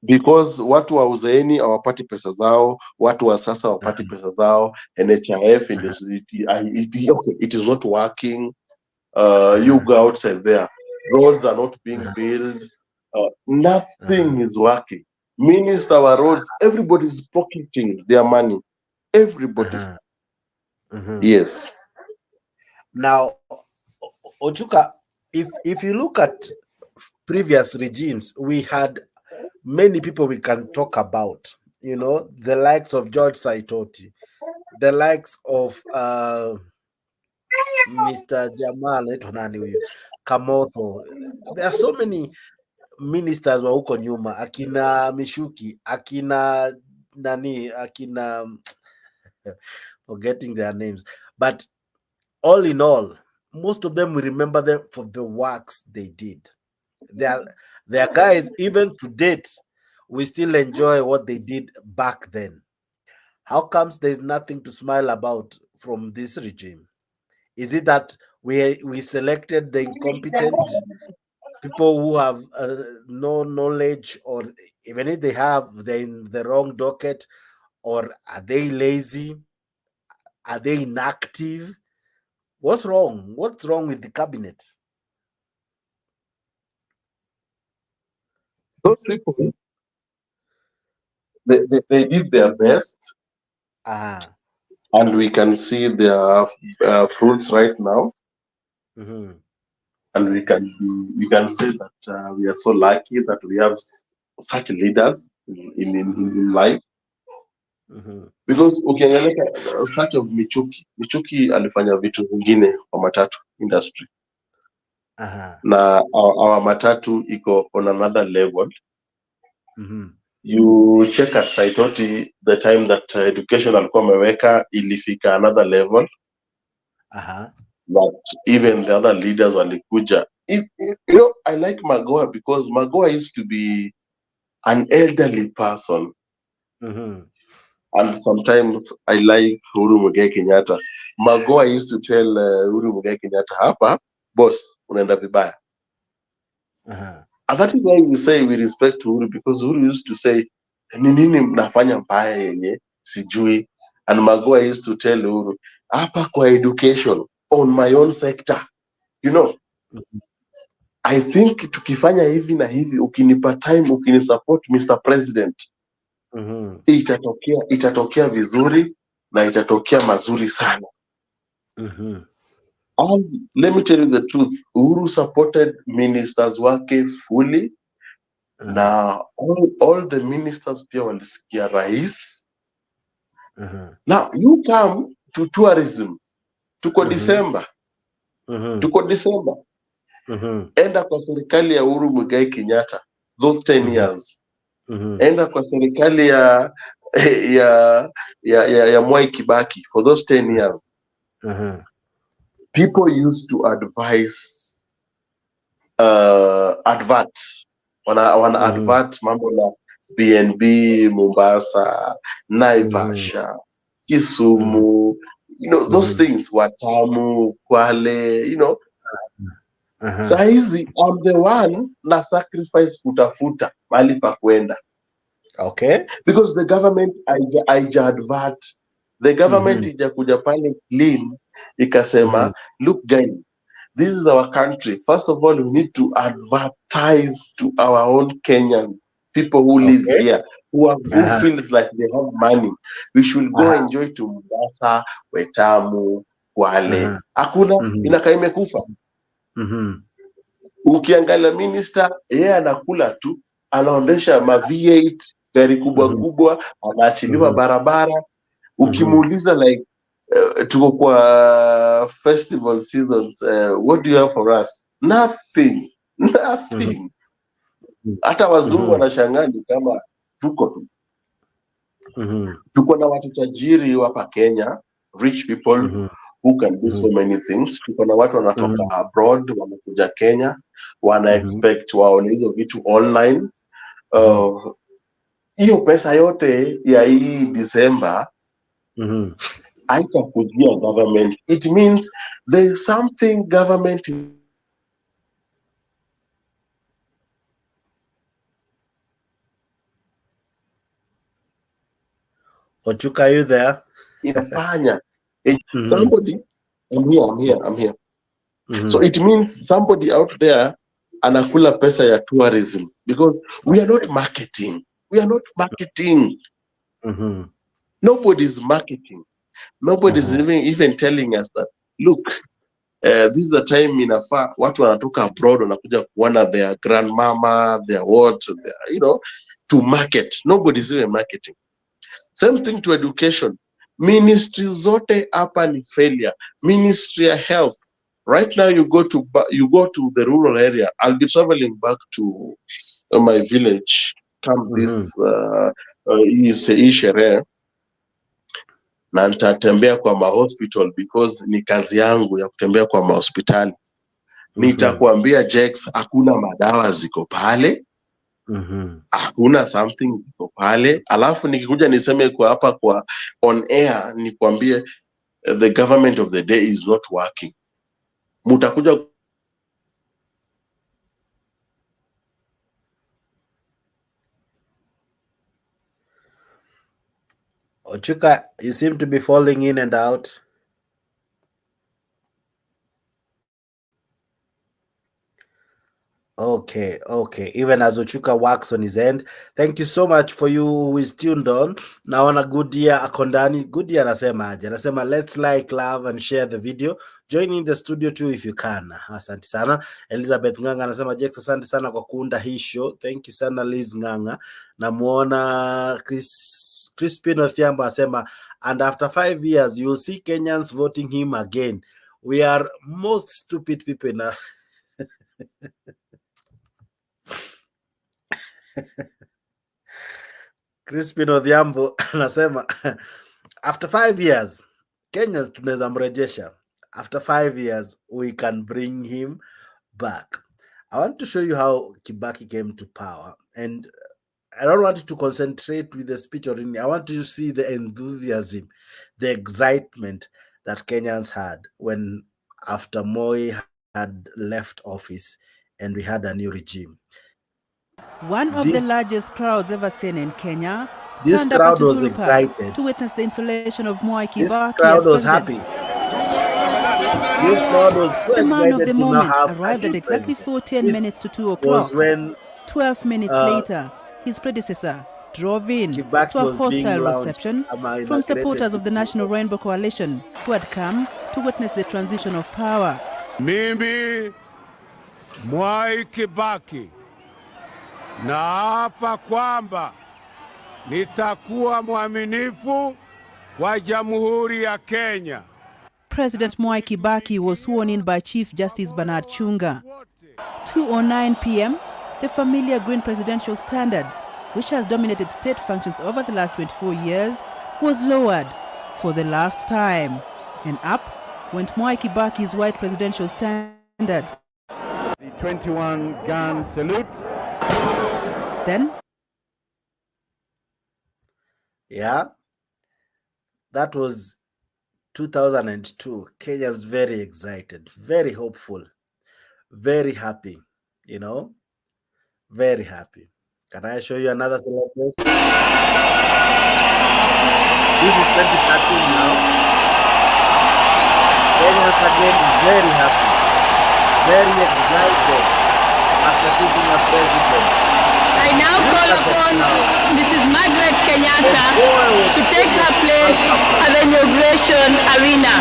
Because watu wa uzeeni hawapati pesa zao, watu wa sasa hawapati pesa zao, NHIF it is not working. You go outside there, roads are not being built, nothing is working. Minister wa roads, everybody's pocketing their money. Everybody. Yes. Now, Ochuka, if you look at previous regimes, we had many people we can talk about, the likes of George Saitoti, the likes of Mr. Jamal Kamotho. There are so many ministers wa huko nyuma, akina Mishuki, akina forgetting their names, but all in all, most of them, we remember them for the works they did. They are guys, even to date, we still enjoy what they did back then. How comes there's nothing to smile about from this regime? Is it that we selected the incompetent people who have no knowledge, or even if they have, they're in the wrong docket, or are they lazy? Are they inactive? What's wrong? What's wrong with the cabinet? Those people, they did their best, and we can see their fruits right now. And we can say that we are so lucky that we have such leaders in life. Because ukiangalia such of Michuki alifanya vitu vingine kwa matatu industry. Na our matatu iko on another level. You check at Saitoti, the time that education alikuwa ameweka ilifika another level. But even the other leaders walikuja. I like Magoha because Magoha used to be an elderly person. And sometimes I like Uhuru Muigai Kenyatta. Magoha used to tell Uhuru Muigai Kenyatta, hapa, boss, unaenda vibaya. And that is why we say we respect Uhuru, because Uhuru used to say, ni nini mnafanya mbaya yenye sijui. And Magoha used to tell Uhuru, hapa kwa education, on my own sector, I think tukifanya hivi na hivi, ukinipa time, ukinisupport Mr. President, itatokea vizuri na itatokea mazuri sana. And let me tell you the truth, Uhuru supported ministers wake fully. Na all the ministers pia walisikia rais. Now you come to tourism, tuko December. Enda kwa serikali ya Uhuru Muigai Kenyatta those 10 years. Enda kwa serikali ya Mwai Kibaki for those 10 years. People used to advise advert wana advert mambo na BNB Mombasa, Naivasha, Kisumu, you know, those things, Watamu, Kwale, you know. Saizi I'm the one na sacrifice kutafuta mali pa kwenda. Okay. Because the government aija advert, the government ija kuja pale clean ikasema, look guys, this is our country. First of all, we need to advertise to our own Kenyan people who live here, who feels like they have money. We should go enjoy to Mombasa, Wetamu, Kwale. Hakuna, inakaa imekufa. Ukiangalia minister, yeye anakula tu, anaondesha ma V8, gari kubwa kubwa, anaachiliwa barabara. Ukimuuliza like, tuko kwa festival seasons, what do you have for us? Nothing. Hata wazungu wanashangaa ni kama tuko tu. Tuko na watu tajiri hapa Kenya, rich people who can do so many things. Tuko na watu wanatoka abroad, wanakuja Kenya, wana expect waone hizo vitu online. Hiyo pesa yote ya hii December haitakujia government. It means there's something government Ochuka, are you there? inafanya. Somebody, I'm here. So it means somebody out there anakula pesa ya tourism, because we are not marketing. Nobody's marketing. Nobody's even telling us that, look, this is the time inafaa watu wanatoka abroad wanakuja kuona their grandmama, their what, their, you know, to market. Nobody's even marketing. Same thing to education. Ministry zote hapa ni failure. Ministry of health. Right now you go to the rural area. I'll be traveling back to my village come this hii sherehe, na nitatembea kwa mahospital because ni kazi yangu ya kutembea kwa mahospitali. Nitakwambia Jex, hakuna madawa ziko pale. Hakuna something ziko pale. Alafu nikikuja niseme kwa hapa kwa on air nikwambie the government of the day is not working. Mutakuja Ochuka, you seem to be falling in and out. Okay. Even as Ochuka works on his end. Thank you so much for you who is tuned on. Naona Goodyear akondani. Goodyear anasema aje? Anasema let's like, love and share the video. Join in the studio too if you can. Asante sana. Elizabeth Nganga anasema Jex, asante sana kwa kuunda hii show. Thank you sana Liz Nganga. Namuona Crispin Othiamba anasema, and after 5 years you will see Kenyans voting him again. We are most stupid people now. Crispin Odhiambo anasema after 5 years Kenya tunaweza mrejesha. After 5 years we can bring him back. I want to show you how Kibaki came to power, and I don't want you to concentrate with the speech or anything. I want you to see the enthusiasm, the excitement that Kenyans had when after Moi had left office and we had a new regime. One of the largest crowds ever seen in Kenya. This crowd was excited to witness the installation of Mwai Kibaki. This crowd was happy. This crowd was so The man of excited the to now moment have a arrived at new exactly president. 10 This minutes to 2 was o'clock. when 12 minutes later, his predecessor drove in Kibaki to a was being hostile launched, reception from inaugurated supporters of the victory. National Rainbow Coalition who had come to witness the transition of power. Mimi Mwai Kibaki naapa kwamba nitakuwa mwaminifu kwa Jamhuri ya Kenya. President Mwai Kibaki was sworn in by Chief Justice Bernard Chunga. 2:09 p.m., the familiar green presidential standard, which has dominated state functions over the last 24 years, was lowered for the last time. And up went Mwai Kibaki's white presidential standard. The 21-gun salute. Then, yeah, that was 2002. Kenya's very excited, very hopeful, very happy, you know, very happy. Can I show you another celebration? This is 2013 now. Kenyans again is very happy, very excited after choosing a president. I now call upon Mrs. Margaret Kenyatta to take her place at the inauguration arena.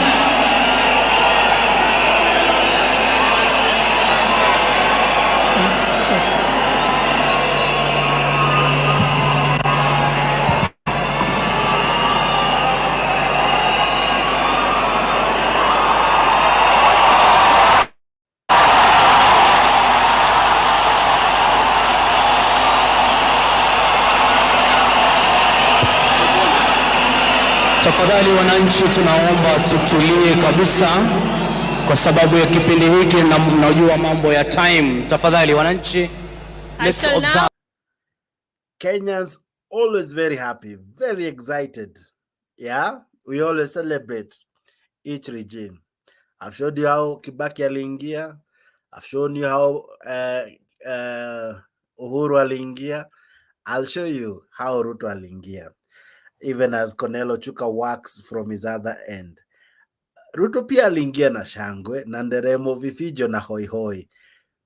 Tafadhali wananchi, tunaomba tutulie kabisa kwa sababu ya kipindi hiki na mnajua mambo ya time. Tafadhali wananchi, let's observe. Kenyans always very happy, very excited. Yeah, we always celebrate each regime. I've showed you how Kibaki aliingia. I've shown you how Uhuru aliingia. I'll show you how Ruto aliingia. Even as Cornelo Chuka works from his other end. Ruto pia aliingia na shangwe na nderemo, vifijo na hoihoi.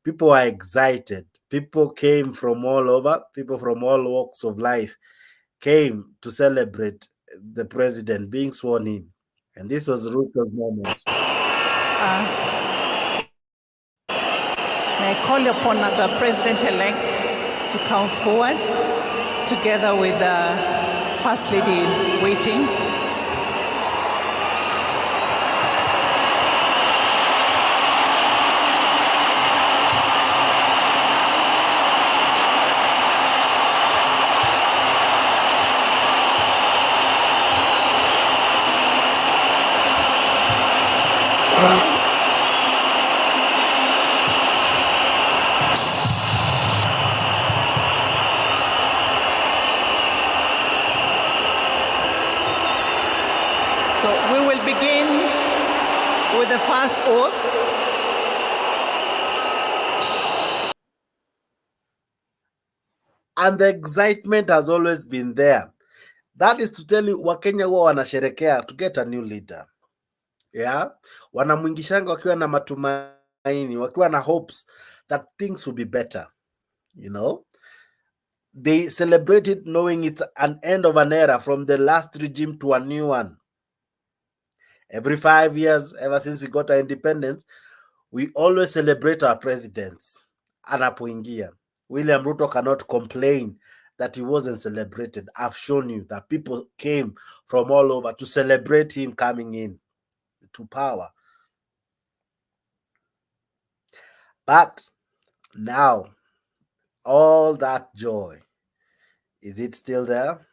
People are excited. People came from all over. People from all walks of life came to celebrate the president being sworn in. And this was Ruto's moment. May I call upon the president-elect to come forward together with the First Lady waiting. So we will begin with the first oath. And the excitement has always been there. That is to tell you, Wakenya huwa wanasherekea to get a new leader. Yeah, wanamwingishanga wakiwa na matumaini, wakiwa na hopes that things will be better. You know, they celebrated knowing it's an end of an era from the last regime to a new one. Every 5 years, ever since we got our independence, we always celebrate our presidents. Anapoingia, William Ruto cannot complain that he wasn't celebrated. I've shown you that people came from all over to celebrate him coming in to power. But now, all that joy, is it still there?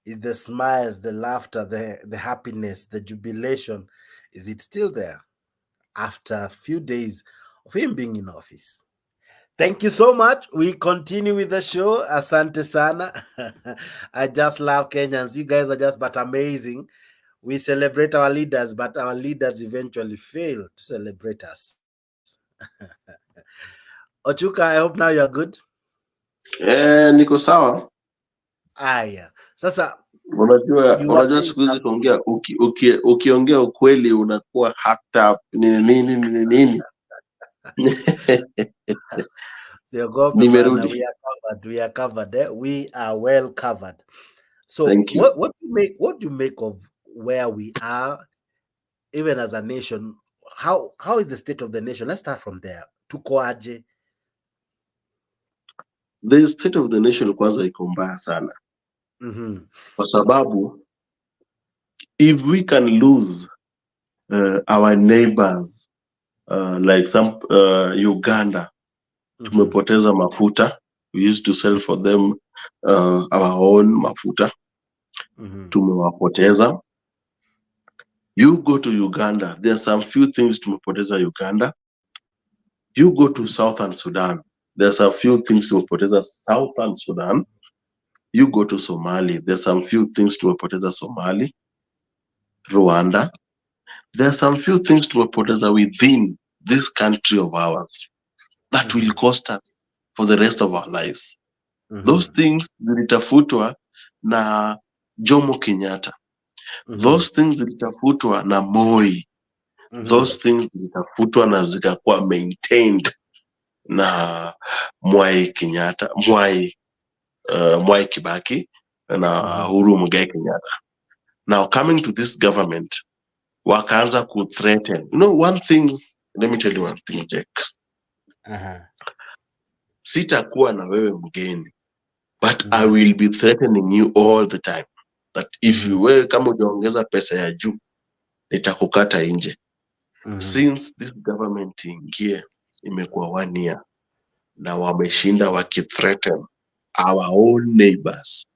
Is the smiles, the laughter, the happiness, the jubilation, is it still there after a few days of him being in office? Thank you so much. We continue with the show. Asante sana. I just love Kenyans. You guys are just but amazing. We celebrate our leaders, but our leaders eventually fail to celebrate us. Ochuka, I hope now you're good. Niko sawa. Aya. Sasa Unajua siku hizi kuongea ukiongea ukweli unakuwa hacked up nini. Siogope bana, we are covered. We are well covered. So Thank you. what do you make of where we are, even as a nation? How is the state of the nation? Let's start from there. Tuko aje? The state of the nation kwanza iko mbaya sana. Kwa sababu if we can lose our neighbors like some Uganda, tumepoteza mafuta. We used to sell for them our own mafuta. Tumewapoteza. You go to Uganda, there are some few things tumepoteza Uganda. You go to Southern Sudan, there's a few things tumepoteza Southern Sudan. You go to Somali, there's some few things tumepoteza Somali. Rwanda, there are some few things tumepoteza within this country of ours that will cost us for the rest of our lives. Those things zilitafutwa na Jomo Kenyatta. Those things zilitafutwa na Moi. Those things zilitafutwa na zikakuwa maintained na Mwai Kenyatta, Mwai Kibaki na Uhuru Muigai Kenyatta. Now coming to this government, wakaanza ku threaten. You know one thing, let me tell you one thing, Jack. Sitakuwa na wewe mgeni, but I will be threatening you all the time that if you wewe kama ujaongeza pesa ya juu nitakukata nje. Since this government ingie imekuwa 1 year na wameshinda wakithreaten our own neighbors.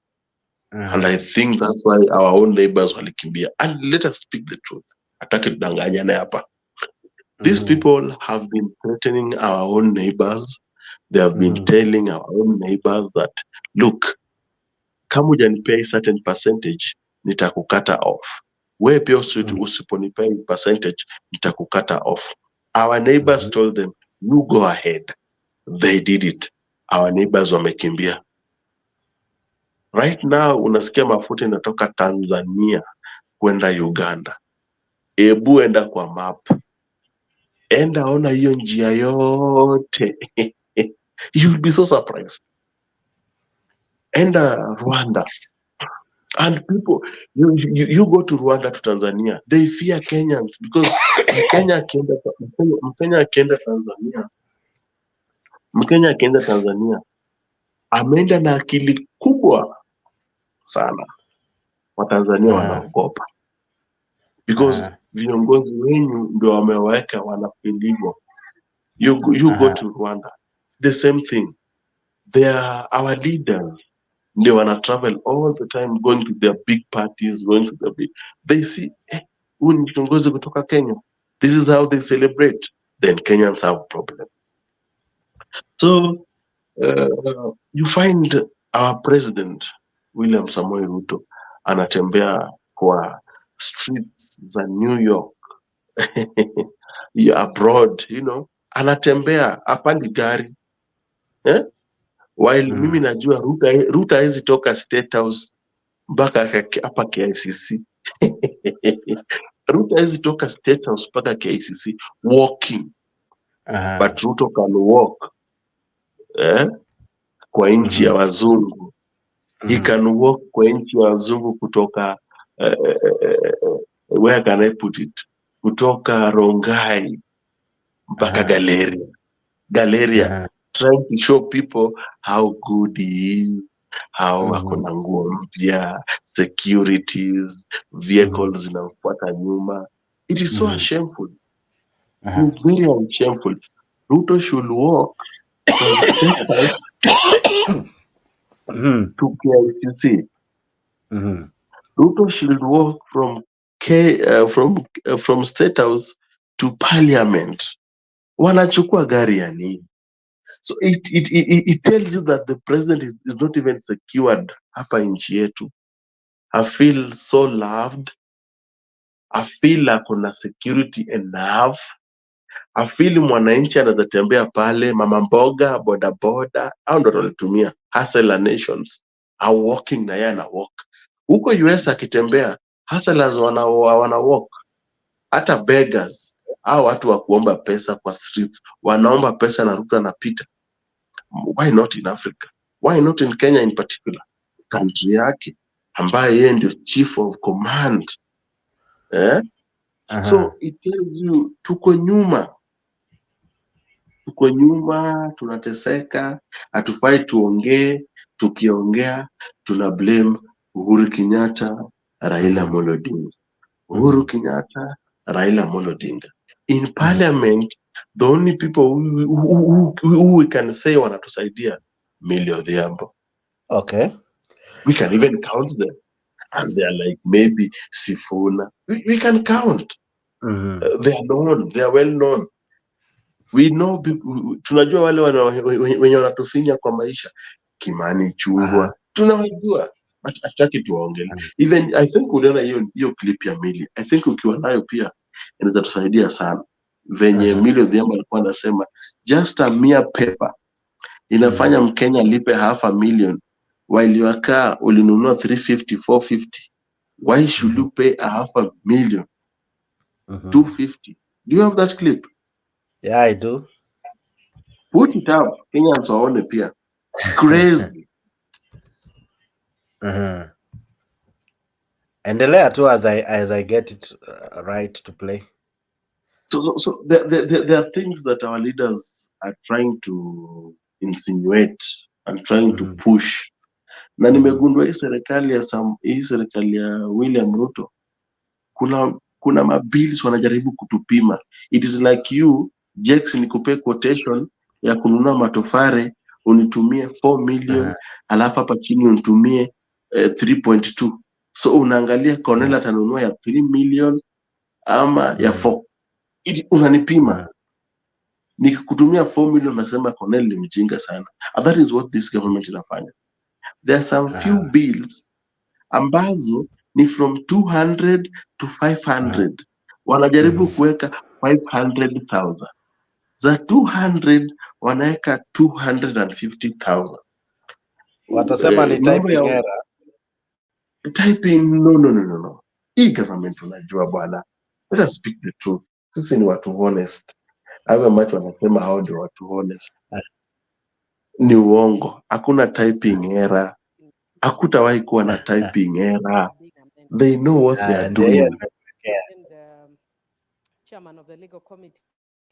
And I think that's why our own neighbors walikimbia. And let us speak the truth. Hataki tudanganyane hapa. These people have been threatening our own neighbors. They have been telling our own neighbors that, look, kama hujanipea certain percentage, nitakukata off. Wewe pia usiponipea percentage, nitakukata off. Our neighbors told them, you go ahead. They did it. Our neighbors wamekimbia. Right now, unasikia mafuta inatoka Tanzania kwenda Uganda. Ebu enda kwa map. Enda ona hiyo njia yote. You will be so surprised. Enda Rwanda. And people, you go to Rwanda to Tanzania, they fear Kenyans because Mkenya akienda Tanzania, ameenda na akili kubwa sana. Watanzania wanaogopa. Because viongozi wenyu ndio wameweka wanapindivyo. You go to Rwanda, the same thing. They are our leaders. They wanna travel all the time, going to their big parties, they see, huyu ni kiongozi kutoka Kenya. This is how they celebrate. Then Kenyans have problem. So you find our president William Samoei Ruto anatembea kwa streets za New York, abroad, anatembea hapandi gari. While mimi najua Ruto hawezi toka State House mpaka hapa KICC. Ruto hawezi toka State House mpaka KICC walking. But Ruto can walk kwa nchi ya wazungu. He can walk kwa nchi ya wazungu kutoka where can I put it? Kutoka Rongai mpaka Galleria. Trying to show people how good he is, how akona nguo mpya, securities, vehicles zinamfuata nyuma. It is so shameful. It's very shameful. Ruto should walk from State House to KICC. Ruto should walk from State House to Parliament. Wanachukua gari ya nini? So it tells you that the president is not even secured hapa nchi yetu. I feel so loved. I feel akona security enough. I feel mwananchi anaweza tembea pale, mama mboga, boda, au ndo walitumia hustle nations are walking na yeye ana walk. Huko US akitembea, hustlers wana walk, hata beggars au watu wa kuomba pesa kwa streets wanaomba pesa na Ruto anapita. Why not in Africa? Why not in Kenya in particular? Country yake ambaye yeye ndio chief of command. So it tells you tuko nyuma, tunateseka, hatufai tuongee, tukiongea tuna blame Uhuru Kenyatta, Raila Amolo Odinga. Uhuru Kenyatta, Raila Amolo Odinga. In parliament, the only people who we can say wanatusaidia, Millie Odhiambo. Okay. We can even count them. And they're like maybe Sifuna. We can count. They are known. They are well known. We know people, tunajua wale wenye wanatufinya kwa maisha. Kimani Chungwa. Tunawajua. But hataki tuwaongele. Even I think uliona hiyo clip ya Millie. I think ukiwa nayo pia inaweza tusaidia sana. Venye Millie Odhiambo alikuwa anasema just a mere paper inafanya Mkenya lipe $500,000 while your car ulinunua 350 450. Why should you pay $500,000? 250. Do you have that clip? Yeah, I do. Put it up. Kenyans waone pia. Crazy. Endelea tu as I get it right to play. So there are things that our leaders are trying to insinuate and trying to push. Na nimegundua hii serikali ya William Ruto kuna mabilis wanajaribu kutupima. It is like you Jex, nikupe quotation ya kununua matofare unitumie 4 million alafu hapa chini unitumie 3.2. So unaangalia Cornell atanunua ya 3 million ama ya 4. Unanipima. Nikikutumia 4 million nasema Cornell ni mjinga sana. And that is what this government inafanya. There are some few bills ambazo ni from 200 to 500. Wanajaribu kuweka 500,000. Za 200 wanaweka 250,000. Watasema ni typing error. Typing, no. Hii government unajua bwana. Let us speak the truth. Sisi ni watu honest. Hawa macho wanasema hao ndio watu honest. Ni uongo. Hakuna typing error. Hakutawahi kuwa na typing error. They know what they are doing. Chairman of the legal committee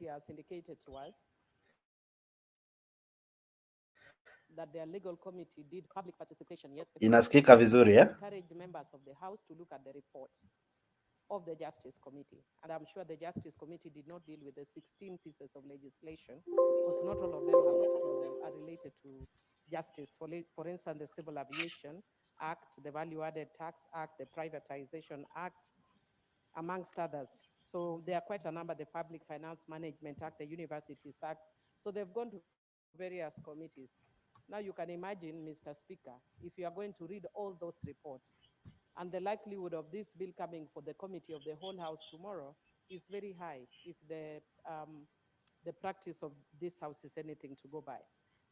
has indicated to us that their legal committee did public participation yesterday. Inasikika vizuri, Encourage members of the House to look at the reports of the Justice Committee. And I'm sure the Justice Committee did not deal with the 16 pieces of legislation, because not all of them are related to justice. For instance, the Civil Aviation Act, the Value Added Tax Act, the Privatization Act, amongst others. So there are quite a number, the Public Finance Management Act, the Universities Act. So they've gone to various committees. Now you can imagine, Mr. Speaker, if you are going to read all those reports, and the likelihood of this bill coming for the committee of the whole House tomorrow is very high if the practice of this House is anything to go by.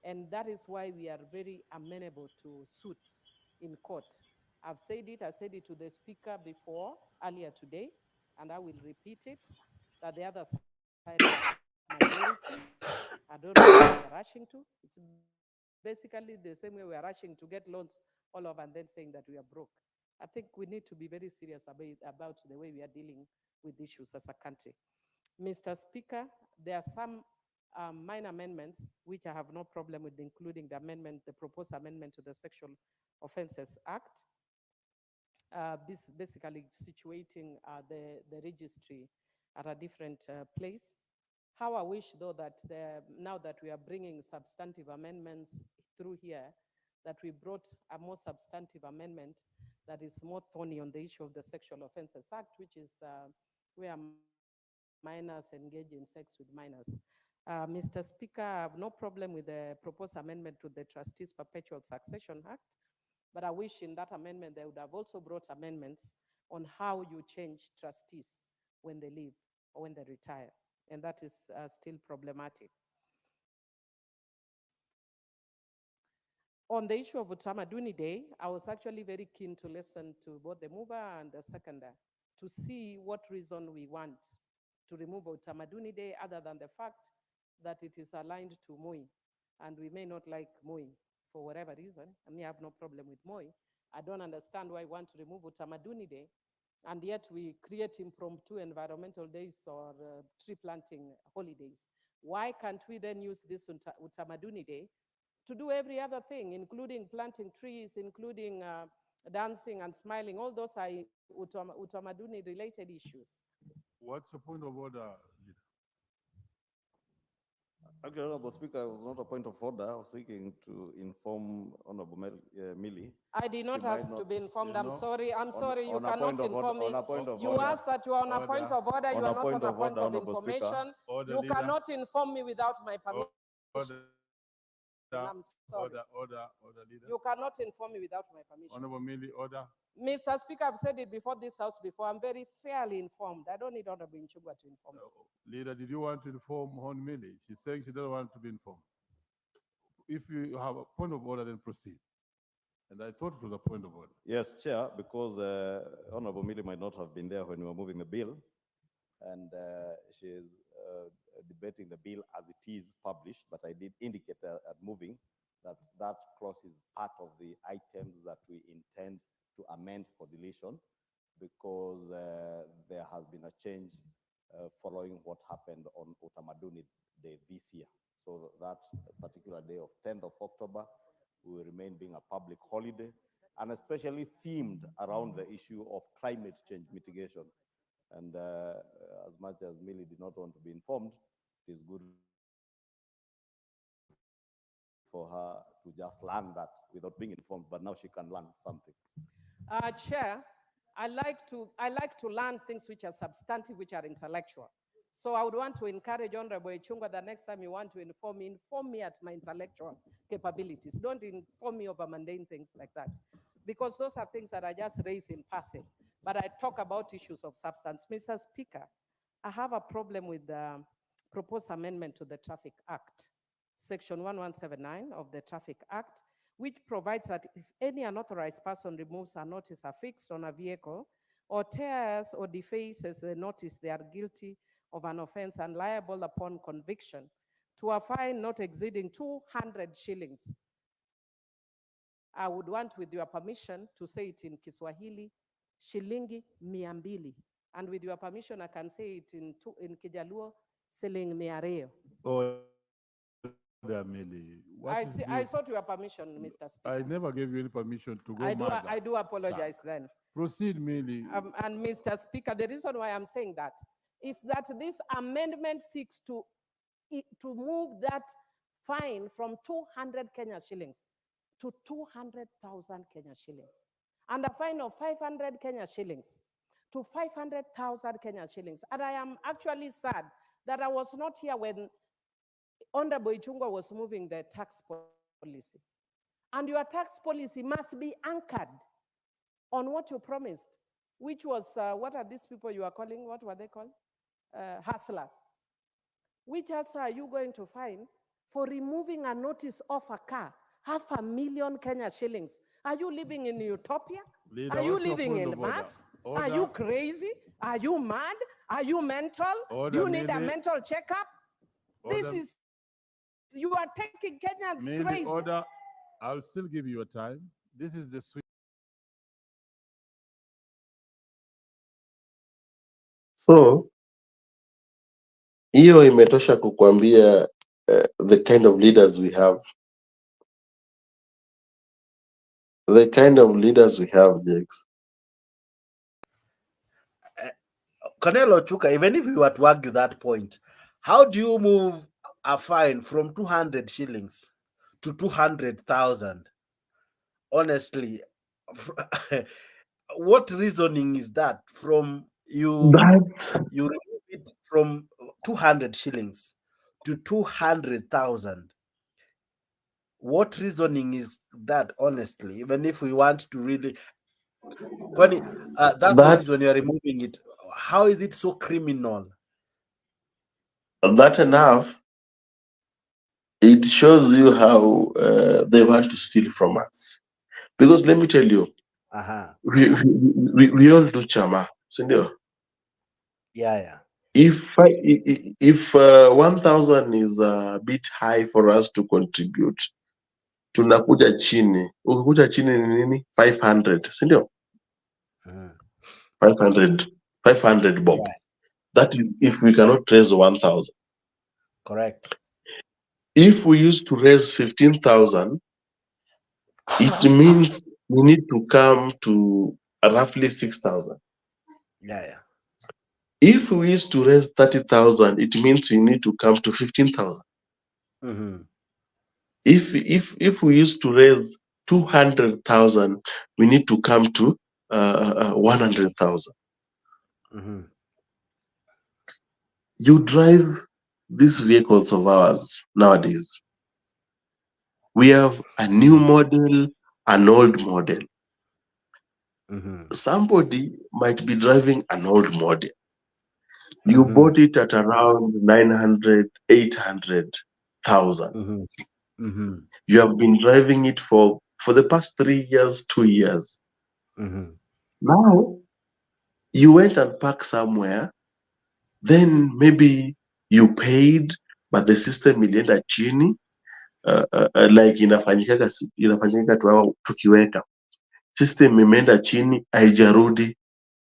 And that is why we are very amenable to suits in court. I said it to the Speaker before, earlier today, and I will repeat it, that the other side is majority. I don't know where they're rushing to. It's basically the same way we are rushing to get loans all over and then saying that we are broke. I think we need to be very serious about the way we are dealing with issues as a country. Mr. Speaker, there are some minor amendments which I have no problem with, including the proposed amendment to the Sexual Offences Act, basically situating the registry at a different place. How I wish, though, that now that we are bringing substantive amendments through here, that we brought a more substantive amendment that is more thorny on the issue of the Sexual Offences Act, which is where minors engage in sex with minors. Mr. Speaker, I have no problem with the proposed amendment to the Trustees Perpetual Succession Act, but I wish in that amendment they would have also brought amendments on how you change trustees when they leave or when they retire, and that is still problematic. On the issue of Utamaduni Day, I was actually very keen to listen to both the mover and the seconder to see what reason we want to remove Utamaduni Day other than the fact that it is aligned to Moi. And we may not like Moi for whatever reason. I mean, I have no problem with Moi. I don't understand why we want to remove Utamaduni Day, and yet we create impromptu environmental days or tree planting holidays. Why can't we then use this Utamaduni Day to do every other thing, including planting trees, including dancing and smiling? All those are Utamaduni-related issues. What's the point of order, leader? Okay, Honorable Speaker, it was not a point of order. I was seeking to inform Honorable Millie. I did not ask to be informed. I'm sorry. I'm sorry. You on a cannot point of inform me. on a point of You order. asked that you are on a point of order. You are not on a point of information. Order, You leader. cannot inform me without my permission. I'm sorry. Order, leader. You cannot inform me without my permission. Honorable Millie, order. Mr. Speaker, I've said it before this house before. I'm very fairly informed. I don't need Honorable Nchugwa to inform me. Leader, did you want to inform Hon Millie? She's saying she doesn't want to be informed. If you have a point of order, then proceed. And I thought it was a point of order. Yes, Chair, because Honorable Millie might not have been there when we were moving the bill, and she is debating the bill as it is published, but I did indicate at moving that that clause is part of the items that we intend to amend for deletion, because there has been a change following what happened on Utamaduni Day this year. So that particular day of 10th of October will remain being a public holiday, and especially themed around the issue of climate change mitigation. And as much as Millie did not want to be informed, it is good for her to just learn that without being informed, but now she can learn something. Chair, I like to learn things which are substantive, which are intellectual. So I would want to encourage Honorable Ichung'wah the next time you want to inform me at my intellectual capabilities. Don't inform me over mundane things like that, because those are things that I just raise in passing. But I talk about issues of substance. Mr. Speaker, I have a problem with the proposed amendment to the Traffic Act, Section 1179 of the Traffic Act, which provides that if any unauthorized person removes a notice affixed on a vehicle or tears or defaces the notice, they are guilty of an offense and liable upon conviction to a fine not exceeding 200 shillings. I would want, with your permission, to say it in Kiswahili, shilingi 200. And with your permission, I can say it in Kijaluo, shilingi 100. I sought your permission, Mr. Speaker. I never gave you any permission to go mad. I do apologize then. Proceed, Millie. And Mr. Speaker, the reason why I'm saying that is that this amendment seeks to move that fine from 200 Kenya shillings to 200,000 Kenya shillings, and a fine of 500 Kenya shillings to 500,000 Kenya shillings. And I am actually sad that I was not here when Honorable Ichung'wah was moving the tax policy. And your tax policy must be anchored on what you promised, which was, what are these people you are calling? What were they called? Hustlers. Which also are you going to fine for removing a notice off a car, 500,000 Kenya shillings? Are you living in utopia? Leader, are you living in Mars? Are you crazy? Are you mad? Are you mental? Do you need a mental checkup? This is, you are taking Kenyans crazy. Order. I'll still give you a time. This is the sweet. So hiyo imetosha kukwambia the kind of leaders we have. The kind of leaders we have, Jakes. Colonel Ochuka, even if you were to argue that point, how do you move a fine from 200 shillings to 200,000? Honestly, what reasoning is that? From you remove it from 200 shillings to 200,000. What reasoning is that, honestly? Even if we want to really, that is when you are removing it. How is it so criminal? That's enough. it shows you how they want to steal from us. Because let me tell you, we all do chama, sindio? Yeah. If 1,000 is a bit high for us to contribute, tunakuja chini. Ukikuja chini ni nini? 500, sindio? 500 bob. Yeah. That is if we cannot raise 1,000. Correct. If we used to raise 15,000, it means we need to come to roughly 6,000. Yeah. If we used to raise 30,000, it means we need to come to 15,000. If we used to raise 200,000, we need to come to 100,000. You drive these vehicles of ours nowadays. We have a new model, an old model. Somebody might be driving an old model. You bought it at around 900, 800,000. You have been driving it for the past 3 years, 2 years. Now, you went and parked somewhere, then maybe you paid, but the system ilienda chini, like inafanyika tukiweka. System imeenda chini, haijarudi.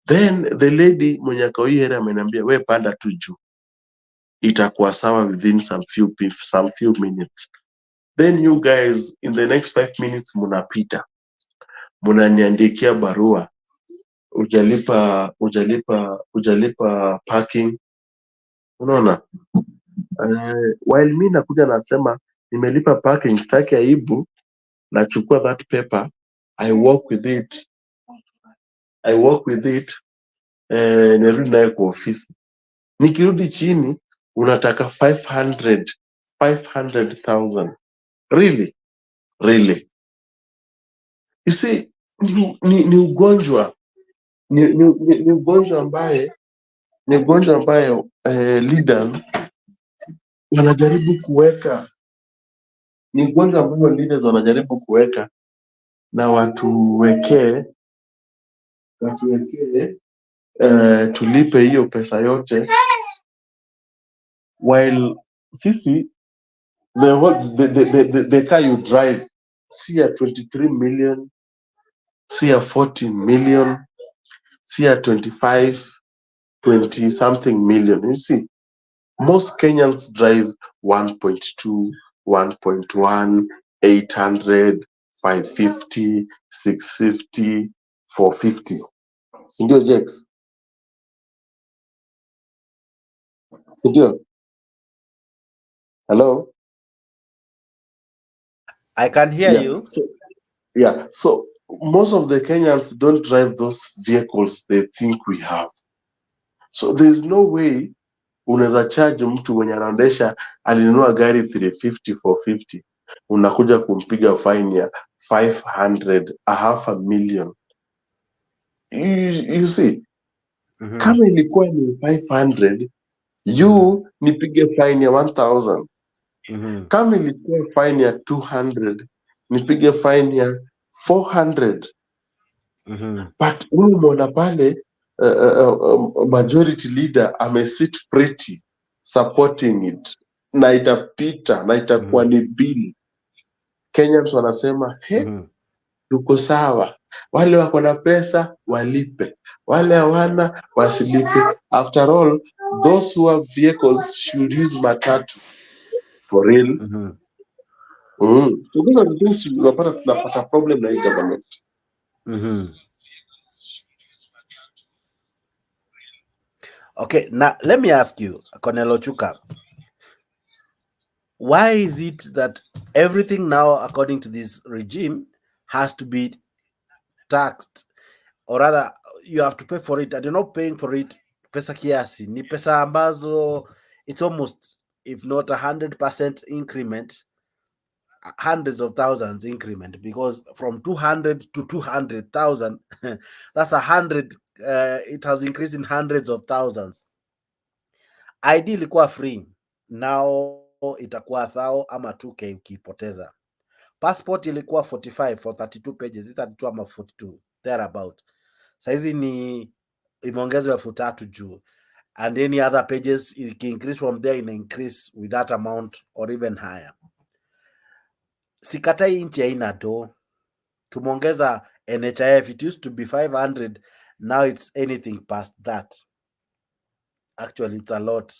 Then the lady mwenye ako hii area ameniambia, we panda tu juu. Itakuwa sawa within some few minutes. Then you guys, in the next 5 minutes, munapita. Munaniandikia barua. Ujalipa parking. Unaona? While mi nakuja nasema, nimelipa parking, sitaki aibu, nachukua that paper, I walk with it, nirudi naye kwa ofisi. Nikirudi chini, unataka 500,000. Really? You see, ni ugonjwa. Ni ugonjwa ambayo leaders wanajaribu kuweka. Ni ugonjwa ambayo leaders wanajaribu kuweka na watuwekee tulipe hiyo pesa yote, while sisi the car you drive si ya 23 million, si ya 14 million, si ya 25, 20 something million. You see, most Kenyans drive 1.2, 1.1, 800, 550, 650, 450. Sindio, Jex? Sindio? Hello? I can hear you. So most of the Kenyans don't drive those vehicles they think we have. So there's no way unaweza charge mtu mwenye anaendesha alinunua gari 350, 450, unakuja kumpiga fine ya 500, 500,000. You see, kama ilikuwa ni 500, you nipige fine ya 1,000. Kama ilikuwa fine ya 200, nipige fine ya 400. But huyu mwana pale majority leader amesit pretty supporting it, na itapita na itakuwa ni bill. Kenyans wanasema tuko sawa, wale wako na pesa walipe, wale hawana wasilipe. After all, those who have vehicles should use matatu for real. So those are the things tunapata problem na hii government. Okay, now let me ask you, Cornelo Chuka, why is it that everything now, according to this regime, has to be taxed, or rather, you have to pay for it, and you're not paying for it pesa kiasi? Ni pesa ambazo it's almost, if not 100% increment, hundreds of thousands increment, because from 200 to 200,000, that's 100. It has increased in hundreds of thousands. Ideally, quite free. Now itakuwa 1000 ama 2k ukipoteza. Passport ilikuwa 45 for 32 pages, 32 ama 42 thereabout. Saizi ni imeongezwa 3000 juu, and any other pages increase from there, in increase with that amount or even higher. Sikatai nchi haina do, tumeongeza NHIF. It used to be 500, now it's anything past that. Actually it's a lot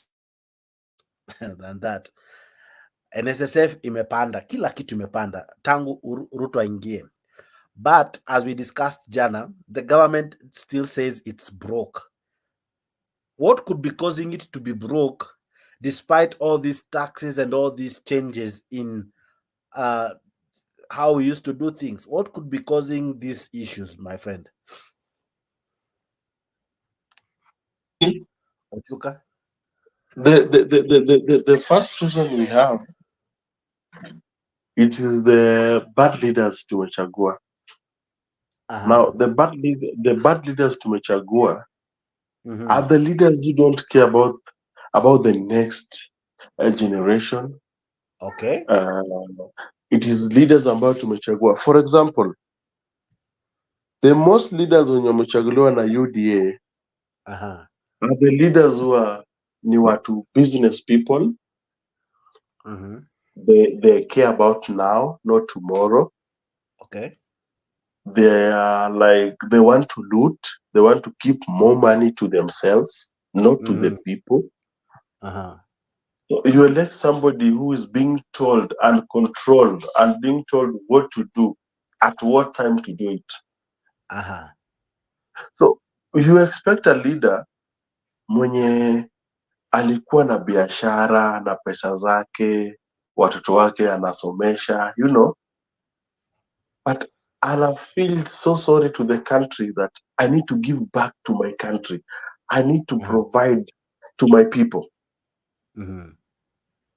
than that. NSSF imepanda, kila kitu imepanda tangu Ruto aingie. But as we discussed jana, the government still says it's broke. What could be causing it to be broke despite all these taxes and all these changes in how we used to do things? What could be causing these issues, my friend? Ochuka? The first reason we have, it is the bad leaders tumechagua. Now the bad leaders tumechagua are the leaders who don't care about the next generation. Okay. It is leaders ambao tumechagua. For example, the most leaders wenye wamechaguliwa na UDA are the leaders who are ni watu business people. They care about now, not tomorrow. Okay. They are like, they want to loot, they want to keep more money to themselves, not to the people. So you elect somebody who is being told and controlled and being told what to do, at what time to do it. So you expect a leader mwenye alikuwa na biashara na pesa zake, watoto wake anasomesha, you know, but I feel so sorry to the country that I need to give back to my country. I need to provide to my people.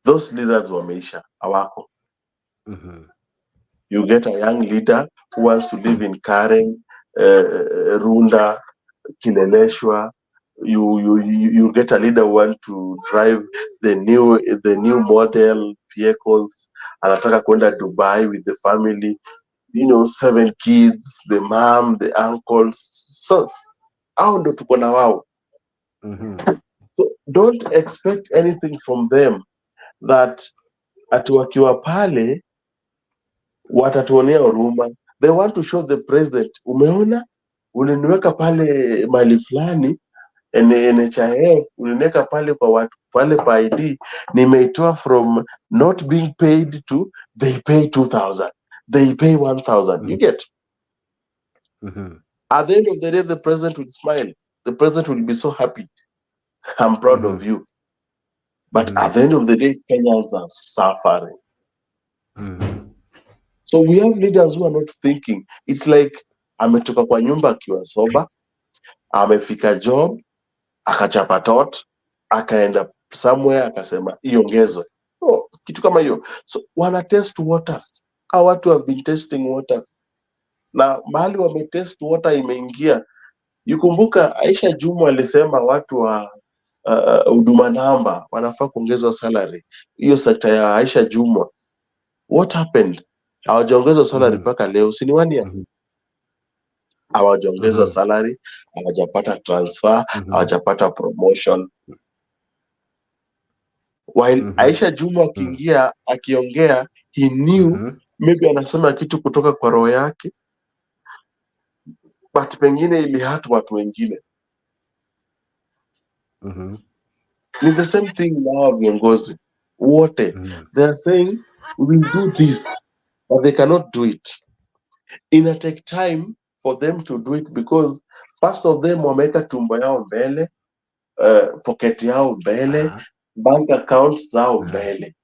Those leaders wameisha, hawako. You get a young leader who wants to live in Karen, Runda, Kileleshwa. You get a leader who wants to drive the new model vehicles. Anataka kwenda Dubai with the family. You know, 7 kids, the mom, the uncles. So, hao ndo tuko na wao. So don't expect anything from them that ati wakiwa pale watatuonea huruma. They want to show the president, umeona, uliniweka pale mali fulani, NHIF, uliniweka pale kwa watu, pale pa ID, nimeitoa from not being paid to they pay 2,000, they pay 1,000. You get? At the end of the day, the president will smile. The president will be so happy. I'm proud of you. But at the end of the day, Kenyans are suffering. So we have leaders who are not thinking. It's like, ametoka kwa nyumba akiwa soba, amefika job, akachapa tot, akaenda somewhere, akasema iongezwe. Oh, kitu kama hiyo. So wana test waters. Hao watu have been testing waters. Na mahali wametest water imeingia. Yukumbuka Aisha Juma alisema watu wa huduma namba wanafaa kuongezwa salary. Hiyo sekta ya Aisha Juma. What happened? Hawajaongezwa salary mpaka leo, si ni 1 year? Hawajaongezwa salary, hawajapata transfer, hawajapata promotion. While Aisha Juma akiongea, he knew maybe anasema kitu kutoka kwa roho yake, but pengine ili hatu watu wengine. It's the same thing now viongozi wote. They are saying we will do this, but they cannot do it. Ina take time for them to do it because first of them wameweka tumbo yao mbele, pocket yao mbele, bank accounts zao mbele.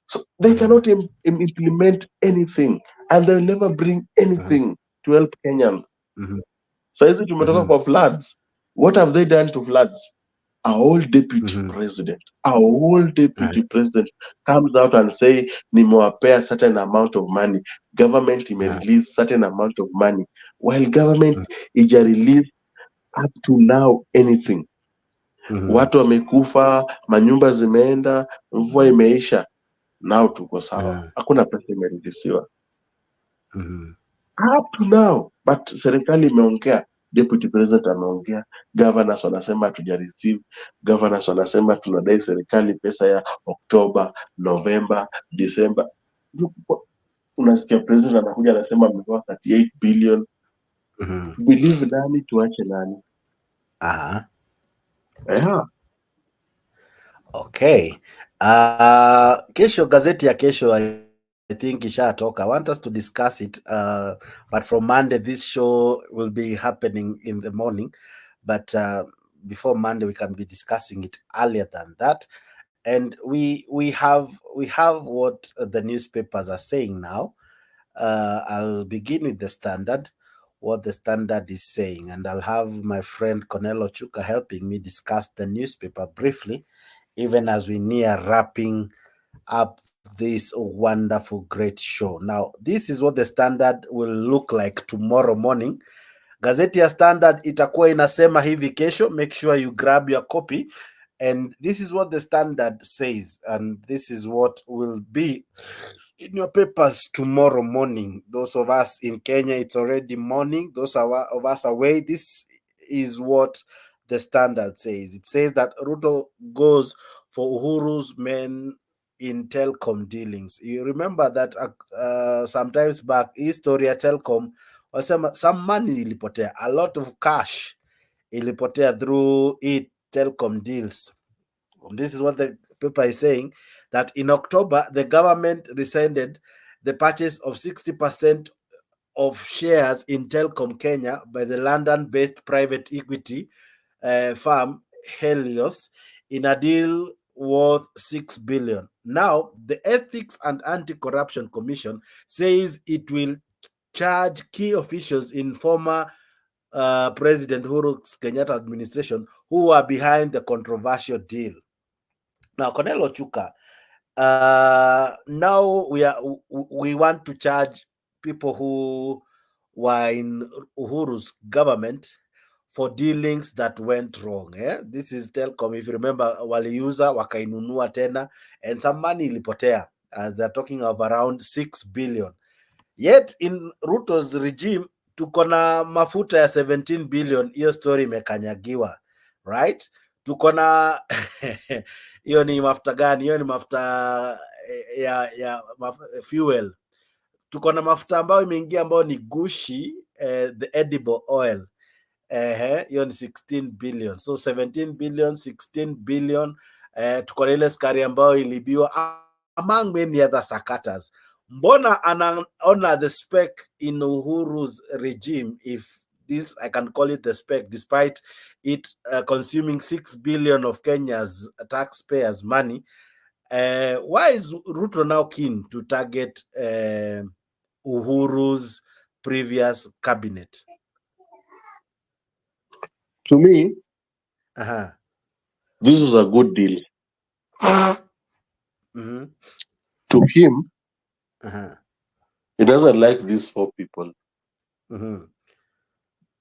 So they cannot implement anything and they'll never bring anything to help Kenyans. Saizi tumetoka kwa floods. What have they done to floods? Our whole deputy president comes out and say, nimewapea certain amount of money. Government may release certain amount of money. While government ija release up to now anything. Watu wamekufa, manyumba zimeenda, mvua imeisha. Nao tuko sawa. Hakuna pesa imerudishiwa. Up to now. But serikali imeongea, deputy president ameongea, governors wanasema hatuja receive, governors wanasema tunadai serikali pesa ya Oktoba, Novemba, December. Unasikia president anakuja anasema amepewa 38 billion. Believe nani, tuache nani? Yeah. Okay. Kesho, gazeti ya kesho I think ishatoka. I want us to discuss it. But from Monday, this show will be happening in the morning. But before Monday, we can be discussing it earlier than that. And we have what the newspapers are saying now. I'll begin with the Standard, what the Standard is saying, and I'll have my friend Cornelo Chuka helping me discuss the newspaper briefly, even as we near wrapping up this wonderful, great show. Now, this is what the Standard will look like tomorrow morning. Gazeti ya Standard itakuwa inasema hivi kesho. Make sure you grab your copy. And this is what the Standard says, and this is what will be in your papers tomorrow morning. Those of us in Kenya, it's already morning. Those of us away, this is what the Standard says. It says that Ruto goes for Uhuru's men in telecom dealings. You remember that sometimes back, Historia Telecom, some money ilipotea, a lot of cash ilipotea through telecom deals. This is what the paper is saying, that in October, the government rescinded the purchase of 60% of shares in Telcom Kenya by the London-based private equity firm Helios in a deal worth 6 billion. Now, the Ethics and Anti-Corruption Commission says it will charge key officials in former President Uhuru Kenyatta administration who are behind the controversial deal. Now, Cornelo Chuka, now we want to charge people who were in Uhuru's government for dealings that went wrong. This is Telcom. If you remember, waliuza wakainunua tena, and some money ilipotea. They're talking of around 6 billion. Yet in Ruto's regime, tuko na mafuta ya 17 billion. Hiyo story imekanyagiwa, right? Tuko na hiyo ni mafuta gani? Hiyo ni mafuta ya fuel. Tuko na mafuta ambayo imeingia ambayo ni gushi, the edible oil. Hiyo ni 16 billion. So 17 billion, 16 billion. Tuko na ile skari ambayo ilibiwa, among many other sakatas. Mbona anaona the spec in Uhuru's regime, if this I can call it the spec, despite it consuming 6 billion of Kenya's taxpayers' money? Why is Ruto now keen to target Uhuru's previous cabinet? To me, this was a good deal. To him, he doesn't like these 4 people.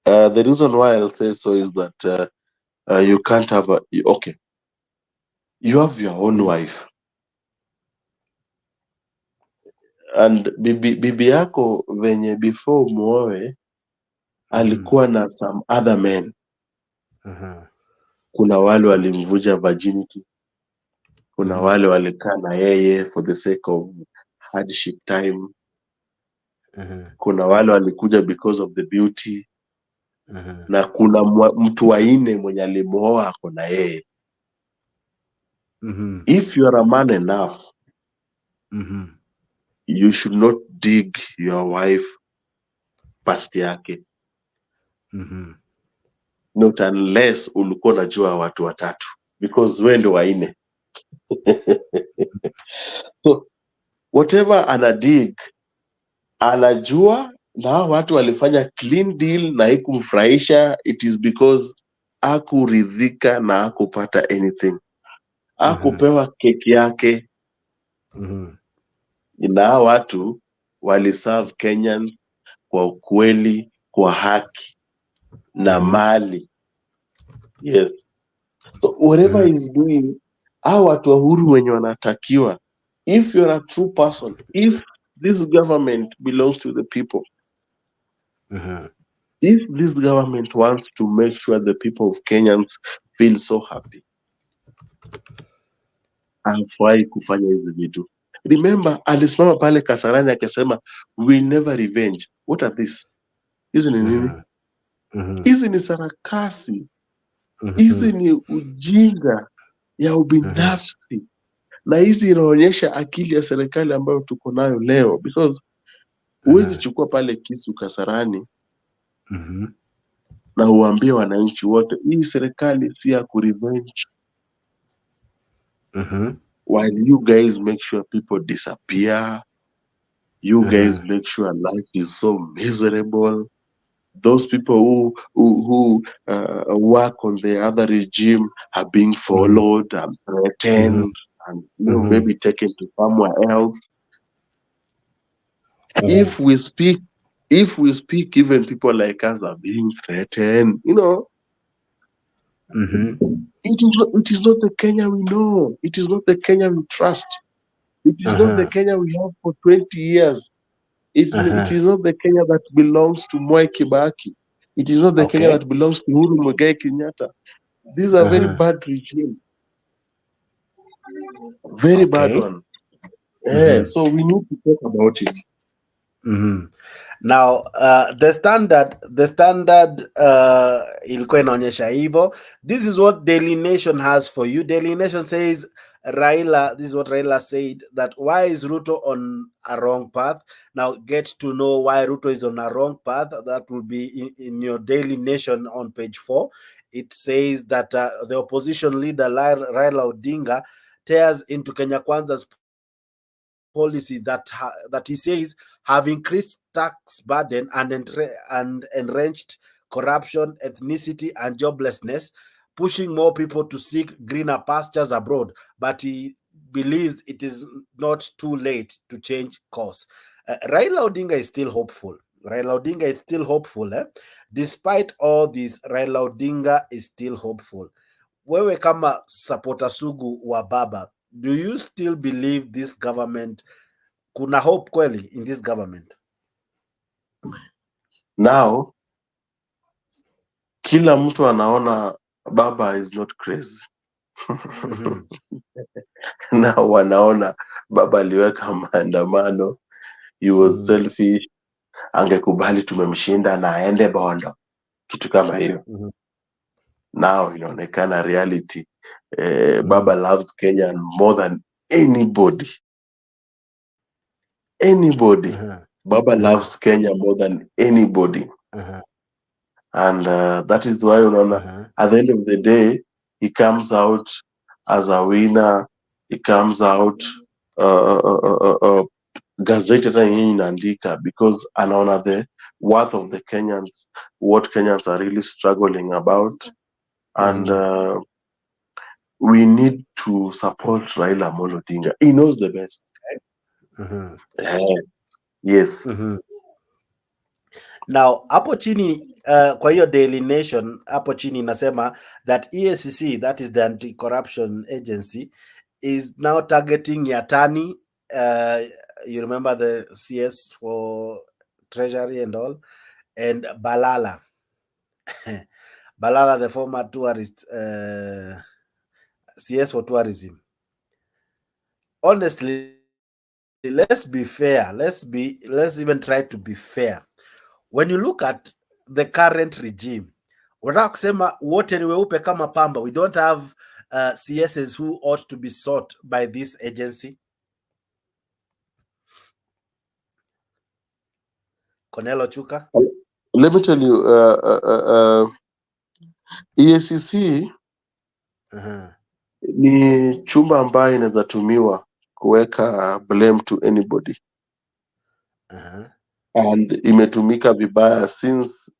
The reason why I'll say so is that you can't have okay. You have your own wife. And bibi yako venye before muoe alikuwa na some other men. Kuna wale walimvuja virginity. Kuna wale walikaa na yeye for the sake of hardship time. Kuna wale walikuja because of the beauty. Na kuna mtu wa 4 mwenye alimuoa ako na yeye. If you are a man enough, you should not dig your wife past yake. Not unless ulikuwa unajua watu watatu, because wewe ndio wa 4. So whatever ana dig, anajua na watu walifanya clean deal na haikumfurahisha, it is because hakuridhika na hakupata anything. Hakupewa keki yake. Na watu waliserve Kenyan kwa ukweli, kwa haki na mali. Yes. So whatever he's doing, hao watu wa Uhuru wenye wanatakiwa, if you're a true person, if this government belongs to the people, if this government wants to make sure the people of Kenyans feel so happy, hafai kufanya hizi vitu. Remember, alisimama pale Kasarani akasema we never revenge. What are this? Hizi ni nini? Hizi ni sarakasi, hizi ni ujinga ya ubinafsi, na hizi inaonyesha akili ya serikali ambayo tuko nayo leo, because huwezi chukua pale kisu Kasarani na uambie wananchi wote hii serikali si ya kurevenge, while you guys make sure people disappear, you guys make sure life is so miserable. Those people who work on the other regime are being followed and threatened and maybe taken to somewhere else. If we speak, even people like us are being threatened. It is not the Kenya we know. It is not the Kenya we trust. It is not the Kenya we have for 20 years. It is not the Kenya that belongs to Mwai Kibaki. It is not the Kenya that belongs to Uhuru Muigai Kenyatta. These are very bad regime. Very bad one. So we need to talk about it. Now the standard ilikuwa inaonyesha hivyo. This is what Daily Nation has for you. Daily Nation says Raila, this is what Raila said, that why is Ruto on a wrong path? Now get to know why Ruto is on a wrong path. That will be in your Daily Nation on page 4. It says that the opposition leader Raila Odinga tears into Kenya Kwanza's policy that he says have increased tax burden and enriched corruption, ethnicity, and joblessness, pushing more people to seek greener pastures abroad. But he believes it is not too late to change course. Raila Odinga is still hopeful. Despite all this, Raila Odinga is still hopeful. Wewe kama supporter sugu wa baba, do you still believe this government, kuna hope kweli in this government? Now, kila mtu anaona baba is not crazy. Now wanaona baba aliweka maandamano, he was selfish, angekubali tumemshinda na aende Bondo, kitu kama hiyo. Now inaonekana reality. Baba loves Kenya more than anybody. Baba loves Kenya more than anybody. And that is why at the end of the day, he comes out as a winner. He comes out gazette inaandika because anaona the worth of the Kenyans, what Kenyans are really struggling about. And we need to support Raila Amolo Odinga. He knows the best. Yes. Now, hapo chini kwa hiyo Daily Nation, hapo chini inasema that EACC, that is the Anti-Corruption Agency, is now targeting Yatani. You remember the CS for Treasury and all, and Balala. Balala, the former tourist, CS for tourism. Honestly, let's be fair. Let's even try to be fair. When you look at the current regime, unataka kusema wote ni weupe kama pamba. We don't have CSs who ought to be sought by this agency. Cornelo Chuka. Let me tell you, EACC ni chumba ambayo inaweza tumiwa kuweka blame to anybody. And imetumika vibaya since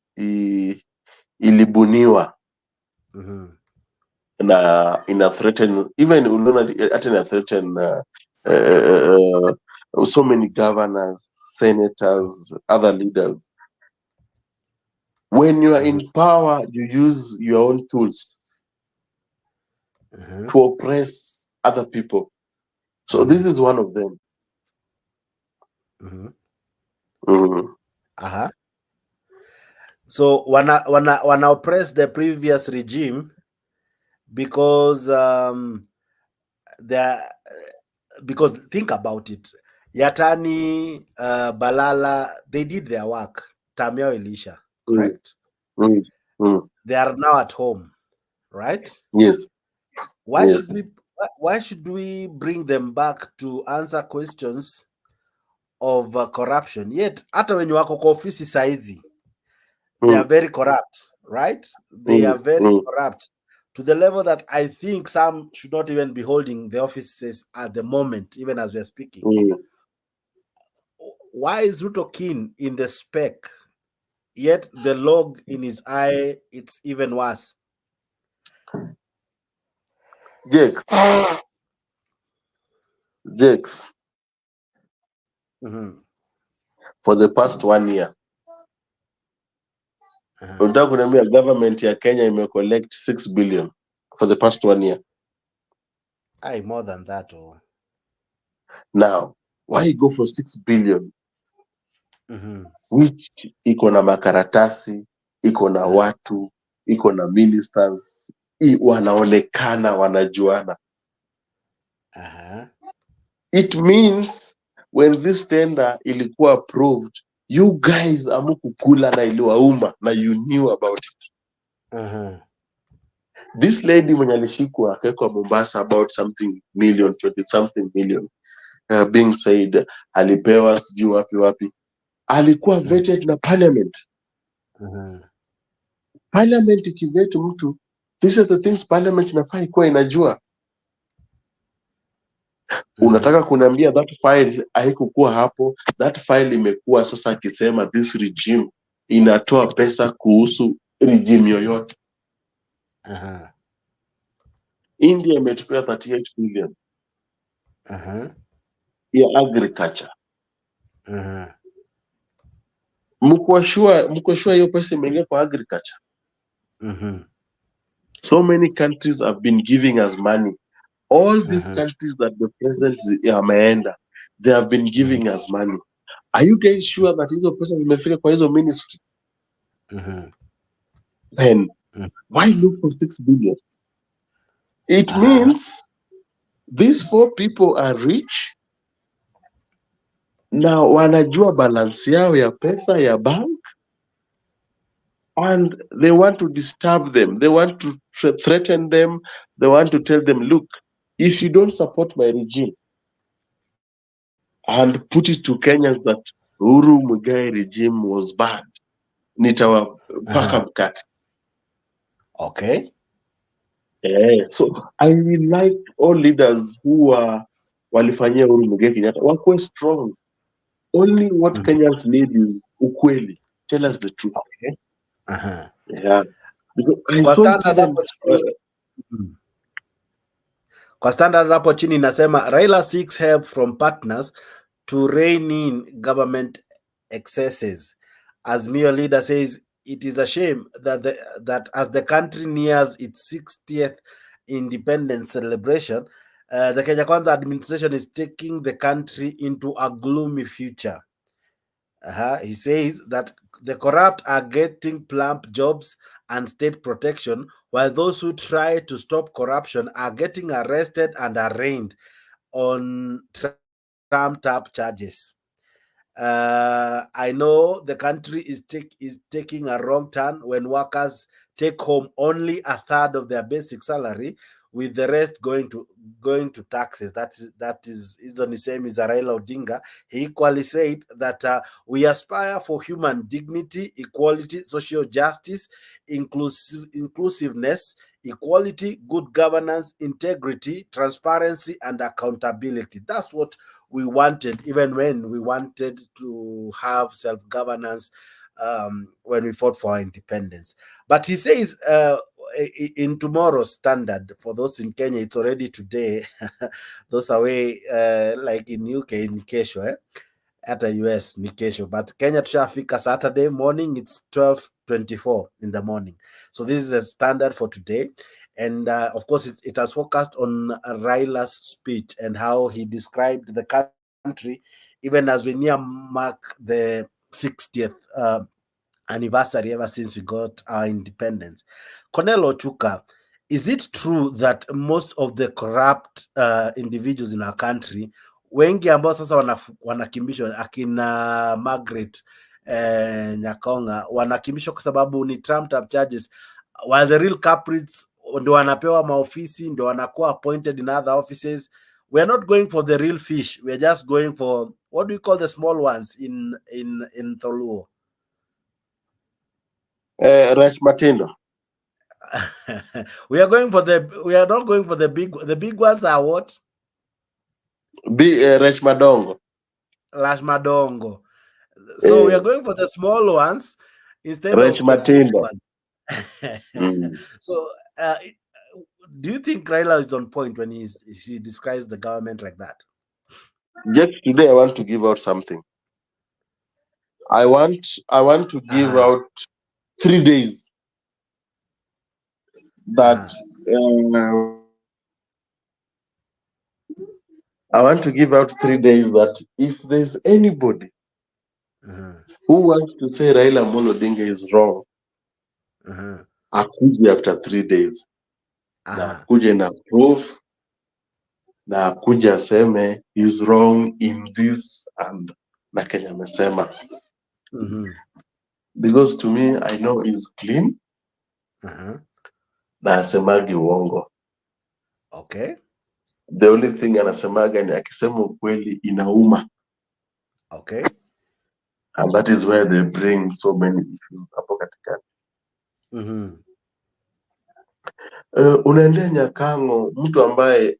ilibuniwa. Na ina threaten, even ina threaten so many governors, senators, other leaders. When you are in power, you use your own tools. to oppress other people. So this is one of them. So wanna oppress the previous regime because because think about it. Yatani, Balala, they did their work. Tamia Elisha, correct? They are now at home, right? Yes. Why should we bring them back to answer questions of corruption? Yet hata wenye wako kwa ofisi saizi, they are very corrupt, right? They are very corrupt to the level that I think some should not even be holding the offices at the moment, even as we're speaking. Why is Ruto keen in the spec, yet the log in his eye, it's even worse? Jakes. For the past 1 year, unataka kuniambia government ya Kenya imecollect 6 billion for the past 1 year? More than that. Now, why go for 6 billion? Which iko na makaratasi, iko na watu, iko na ministers, wanaonekana wanajuana. It means when this tender ilikuwa approved, you guys amukukula na iliwauma na you knew about it. This lady mwenye alishikwa akawekwa Mombasa about something million, 20 something million, being said alipewa sijui wapi, alikuwa vetted na parliament. Parliament ikivet mtu, these are the things parliament inafaa ikuwa inajua. Unataka kuniambia that file haikukuwa hapo? That file imekuwa sasa akisema this regime inatoa pesa kuhusu regime yoyote. India imetupea 38 billion ya agriculture. Mko sure hiyo pesa imeingia kwa agriculture? So many countries have been giving us money. All these countries that the president ameenda, they have been giving us money. Are you guys sure that hizo pesa zimefika kwa hizo ministry? Then why look for 6 billion? It means these 4 people are rich. Now wanajua balance yao ya pesa ya bank, and they want to disturb them. They want to threaten them. They want to tell them, look, if you don't support my regime, and put it to Kenyans that Uhuru Muigai regime was bad, nitawapaka mkate. Okay. So I would like all leaders who are walifanyia Uhuru Muigai Kenyatta wakuwe strong. Only what Kenyans need is ukweli. Tell us the truth. Okay. Yeah. Because I don't even, kwa standard hapo chini inasema Raila seeks help from partners to rein in government excesses. As Mio leader says, it is a shame that as the country nears its 60th independence celebration, the Kenya Kwanza administration is taking the country into a gloomy future. He says that the corrupt are getting plump jobs and state protection, while those who try to stop corruption are getting arrested and arraigned on trumped-up charges. I know the country is taking a wrong turn when workers take home only a third of their basic salary, with the rest going to taxes. That is the same as Raila Odinga. He equally said that we aspire for human dignity, equality, social justice, inclusiveness, equality, good governance, integrity, transparency, and accountability. That's what we wanted, even when we wanted to have self-governance when we fought for our independence. But he says in tomorrow's standard, for those in Kenya, it's already today. Those away like in UK, ni kesho, at the US ni kesho. But Kenya tushafika Saturday morning, it's 12:24 in the morning. So this is the standard for today. And of course, it has focused on Raila's speech and how he described the country, even as we near mark the 60th anniversary ever since we got our independence. Cornel Ochuka, is it true that most of the corrupt individuals in our country, wengi ambao sasa wanakimbishwa akina Margaret Nyakonga, wanakimbishwa kwa sababu ni trumped up charges, while the real culprits ndio wanapewa maofisi, ndio wanakuwa appointed in other offices? We are not going for the real fish. We are just going for, what do you call the small ones in Tholuo? Rach Matindo. We are not going for the big ones are what? Rach Madongo. Lash Madongo. So we are going for the small ones instead of the big ones. So do you think Raila is on point when he describes the government like that? Just today I want to give out something. I want to give out 3 days that I want to give out 3 days that if there's anybody who wants to say Raila Amolo Odinga is wrong, akuje after 3 days. Na akuje na proof, na akuje aseme is wrong in this and na Kenya amesema. Because to me, I know he's clean. Na asemagi uongo. Okay. The only thing anasemaga ni akisema ukweli inauma. Okay. And that is where they bring so many issues hapo katikati. Unaendea Nyakango, mtu ambaye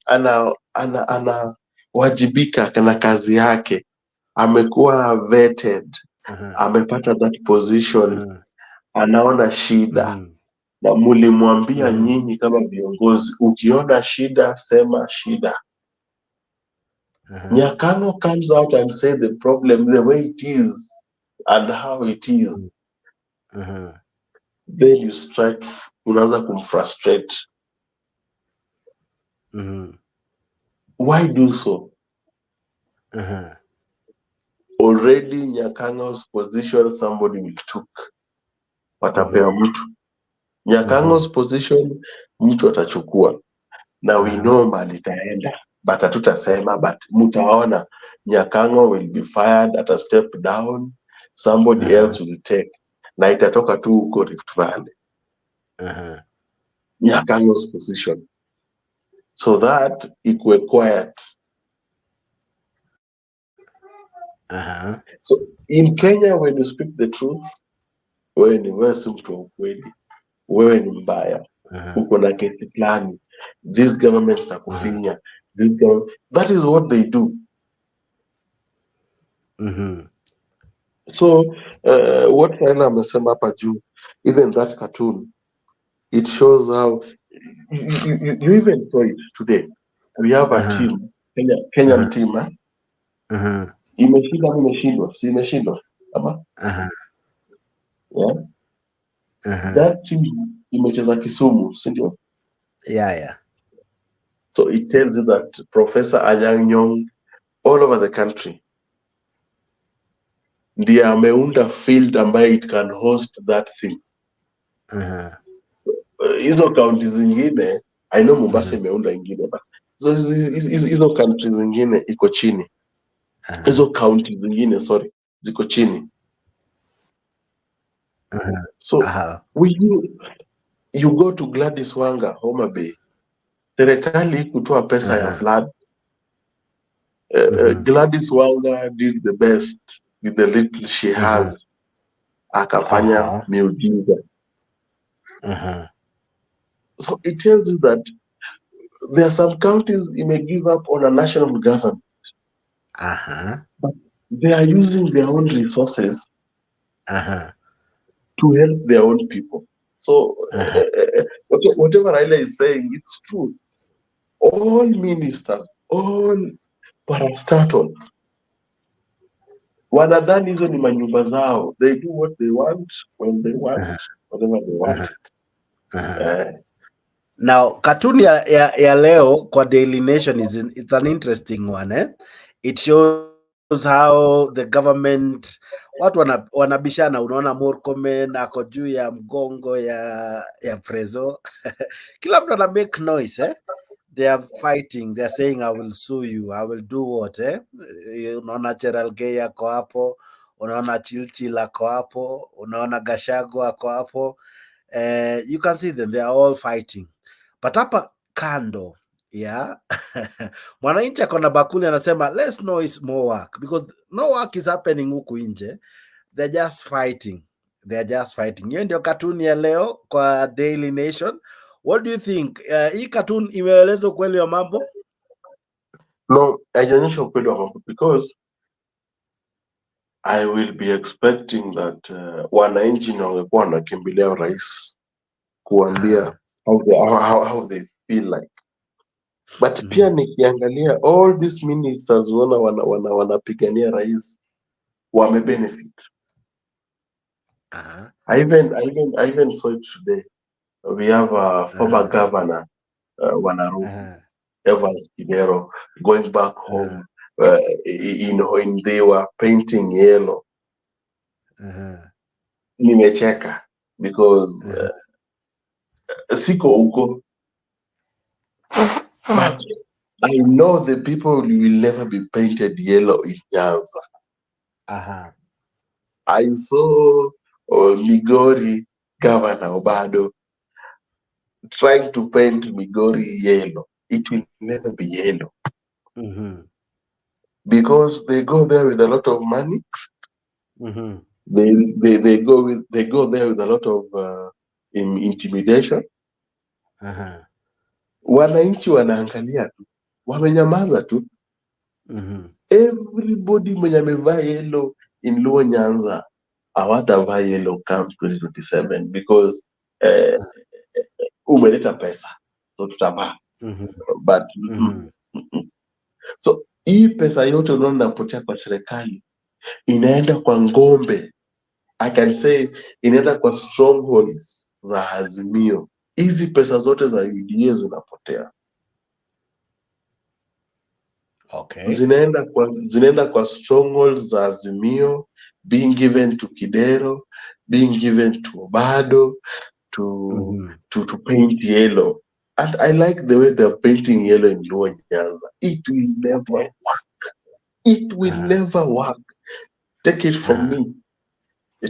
anawajibika na kazi yake, amekuwa vetted, amepata that position, anaona shida, na mulimwambia nyinyi kama viongozi, ukiona shida sema shida. Nyakango comes out and say the problem the way it is and how it is. Then you strike, unaanza kumfrustrate. Why do so? Already Nyakango's position somebody will took. Watapewa mtu. Nyakango's position mtu atachukua. Now we know mali itaenda, but hatutasema, but mutaona Nyakango will be fired at a step down, somebody else will take. Na itatoka tu huko Rift Valley. Nyakango's position. So that ikwe quiet. So in Kenya, when you speak the truth, wewe ni mtu wa ukweli, wewe ni mbaya, uko na kesi plani, this government takufinya, that is what they do. So what Raila amesema hapa juu, even that cartoon, it shows how you even saw it today. We have a team, Kenyan team, imeshinda imeshindwa, si imeshindwa ama yeah. That team imecheza Kisumu, si ndio? Yeah. So it tells you that Professor Anyang' Nyong'o all over the country ndiye ameunda field ambayo it can host that thing. Hizo county zingine, I know Mombasa imeunda ingine, but hizo countries zingine iko chini. Hizo county zingine, sorry, ziko chini. So when you go to Gladys Wanga, Homa Bay, serikali kutoa pesa ya flood. Gladys Wanga did the best with the little she has. Akafanya miujiza. So it tells you that there are some counties you may give up on a national government. But they are using their own resources to help their own people. So whatever Raila is saying, it's true. All ministers, all parastatals, wanadhani hizo ni manyumba zao. They do what they want, when they want, whatever they want. Now, cartoon ya leo kwa Daily Nation it's an interesting one, eh? It shows how the government watu wanabishana. Unaona Murkomen ako juu ya mgongo ya Prezo. Kila mtu ana make noise, eh? They are fighting. They are saying, I will sue you. I will do what, eh? Unaona Cherargei ako hapo, unaona Chilchil ako hapo, unaona Gachagua ako hapo. You can see them, they are all fighting. But hapa kando, yeah, mwananchi akona bakuli anasema let's know is more work, because no work is happening huku nje. They're just fighting. They're just fighting. Hiyo ndio cartoon ya leo kwa Daily Nation. What do you think? Hii cartoon imeeleza ukweli wa mambo? No, haijaonyesha ukweli wa mambo because I will be expecting that wananchi ndio wangekuwa wanakimbilia rais kuambia how they feel like. But pia nikiangalia all these ministers wanapigania rais wamebenefit. I even saw it today. We have a former governor, Wanaruto, Evans Kidero, going back home. When they were painting yellow. Nimecheka because siko huko, but I know the people will never be painted yellow in Nyanza. I saw Migori Governor Obado trying to paint Migori yellow. It will never be yellow. Because they go there with a lot of money. They go there with a lot of intimidation. Wananchi wanaangalia tu, wamenyamaza tu. Everybody mwenye amevaa yellow in Luo Nyanza hawatavaa yellow come 2027 because umeleta pesa so tutavaa. But so hii pesa yote unaona inapotea kwa serikali inaenda kwa ngombe. I can say inaenda kwa strongholds za Azimio. Hizi pesa zote za UDA zinapotea. Okay. Zinaenda kwa strongholds za Azimio, being given to Kidero, being given to Obado, to paint yellow. And I like the way they're painting yellow in Luo Nyanza. It will never work. It will never work. Take it from me.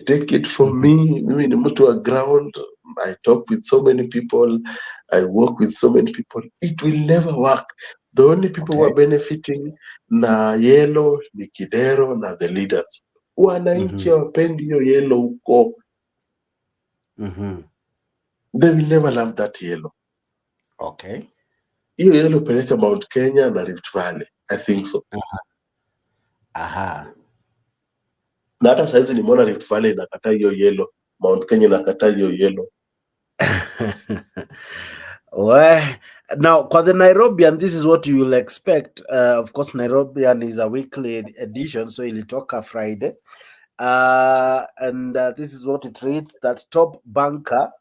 Take it from me. Mimi ni mtu wa ground. I talk with so many people. I work with so many people. It will never work. The only people who are benefiting na yellow ni Kidero na the leaders. Wananchi hawapendi hiyo yellow huko. They will never love that yellow. Okay. Hiyo yellow peleka Mount Kenya na Rift Valley. I think so. Na hata saizi nimeona Rift Valley inakataa hiyo yellow. Mount Kenya inakataa hiyo yellow. Well, now for the Nairobian, this is what you will expect. Of course, Nairobian is a weekly edition, so it'll talk a Friday. And this is what it reads: that top banker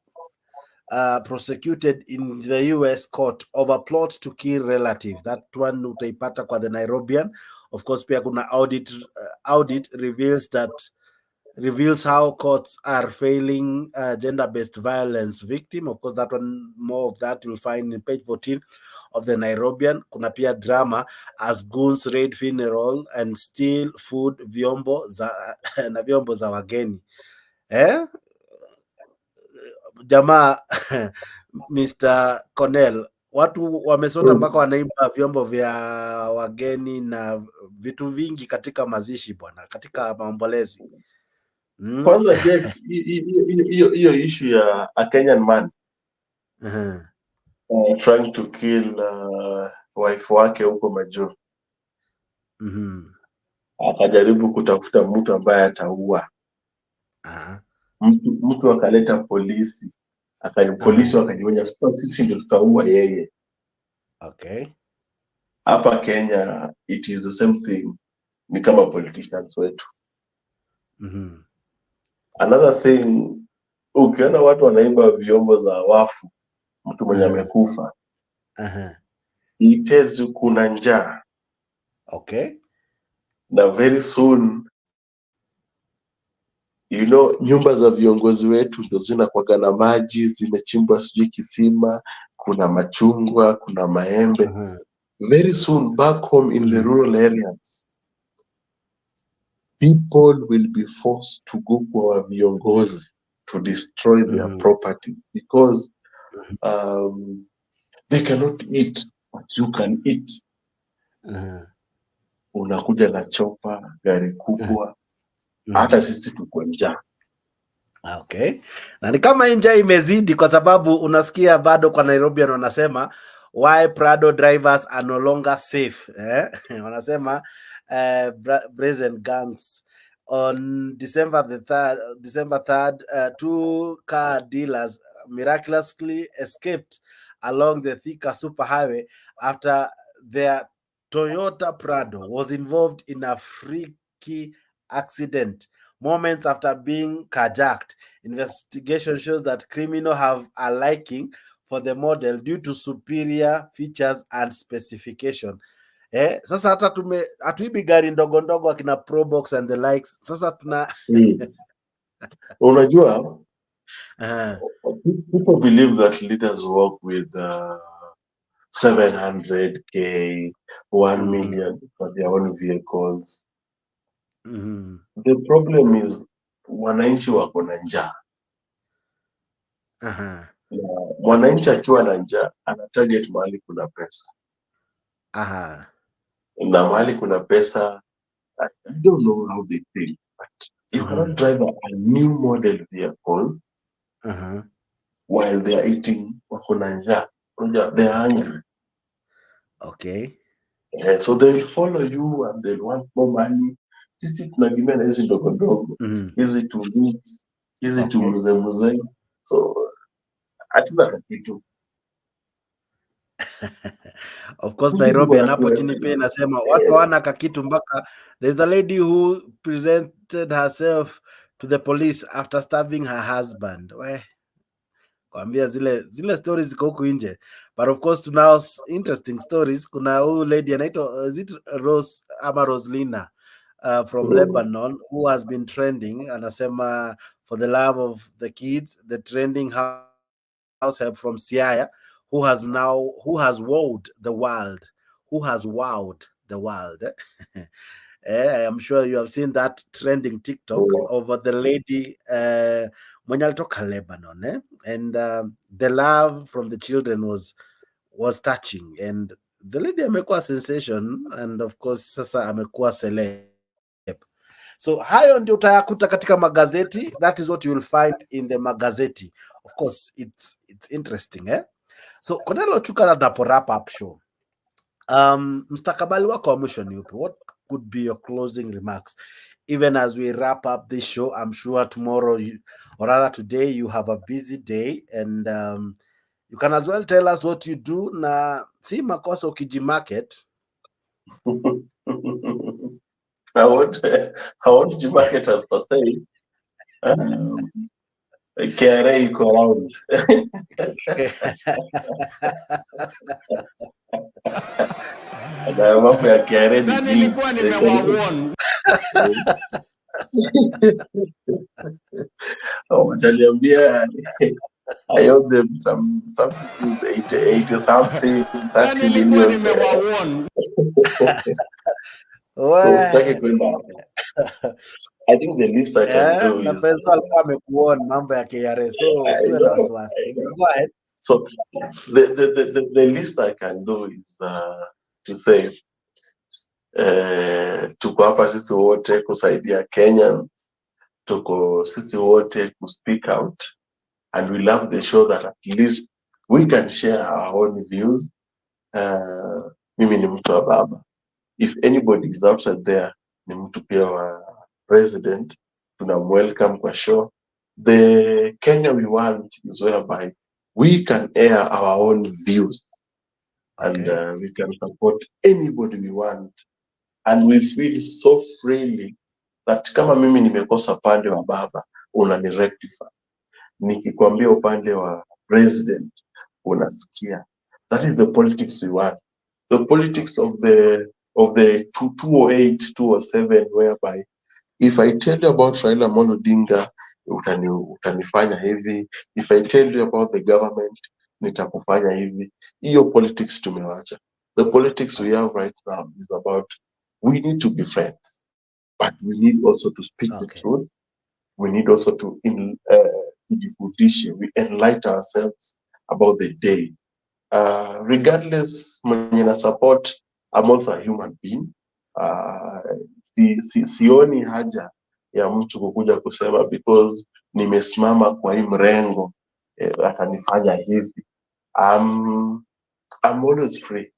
prosecuted in the US court over plot to kill relative. That one utaipata kwa the Nairobian. Of course, pia kuna audit reveals how courts are failing gender-based violence victim. Of course, that one, more of that you'll find in page 14 of the Nairobian. Kuna pia drama as goons raid funeral and steal food vyombo na vyombo za wageni. Jamaa Mr. Cornell, watu wamesota mpaka wanaimba vyombo vya wageni na vitu vingi katika mazishi bwana, katika maombolezi. Kwanza Jeff, hiyo issue ya a Kenyan man trying to kill wife wake huko Majuu. Akajaribu kutafuta mtu ambaye ataua. Mtu akaleta polisi. Polisi wakajionya sisi ndio tutaua yeye. Okay. Hapa Kenya it is the same thing. Ni kama politicians wetu. Another thing, ukiona watu wanaimba vyombo za wafu mtu mwenye amekufa. He tells you kuna njaa. Okay. Na very soon, you know, nyumba za viongozi wetu ndo zinakuwaga na maji, zimechimbwa sijui kisima, kuna machungwa, kuna maembe. Very soon, back home in the rural areas, people will be forced to go kwa viongozi to destroy their properties because they cannot eat what you can eat. Unakuja na chopa, gari kubwa, hata sisi tuko njaa. Okay. Na ni kama njaa imezidi kwa sababu unasikia bado kwa Nairobi wanasema why Prado drivers are no longer safe. Wanasema brazen gangs. On December 3rd, 2 car dealers miraculously escaped along the Thika superhighway after their Toyota Prado was involved in a freaky accident. Moments after being carjacked, investigation shows that criminals have a liking for the model due to superior features and specification. Sasa hata hatuibi gari ndogo ndogo akina Probox and the likes. Sasa tuna Unajua, people believe that leaders work with 700K, 1 million for their own vehicles. The problem is wananchi wako na njaa. Mwananchi akiwa na njaa ana target mahali kuna pesa. Na mahali kuna pesa, I don't know how they think, but you cannot drive a new model vehicle while they are eating, wako na njaa. They are hungry. Okay. So they will follow you and they want more money. Sisi tunagemea na hizi ndogo ndogo, hizi tu mix, hizi tu mzee. So hatuna kitu. Of course Nairobi anapo chini pia inasema watu wana kakitu mpaka there's a lady who presented herself to the police after stabbing her husband. Kwambia zile stories ziko huku nje. But of course tunao interesting stories. Kuna huyu lady anaitwa Roslina from Lebanon who has been trending. Anasema for the love of the kids, the trending house help from Siaya who has wowed the world. I am sure you have seen that trending TikTok over the lady mwenye alitoka Lebanon, and the love from the children was touching, and the lady amekuwa sensation, and of course sasa amekuwa celeb. So hayo ndio utayakuta katika magazeti. That is what you will find in the magazeti. Of course it's interesting, So Cornelo Chuka napo wrap up show. Mstakabali wako wa mwisho ni upi? What could be your closing remarks? Even as we wrap up this show, I'm sure tomorrow, or rather today, you have a busy day, and you can as well tell us what you do. Na si makosa ukijimarket. I want to market as per se. KRA iko around. Na mambo ya KRA ni nilikuwa nimewawarn. Wataniambia I owe them something 80 something 30 million. I think the least I can do is so the least I can do is to say tuko hapa sisi wote kusaidia Kenyans, tuko sisi wote to speak out, and we love the show that at least we can share our own views. Mimi ni mtu wa baba. If anybody is outside there, ni mtu pia wa president, tunamwelcome kwa show. The Kenya we want is whereby we can air our own views, and we can support anybody we want, and we feel so freely that kama mimi nimekosa pande wa baba, unanirectify. Nikikwambia upande wa president, unasikia. That is the politics we want. The politics of the 208, 207, whereby if I tell you about Raila Amolo Odinga, utanifanya hivi. If I tell you about the government, nitakufanya hivi. Hiyo politics tumewacha. The politics we have right now is about, we need to be friends, but we need also to speak the truth. We need also to we enlighten ourselves about the day. Regardless mwenye na support, I'm also a human being. Sioni haja ya mtu kukuja kusema because nimesimama kwa hii mrengo atanifanya hivi. I'm always free.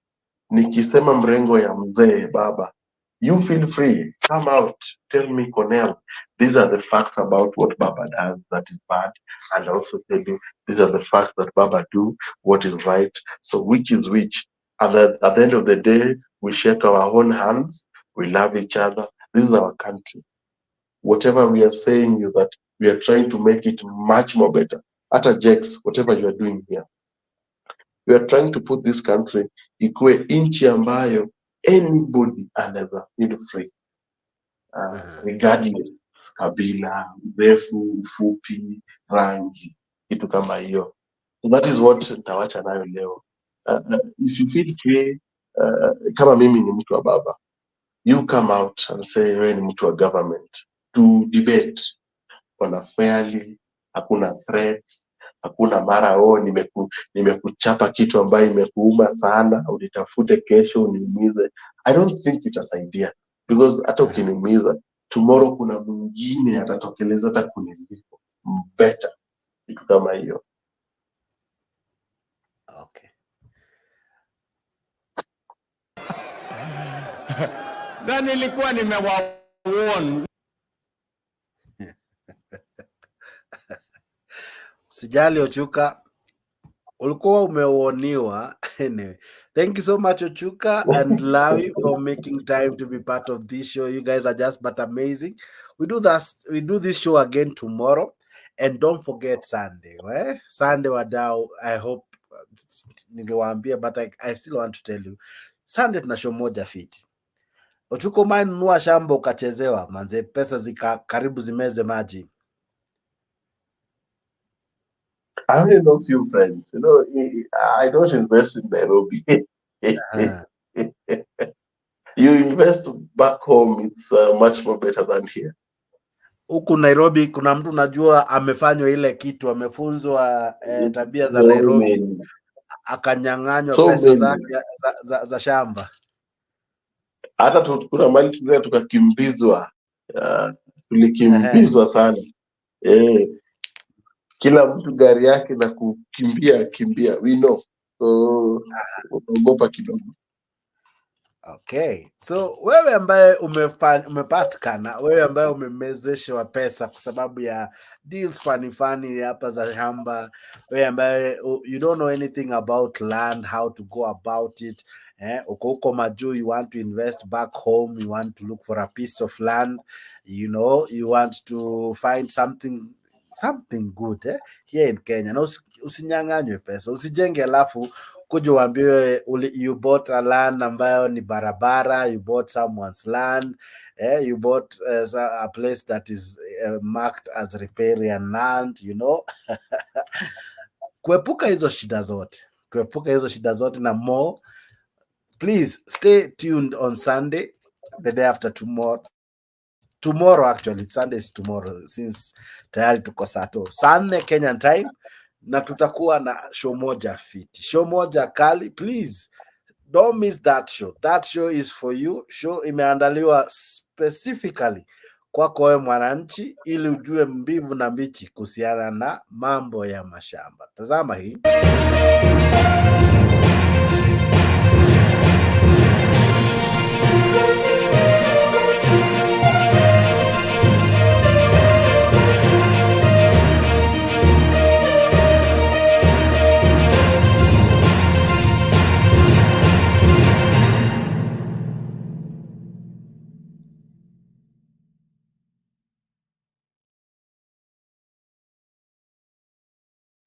Nikisema mrengo ya mzee baba, you feel free, come out, tell me, Cornell, these are the facts about what Baba does that is bad, and also tell you these are the facts that Baba do, what is right. So which is which? And at the end of the day, we shake our own hands, we love each other. This is our country. Whatever we are saying is that we are trying to make it much more better. Ata Jex, whatever you are doing here, we are trying to put this country ikuwe nchi ambayo anybody anaweza feel free, regardless kabila, urefu, ufupi, rangi, kitu kama hiyo. So that is what nitawacha nayo leo. If you feel free, kama mimi ni mtu wa baba, you come out and say wewe ni mtu wa government, to debate on a fairly, hakuna threats, hakuna mara nimekuchapa kitu ambayo imekuuma sana unitafute kesho uniumize. I don't think itasaidia, because hata ukiniumiza tomorrow kuna mwingine atatokeleza hata kuniliko better, kitu kama hiyo. Okay. Na nilikuwa nimewawarn. Sijali Ochuka, ulikuwa umewoniwa. Anyway, thank you so much Ochuka and Lawi for making time to be part of this show. You guys are just but amazing. We do this show again tomorrow, and don't forget Sunday. Sunday wadau, I hope niliwaambia, but I still want to tell you, Sunday tuna show moja fiti. Ochuka, umenunua shamba ukachezewa manze, pesa zika karibu zimeze maji. I only know few friends. I don't invest in Nairobi. You invest back home, it's much more better than here. Huku Nairobi kuna mtu najua amefanywa ile kitu, amefunzwa tabia za Nairobi, akanyang'anywa pesa zake za shamba. Hata kuna mali tunaweza tukakimbizwa, tulikimbizwa sana. Kila mtu gari yake na kukimbia, we know, so unaogopa kidogo. Okay, so wewe ambaye umepatikana, wewe ambaye umemezeshwa pesa kwa sababu ya deals funny hapa za shamba, wewe ambaye you don't know anything about land, how to go about it, uko majuu, you want to invest back home, you want to look for a piece of land, you want to find something good here in Kenya. Na usinyang'anywe pesa, usijenge alafu kuja uambiwe you bought a land ambayo ni barabara, you bought someone's land, you bought a place that is marked as riparian land, kuepuka hizo shida zote na more. Please stay tuned on Sunday, the day after tomorrow actually, Sunday is tomorrow, since tayari tuko sato saa 4 Kenyan time, na tutakuwa na show moja fiti, show moja kali. Please don't miss that show. That show is for you. Show imeandaliwa specifically kwako wewe mwananchi, ili ujue mbivu na mbichi kuhusiana na mambo ya mashamba. Tazama hii.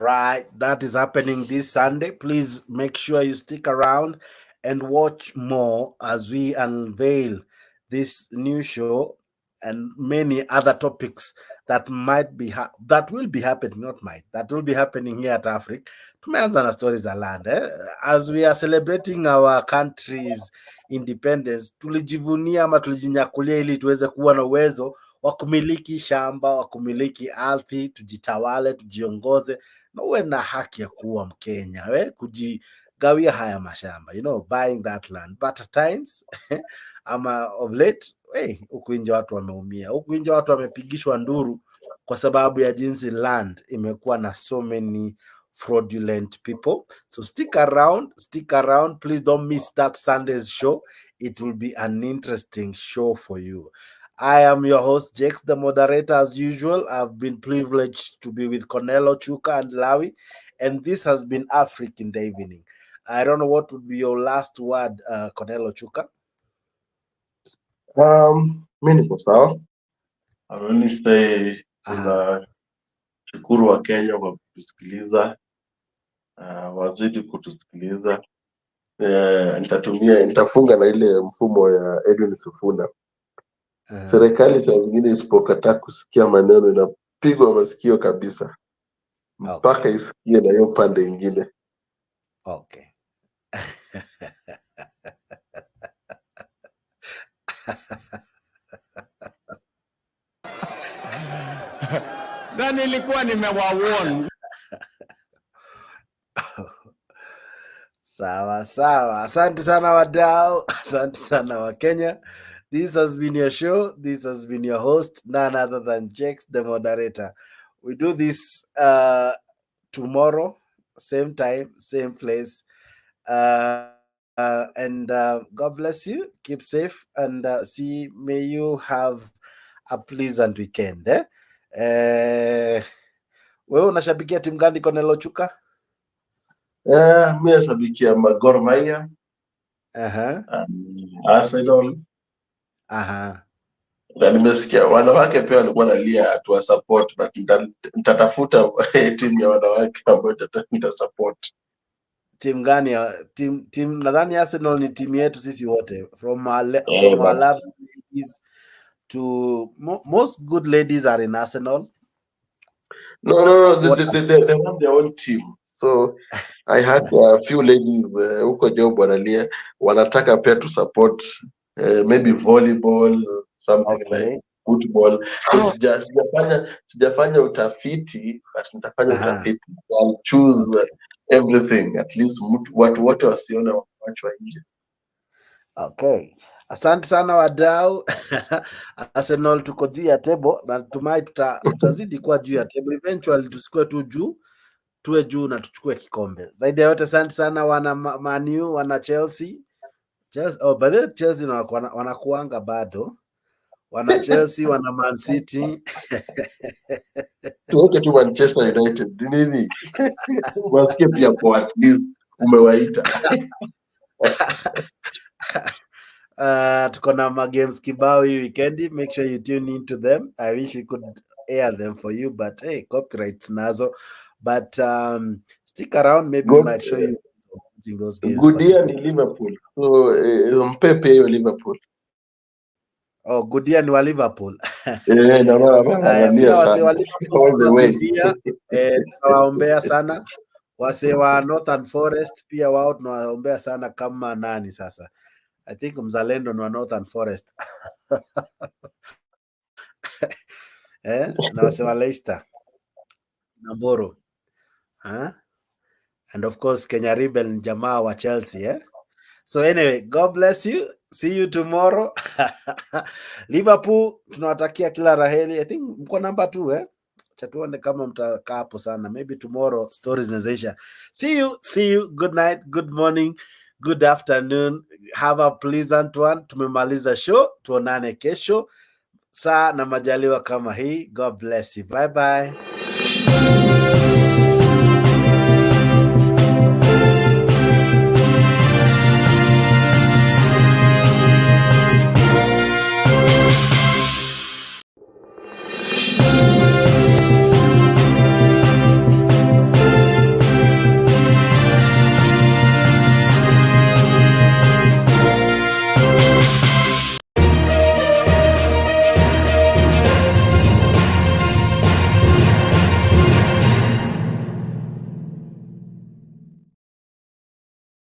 Right, that is happening this Sunday. Please make sure you stick around and watch more as we unveil this new show and many other topics that might be that will be happening, not might, that will be happening here at Africa. Tumeanza na stories za land as we are celebrating our country's independence. Tulijivunia ama tulijinyakulia ili tuweze kuwa na uwezo wa kumiliki shamba, wa kumiliki ardhi, tujitawale, tujiongoze na uwe na haki ya kuwa Mkenya, kujigawia haya mashamba, buying that land. But at times ama of late, huku nje watu wameumia, huku nje watu wamepigishwa nduru kwa sababu ya jinsi land imekuwa na so many fraudulent people. So stick around, please don't miss that Sunday's show. It will be an interesting show for you. I am your host, Jakes, the moderator, as usual. I've been privileged to be with Cornelo, Chuka, and Lawi, and this has been Africa in the Evening. I don't know what would be your last word, Cornelo, Chuka. Mimi niko sawa. I only say tunashukuru wa Kenya kwa kutusikiliza, wazidi kutusikiliza. Nitafunga na ile mfumo ya Edwin Sifuna. Serikali saa zingine isipokataa kusikia maneno inapigwa masikio kabisa mpaka isikie na hiyo pande ingine. Okay. Na nilikuwa nimewawarn. Sawa. Asante sana wadau, asante sana wa Kenya. This has been your show. This has been your host, none other than Jakes, the moderator. We do this tomorrow, same time, same place. And God bless you. Keep safe and may you have a pleasant weekend. Wewe unashabikia timu gani, Cornelo Chuka? Mimi nashabikia Gor Mahia. Arsenal. Na nimesikia wanawake pia walikuwa nalia tu support, but nitatafuta timu ya wanawake ambayo nitasupport. Timu gani? Timu nadhani Arsenal ni timu yetu sisi wote, from our ladies to most good ladies are in Arsenal. No, they want their own team. So I had a few ladies huko job wanalia wanataka pia to support maybe volleyball, something like football. So sijafanya utafiti, but nitafanya utafiti. I'll choose everything, at least watu wote wasione wachwa nje. Okay. Asante sana wadau. Arsenal tuko juu ya table na tumai tutazidi kuwa juu ya table. Eventually tusikue tu juu, tuwe juu na tuchukue kikombe. Zaidi ya yote asante sana wana Man U, wana Chelsea. By the way, Chelsea wanakuanga bado. Wana Chelsea, wana Man City. Tuweke tu Manchester United. Nini? Wasikie pia kwa at least umewaita. Tuko na magames kibao hii weekend. Make sure you tune into them. I wish we could air them for you, but hey, copyrights nazo. But stick around, maybe we might show you those games. Good year ni Liverpool. So mpepe hiyo Liverpool. Oh, good year ni wa Liverpool. Naangalia sana. All the way. Tunawaombea sana. Wase wa Northern Forest pia wao tunawaombea sana kama nani sasa. I think mzalendo ni wa Northern Forest. Na wase wa Leicester. Namboro. And of course Kenya Rebel ni jamaa wa Chelsea. So anyway, God bless you. See you tomorrow. Liverpool tunawatakia kila raheli. I think mko number 2 Chatuone kama mtakaa hapo sana. Maybe tomorrow stories zinaisha. See you. Good night, good morning, good afternoon. Have a pleasant one. Tumemaliza show. Tuonane kesho saa na majaliwa kama hii. God bless you. Bye bye.